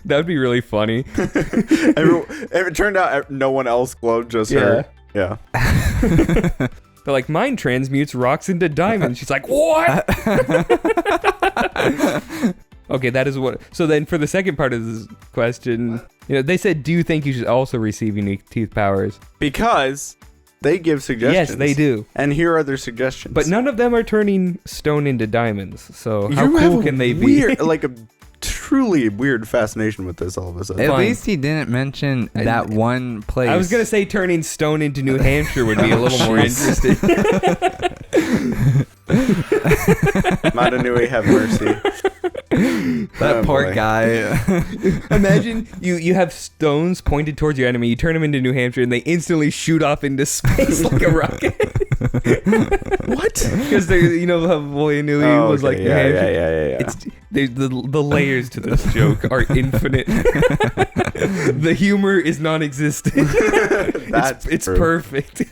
That would be really funny. It turned out no one else glowed, just her. Yeah. They're like, mine transmutes rocks into diamonds. She's like, what? Okay, that is what. So then for the second part of this question, they said, do you think you should also receive unique teeth powers? Because they give suggestions. Yes, they do. And here are their suggestions. But none of them are turning stone into diamonds. So how you cool have can they weird, be? like a truly weird fascination with this all of a sudden. At Fine. least he didn't mention that one place. I was going to say turning stone into New Hampshire would be a little more interesting. Matanui, have mercy. That poor boy. guy. Imagine you have stones pointed towards your enemy, you turn them into New Hampshire, and they instantly shoot off into space like a rocket. What? Because how Voyanui was like New Hampshire. Yeah. It's the layers to this joke are infinite. The humor is non-existent. It's perfect.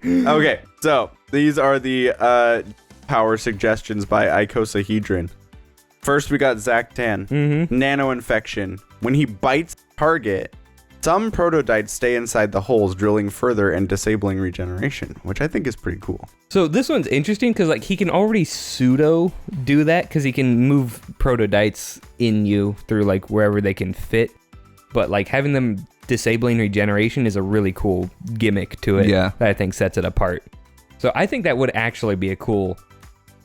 Okay, so these are the power suggestions by icosahedron. First, we got Zactan. Nano infection. When he bites target, some protodytes stay inside the holes, drilling further and disabling regeneration, which I think is pretty cool. So this one's interesting because he can already pseudo do that because he can move protodytes in you through wherever they can fit. But having them disabling regeneration is a really cool gimmick to it. Yeah. That I think sets it apart. So I think that would actually be a cool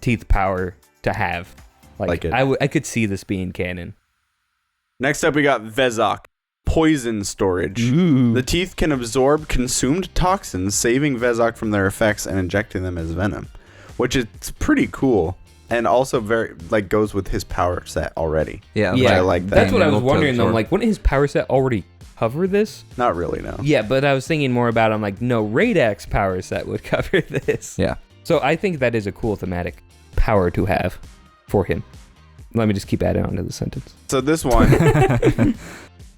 teeth power to have. Like it. I could see this being canon. Next up, we got Vezok. Poison storage. Ooh. The teeth can absorb consumed toxins, saving Vezok from their effects and injecting them as venom, which is pretty cool and also very goes with his power set already. Yeah, I like that. That's what I was Able to wondering though. absorb. Wouldn't his power set already cover this? Not really, no. Yeah, but I was thinking more about no, Radak's power set would cover this. Yeah. So I think that is a cool thematic power to have for him. Let me just keep adding on to the sentence. So this one,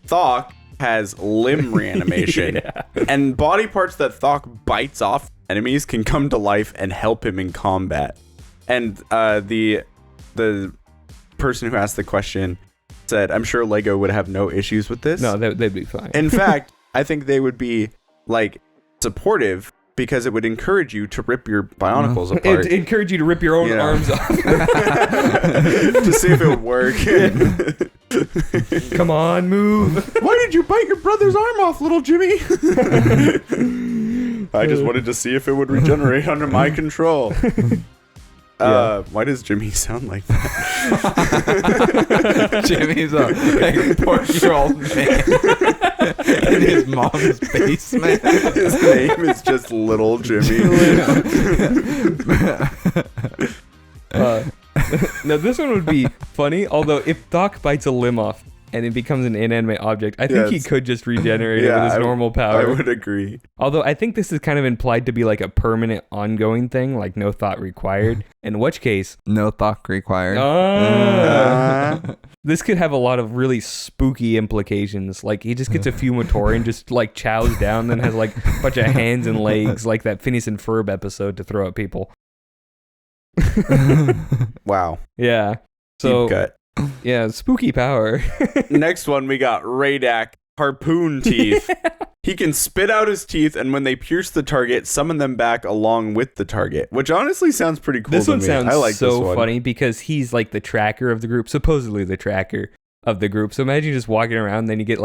Thok has limb reanimation, Yeah. and body parts that Thok bites off enemies can come to life and help him in combat. And the person who asked the question said, I'm sure Lego would have no issues with this. No, they'd be fine. In fact, I think they would be supportive because it would encourage you to rip your bionicles apart. It'd encourage you to rip your own arms off. To see if it would work. Come on, move. Why did you bite your brother's arm off, little Jimmy? I just wanted to see if it would regenerate under my control. Why does Jimmy sound like that? Jimmy's a 4-year-old man in his mom's basement. His name is just Little Jimmy. Now this one would be funny, although if Doc bites a limb off and it becomes an inanimate object, I think he could just regenerate it with his normal power. I would agree. Although I think this is kind of implied to be a permanent ongoing thing, no thought required, in which case... No thought required. This could have a lot of really spooky implications. He just gets a few Matoran, just chows down, then has a bunch of hands and legs, like that Phineas and Ferb episode to throw at people. Wow. Yeah. So, Deep cut. yeah, spooky power. Next one, we got Radak, harpoon teeth. He can spit out his teeth, and when they pierce the target, summon them back along with the target, which honestly sounds pretty cool. This to one me. sounds I like so this one. funny because he's the tracker of the group, supposedly the tracker of the group. So imagine just walking around, then you get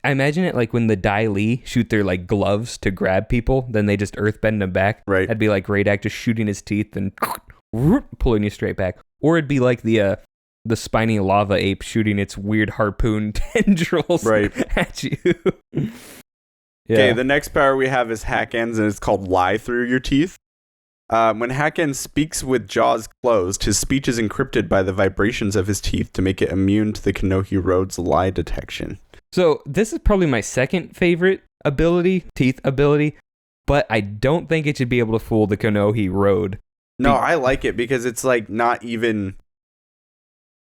I imagine it when the Dai Li shoot their gloves to grab people, then they just earthbend them back. Right. That'd be Radak just shooting his teeth and pulling you straight back. Or it'd be the spiny lava ape shooting its weird harpoon tendrils at you. Okay, the next power we have is Hackens, and it's called Lie Through Your Teeth. When Hacken speaks with jaws closed, his speech is encrypted by the vibrations of his teeth to make it immune to the Kanohi Road's lie detection. So this is probably my second favorite ability, teeth ability, but I don't think it should be able to fool the Kanohi Road. No, I like it because it's not even...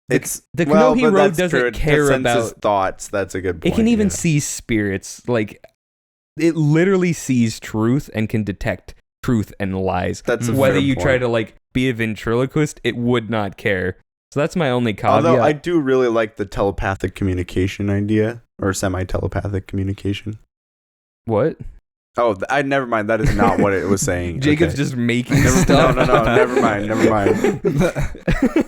It's the Kanohi but Road that's doesn't true. It care senses about thoughts. That's a good point. It can even see spirits. It literally sees truth and can detect truth and lies. That's a whether fair you try point. to be a ventriloquist, it would not care. So that's my only caveat. Although I do really like the telepathic communication idea, or semi-telepathic communication. What? Oh, never mind. That is not what it was saying. Jacob's Okay. just making No, stuff. no. Never mind.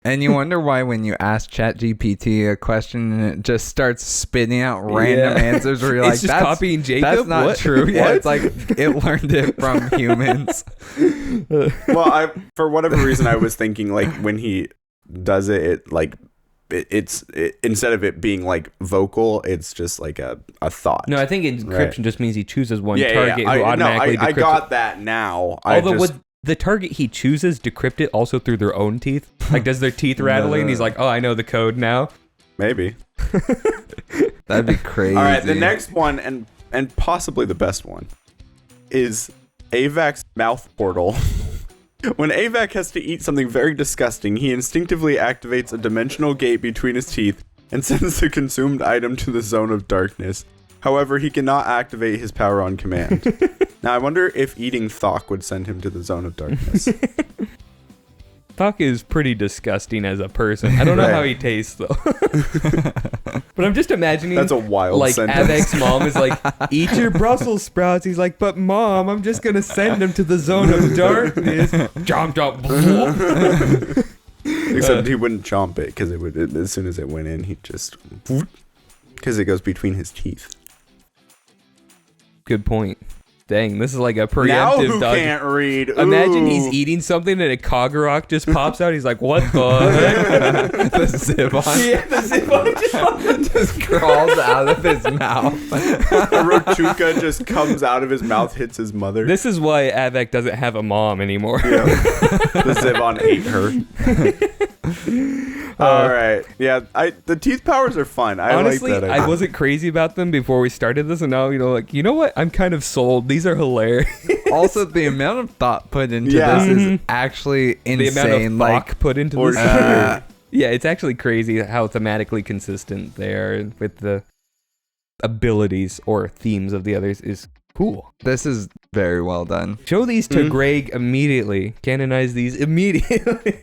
And you wonder why when you ask ChatGPT a question and it just starts spitting out random answers where you're It's like, just that's copying Jacob? That's not What? true. Yeah, What? it's like it learned it from humans. Well, for whatever reason, I was thinking like when he does it, it's instead of it being like vocal, it's just like a thought. No, I think encryption just means he chooses one Yeah, target who automatically I decrypts got that now. Although would the target he chooses decrypt it also through their own teeth? Like, does their teeth rattling? And he's like, oh, I know the code now. Maybe. That'd be crazy. All right, the next one and possibly the best one is Avac's mouth portal. When Avac has to eat something very disgusting, he instinctively activates a dimensional gate between his teeth and sends the consumed item to the zone of darkness. However, he cannot activate his power on command. Now, I wonder if eating Thok would send him to the zone of darkness. Thok is pretty disgusting as a person. I don't know how he tastes, though. But I'm just imagining... That's a wild sentence. Avac's mom is like, eat your Brussels sprouts. He's like, but mom, I'm just going to send him to the zone of darkness. Chomp, chomp. Except he wouldn't chomp it because as soon as it went in, he'd just... Because it goes between his teeth. Good point. Dang, this is like a preemptive Now who dodge. can't read? Imagine Ooh. he's eating something and a Kog'Maw just pops out. He's like, what the heck? The Zivon Yeah, the Zivon just crawls out of his mouth. A Rotuka just comes out of his mouth, hits his mother. This is why Avac doesn't have a mom anymore. Yeah. The Zivon ate her. All right. Yeah, the teeth powers are fun. Honestly, like that idea. I wasn't crazy about them before we started this, and now, you know what? I'm kind of sold. These are hilarious. Also, the amount of thought put into Yeah. this is actually insane. The amount of thought put into Or this. sure. Yeah, it's actually crazy how thematically consistent they are with the abilities or themes of the others is cool. This is very well done. Show these to Greg immediately. Canonize these immediately.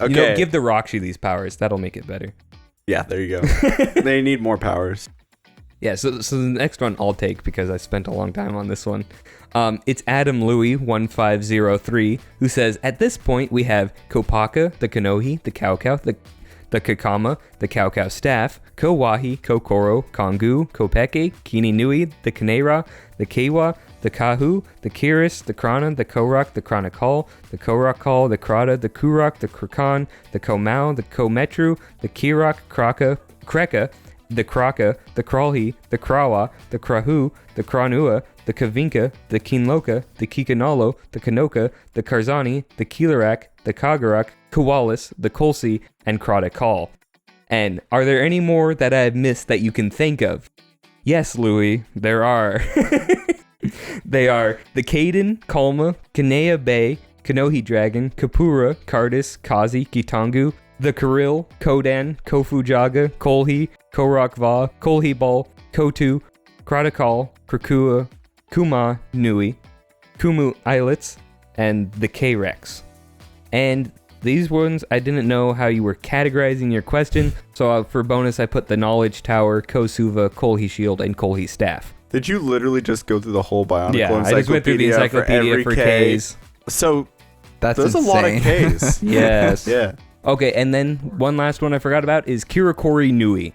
Okay. Give the Roxy these powers. That'll make it better. Yeah, there you go. They need more powers. Yeah, so the next one I'll take because I spent a long time on this one. It's Adam Louie 1503 who says, at this point we have Kopaka, the Kanohi, the Kaukau, the Kakama, the Kaukau staff, Kowahi, Kokoro, Kongu, Kopeke, Kini Nui, the Kanera, the Kewa, the Kahu, the Kiris, the Krana, the Korak, the Chronicler, the Korakal, the Krata, the Kurak, the Krakan, the Komau, the Kometru, the Kirak, Kreka, the Kraka, the Kralhi, the Krawa, the Krahu, the Kranua, the Kavinka, the Kinloka, the Kikanalo, the Kanoka, the Karzani, the Kilarak, the Kagarak, Kowalis, the Kolsi, and Kratakal. And are there any more that I have missed that you can think of? Yes, Louis, there are. They are the Kaden, Kalma, Kanea Bay, Kanohi Dragon, Kapura, Kardis, Kazi, Kitangu, the Karil, Kodan, Kofujaga, Kolhi, Korakva, Kolhi Ball, Kotu, Kratakal, Krakua, Kuma Nui, Kumu Islets, and the K-Rex. And these ones, I didn't know how you were categorizing your question, so for bonus I put the Knowledge Tower, Kosuva, Kolhi Shield, and Kolhi Staff. Did you literally just go through the whole Bionicle Yeah, encyclopedia? I just went through the encyclopedia for Ks. So That's there's insane. a lot of Ks. Yes. Yeah. Okay, and then one last one I forgot about is Kirakori Nui.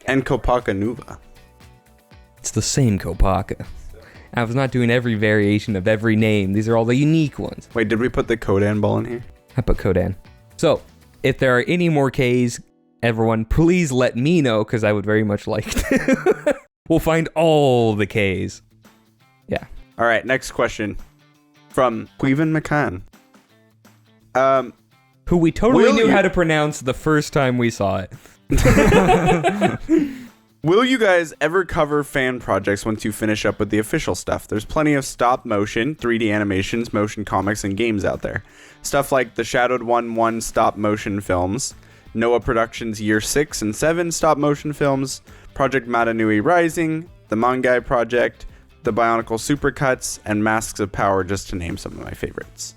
And Kopaka Nuva. It's the same Kopaka. I was not doing every variation of every name. These are all the unique ones. Wait, did we put the Kodan ball in here? I put Kodan. So, if there are any more Ks, everyone, please let me know, because I would very much like to. We'll find all the Ks. Yeah. All right, next question. From Queven McCann. Who we totally Will knew you- how to pronounce the first time we saw it. Will you guys ever cover fan projects once you finish up with the official stuff? There's plenty of stop motion, 3D animations, motion comics, and games out there. Stuff like the Shadowed 1 stop motion films, Noah Productions Year 6 and 7 stop motion films, Project Matanui Rising, the Mangai Project, the Bionicle Supercuts, and Masks of Power, just to name some of my favorites.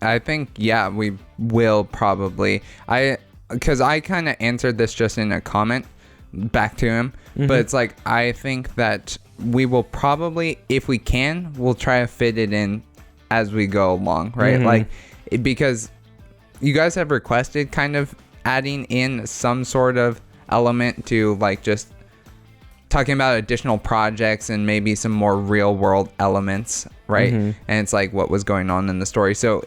I think, yeah, we will probably. Because I kind of answered this just in a comment. back to him. But it's like, I think that we will probably, if we can, we'll try to fit it in as we go along, right? Like, because you guys have requested kind of adding in some sort of element to like just talking about additional projects and maybe some more real world elements, right? And it's like what was going on in the story. So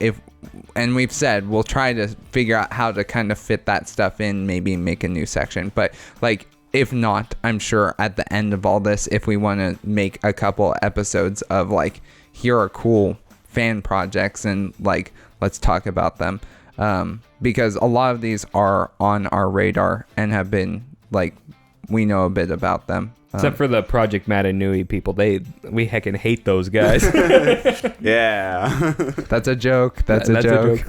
and we've said we'll try to figure out how to kind of fit that stuff in, maybe make a new section. But like, if not, I'm sure at the end of all this, if we want to make a couple episodes of like, here are cool fan projects and like, let's talk about them. Because a lot of these are on our radar and have been like, we know a bit about them. Except for the Project Matanui people. We heckin' hate those guys. Yeah. That's a joke. That's a joke.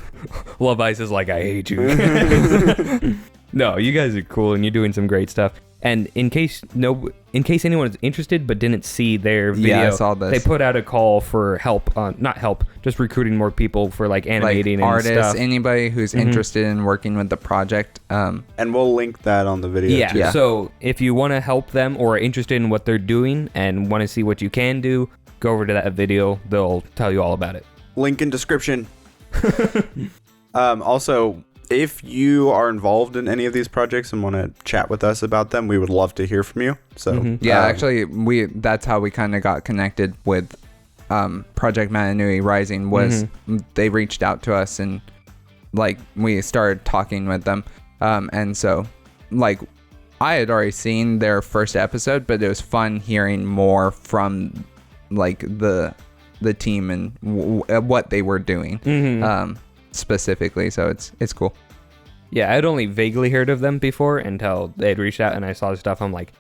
Love Ice is like, I hate you. No, you guys are cool and you're doing some great stuff. And in case anyone is interested but didn't see their video, I saw this. They put out a call for help, not help, just recruiting more people for like animating like and artists, stuff. anybody who's interested in working with the project. And we'll link that on the video. Yeah. Too. So if you want to help them or are interested in what they're doing and want to see what you can do, go over to that video. They'll tell you all about it. Link in description. Also, if you are involved in any of these projects and want to chat with us about them, we would love to hear from you. So actually, that's how we kind of got connected with Project Matanui Rising. Was they reached out to us and like we started talking with them, and so like I had already seen their first episode, but it was fun hearing more from like the team and what they were doing. Specifically, so it's cool. Yeah, I'd only vaguely heard of them before until they'd reached out and I saw the stuff. I'm like,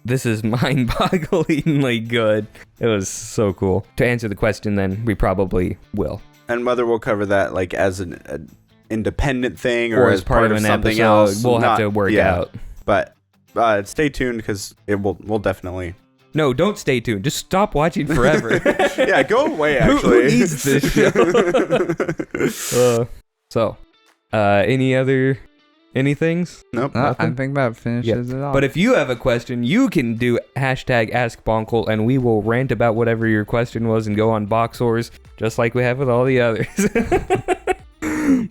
this is mind-bogglingly good. It was so cool. To answer the question, then we probably will. And whether we'll cover that like as an independent thing or as part of episode, something else, we'll have to work out. But stay tuned because we'll definitely. No, don't stay tuned. Just stop watching forever. Yeah, go away, actually. Who needs this show? Any things? Nope. I think that finishes it off. But if you have a question, you can do #AskBonkle and we will rant about whatever your question was and go on Boxors, just like we have with all the others.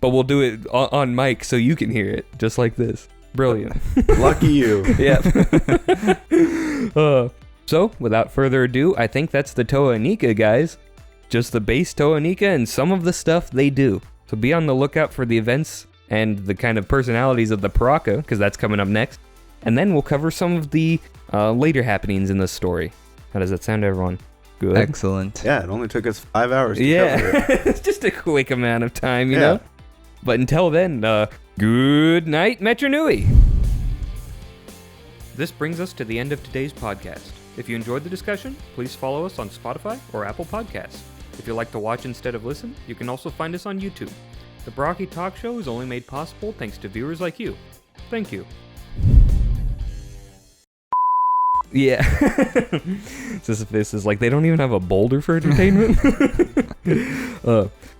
But we'll do it on mic so you can hear it, just like this. Brilliant. Lucky you. Yep. So, without further ado, I think that's the Toa Inika, guys. Just the base Toa Inika and some of the stuff they do. So be on the lookout for the events and the kind of personalities of the Piraka, because that's coming up next. And then we'll cover some of the later happenings in the story. How does that sound, everyone? Good? Excellent. Yeah, it only took us 5 hours to cover it. It's just a quick amount of time, you know? But until then, good night, Metro Nui. This brings us to the end of today's podcast. If you enjoyed the discussion, please follow us on Spotify or Apple Podcasts. If you like to watch instead of listen, you can also find us on YouTube. The Barraki Talk Show is only made possible thanks to viewers like you. Thank you. Yeah. This is like they don't even have a boulder for entertainment.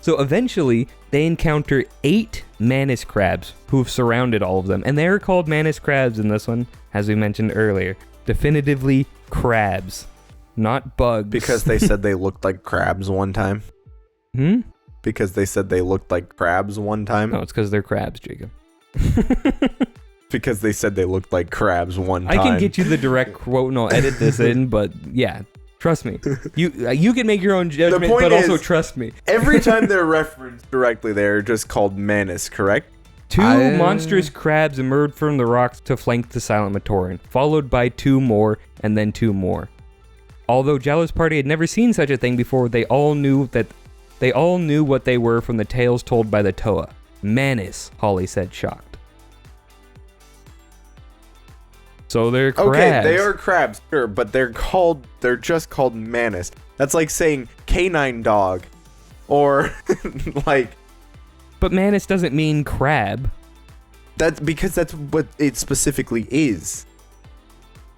So eventually, they encounter 8 Manus crabs who have surrounded all of them. And they are called Manus crabs in this one, as we mentioned earlier. Definitively crabs, not bugs. Because they said they looked like crabs one time. Because they said they looked like crabs one time. No, it's because they're crabs, Jacob. Because they said they looked like crabs one time. I can get you the direct quote and I'll edit this in, but yeah, trust me. You can make your own judgment, but also trust me. Every time they're referenced directly, they're just called Manus, correct? 2 monstrous crabs emerged from the rocks to flank the silent Matoran, followed by 2 more, and then 2 more. Although Jallo's party had never seen such a thing before, they all knew what they were from the tales told by the Toa. Manus, Holly said, shocked. So they're crabs. Okay, they are crabs, sure, but they're just called Manus. That's like saying canine dog, or like. But Manus doesn't mean crab. That's because that's what it specifically is.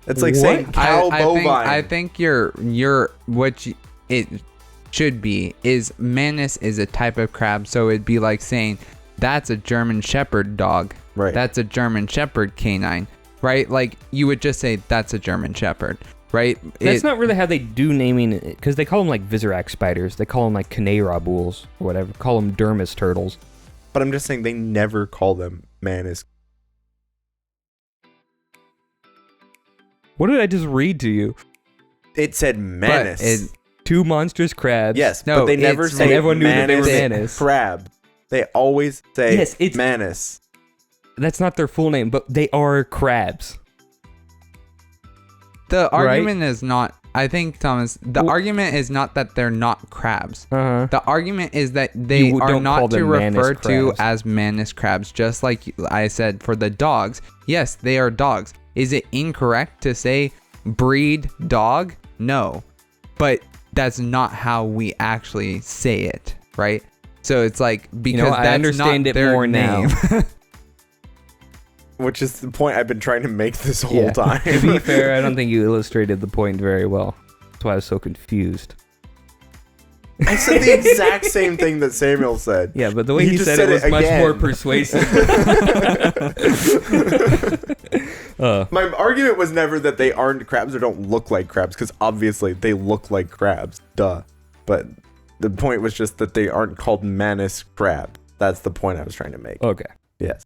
That's like saying cow bovine. I think it should be is Manus is a type of crab, so it'd be like saying that's a German Shepherd dog. Right. That's a German Shepherd canine. right? Like you would just say that's a German Shepherd, right? That's not really how they do naming, because they call them like Vizirac spiders. They call them like Canarabuls or whatever. Call them Dermis turtles. But I'm just saying they never call them Manus. What did I just read to you? It said Manus. Two monstrous crabs. Yes, No, but they never it's- say and everyone knew that they were Manus Manus. crab. They always say Yes, it's- Manus. That's not their full name, but they are crabs. The Right? argument is not, I think, Thomas, the argument is not that they're not crabs. Uh-huh. The argument is that they You are don't call not to them Manus refer to crabs. as Manus crabs, just like I said for the dogs. Yes, they are dogs. Is it incorrect to say breed dog? No. But that's not how we actually say it, right? So it's like, because I that's understand not it their more name. now. Which is the point I've been trying to make this whole time. To be fair, I don't think you illustrated the point very well. That's why I was so confused. I said the exact same thing that Samuel said. Yeah, but the way he just said it was much again. more persuasive. My argument was never that they aren't crabs or don't look like crabs, because obviously they look like crabs. Duh. But the point was just that they aren't called Manus crab. That's the point I was trying to make. Okay. Yes.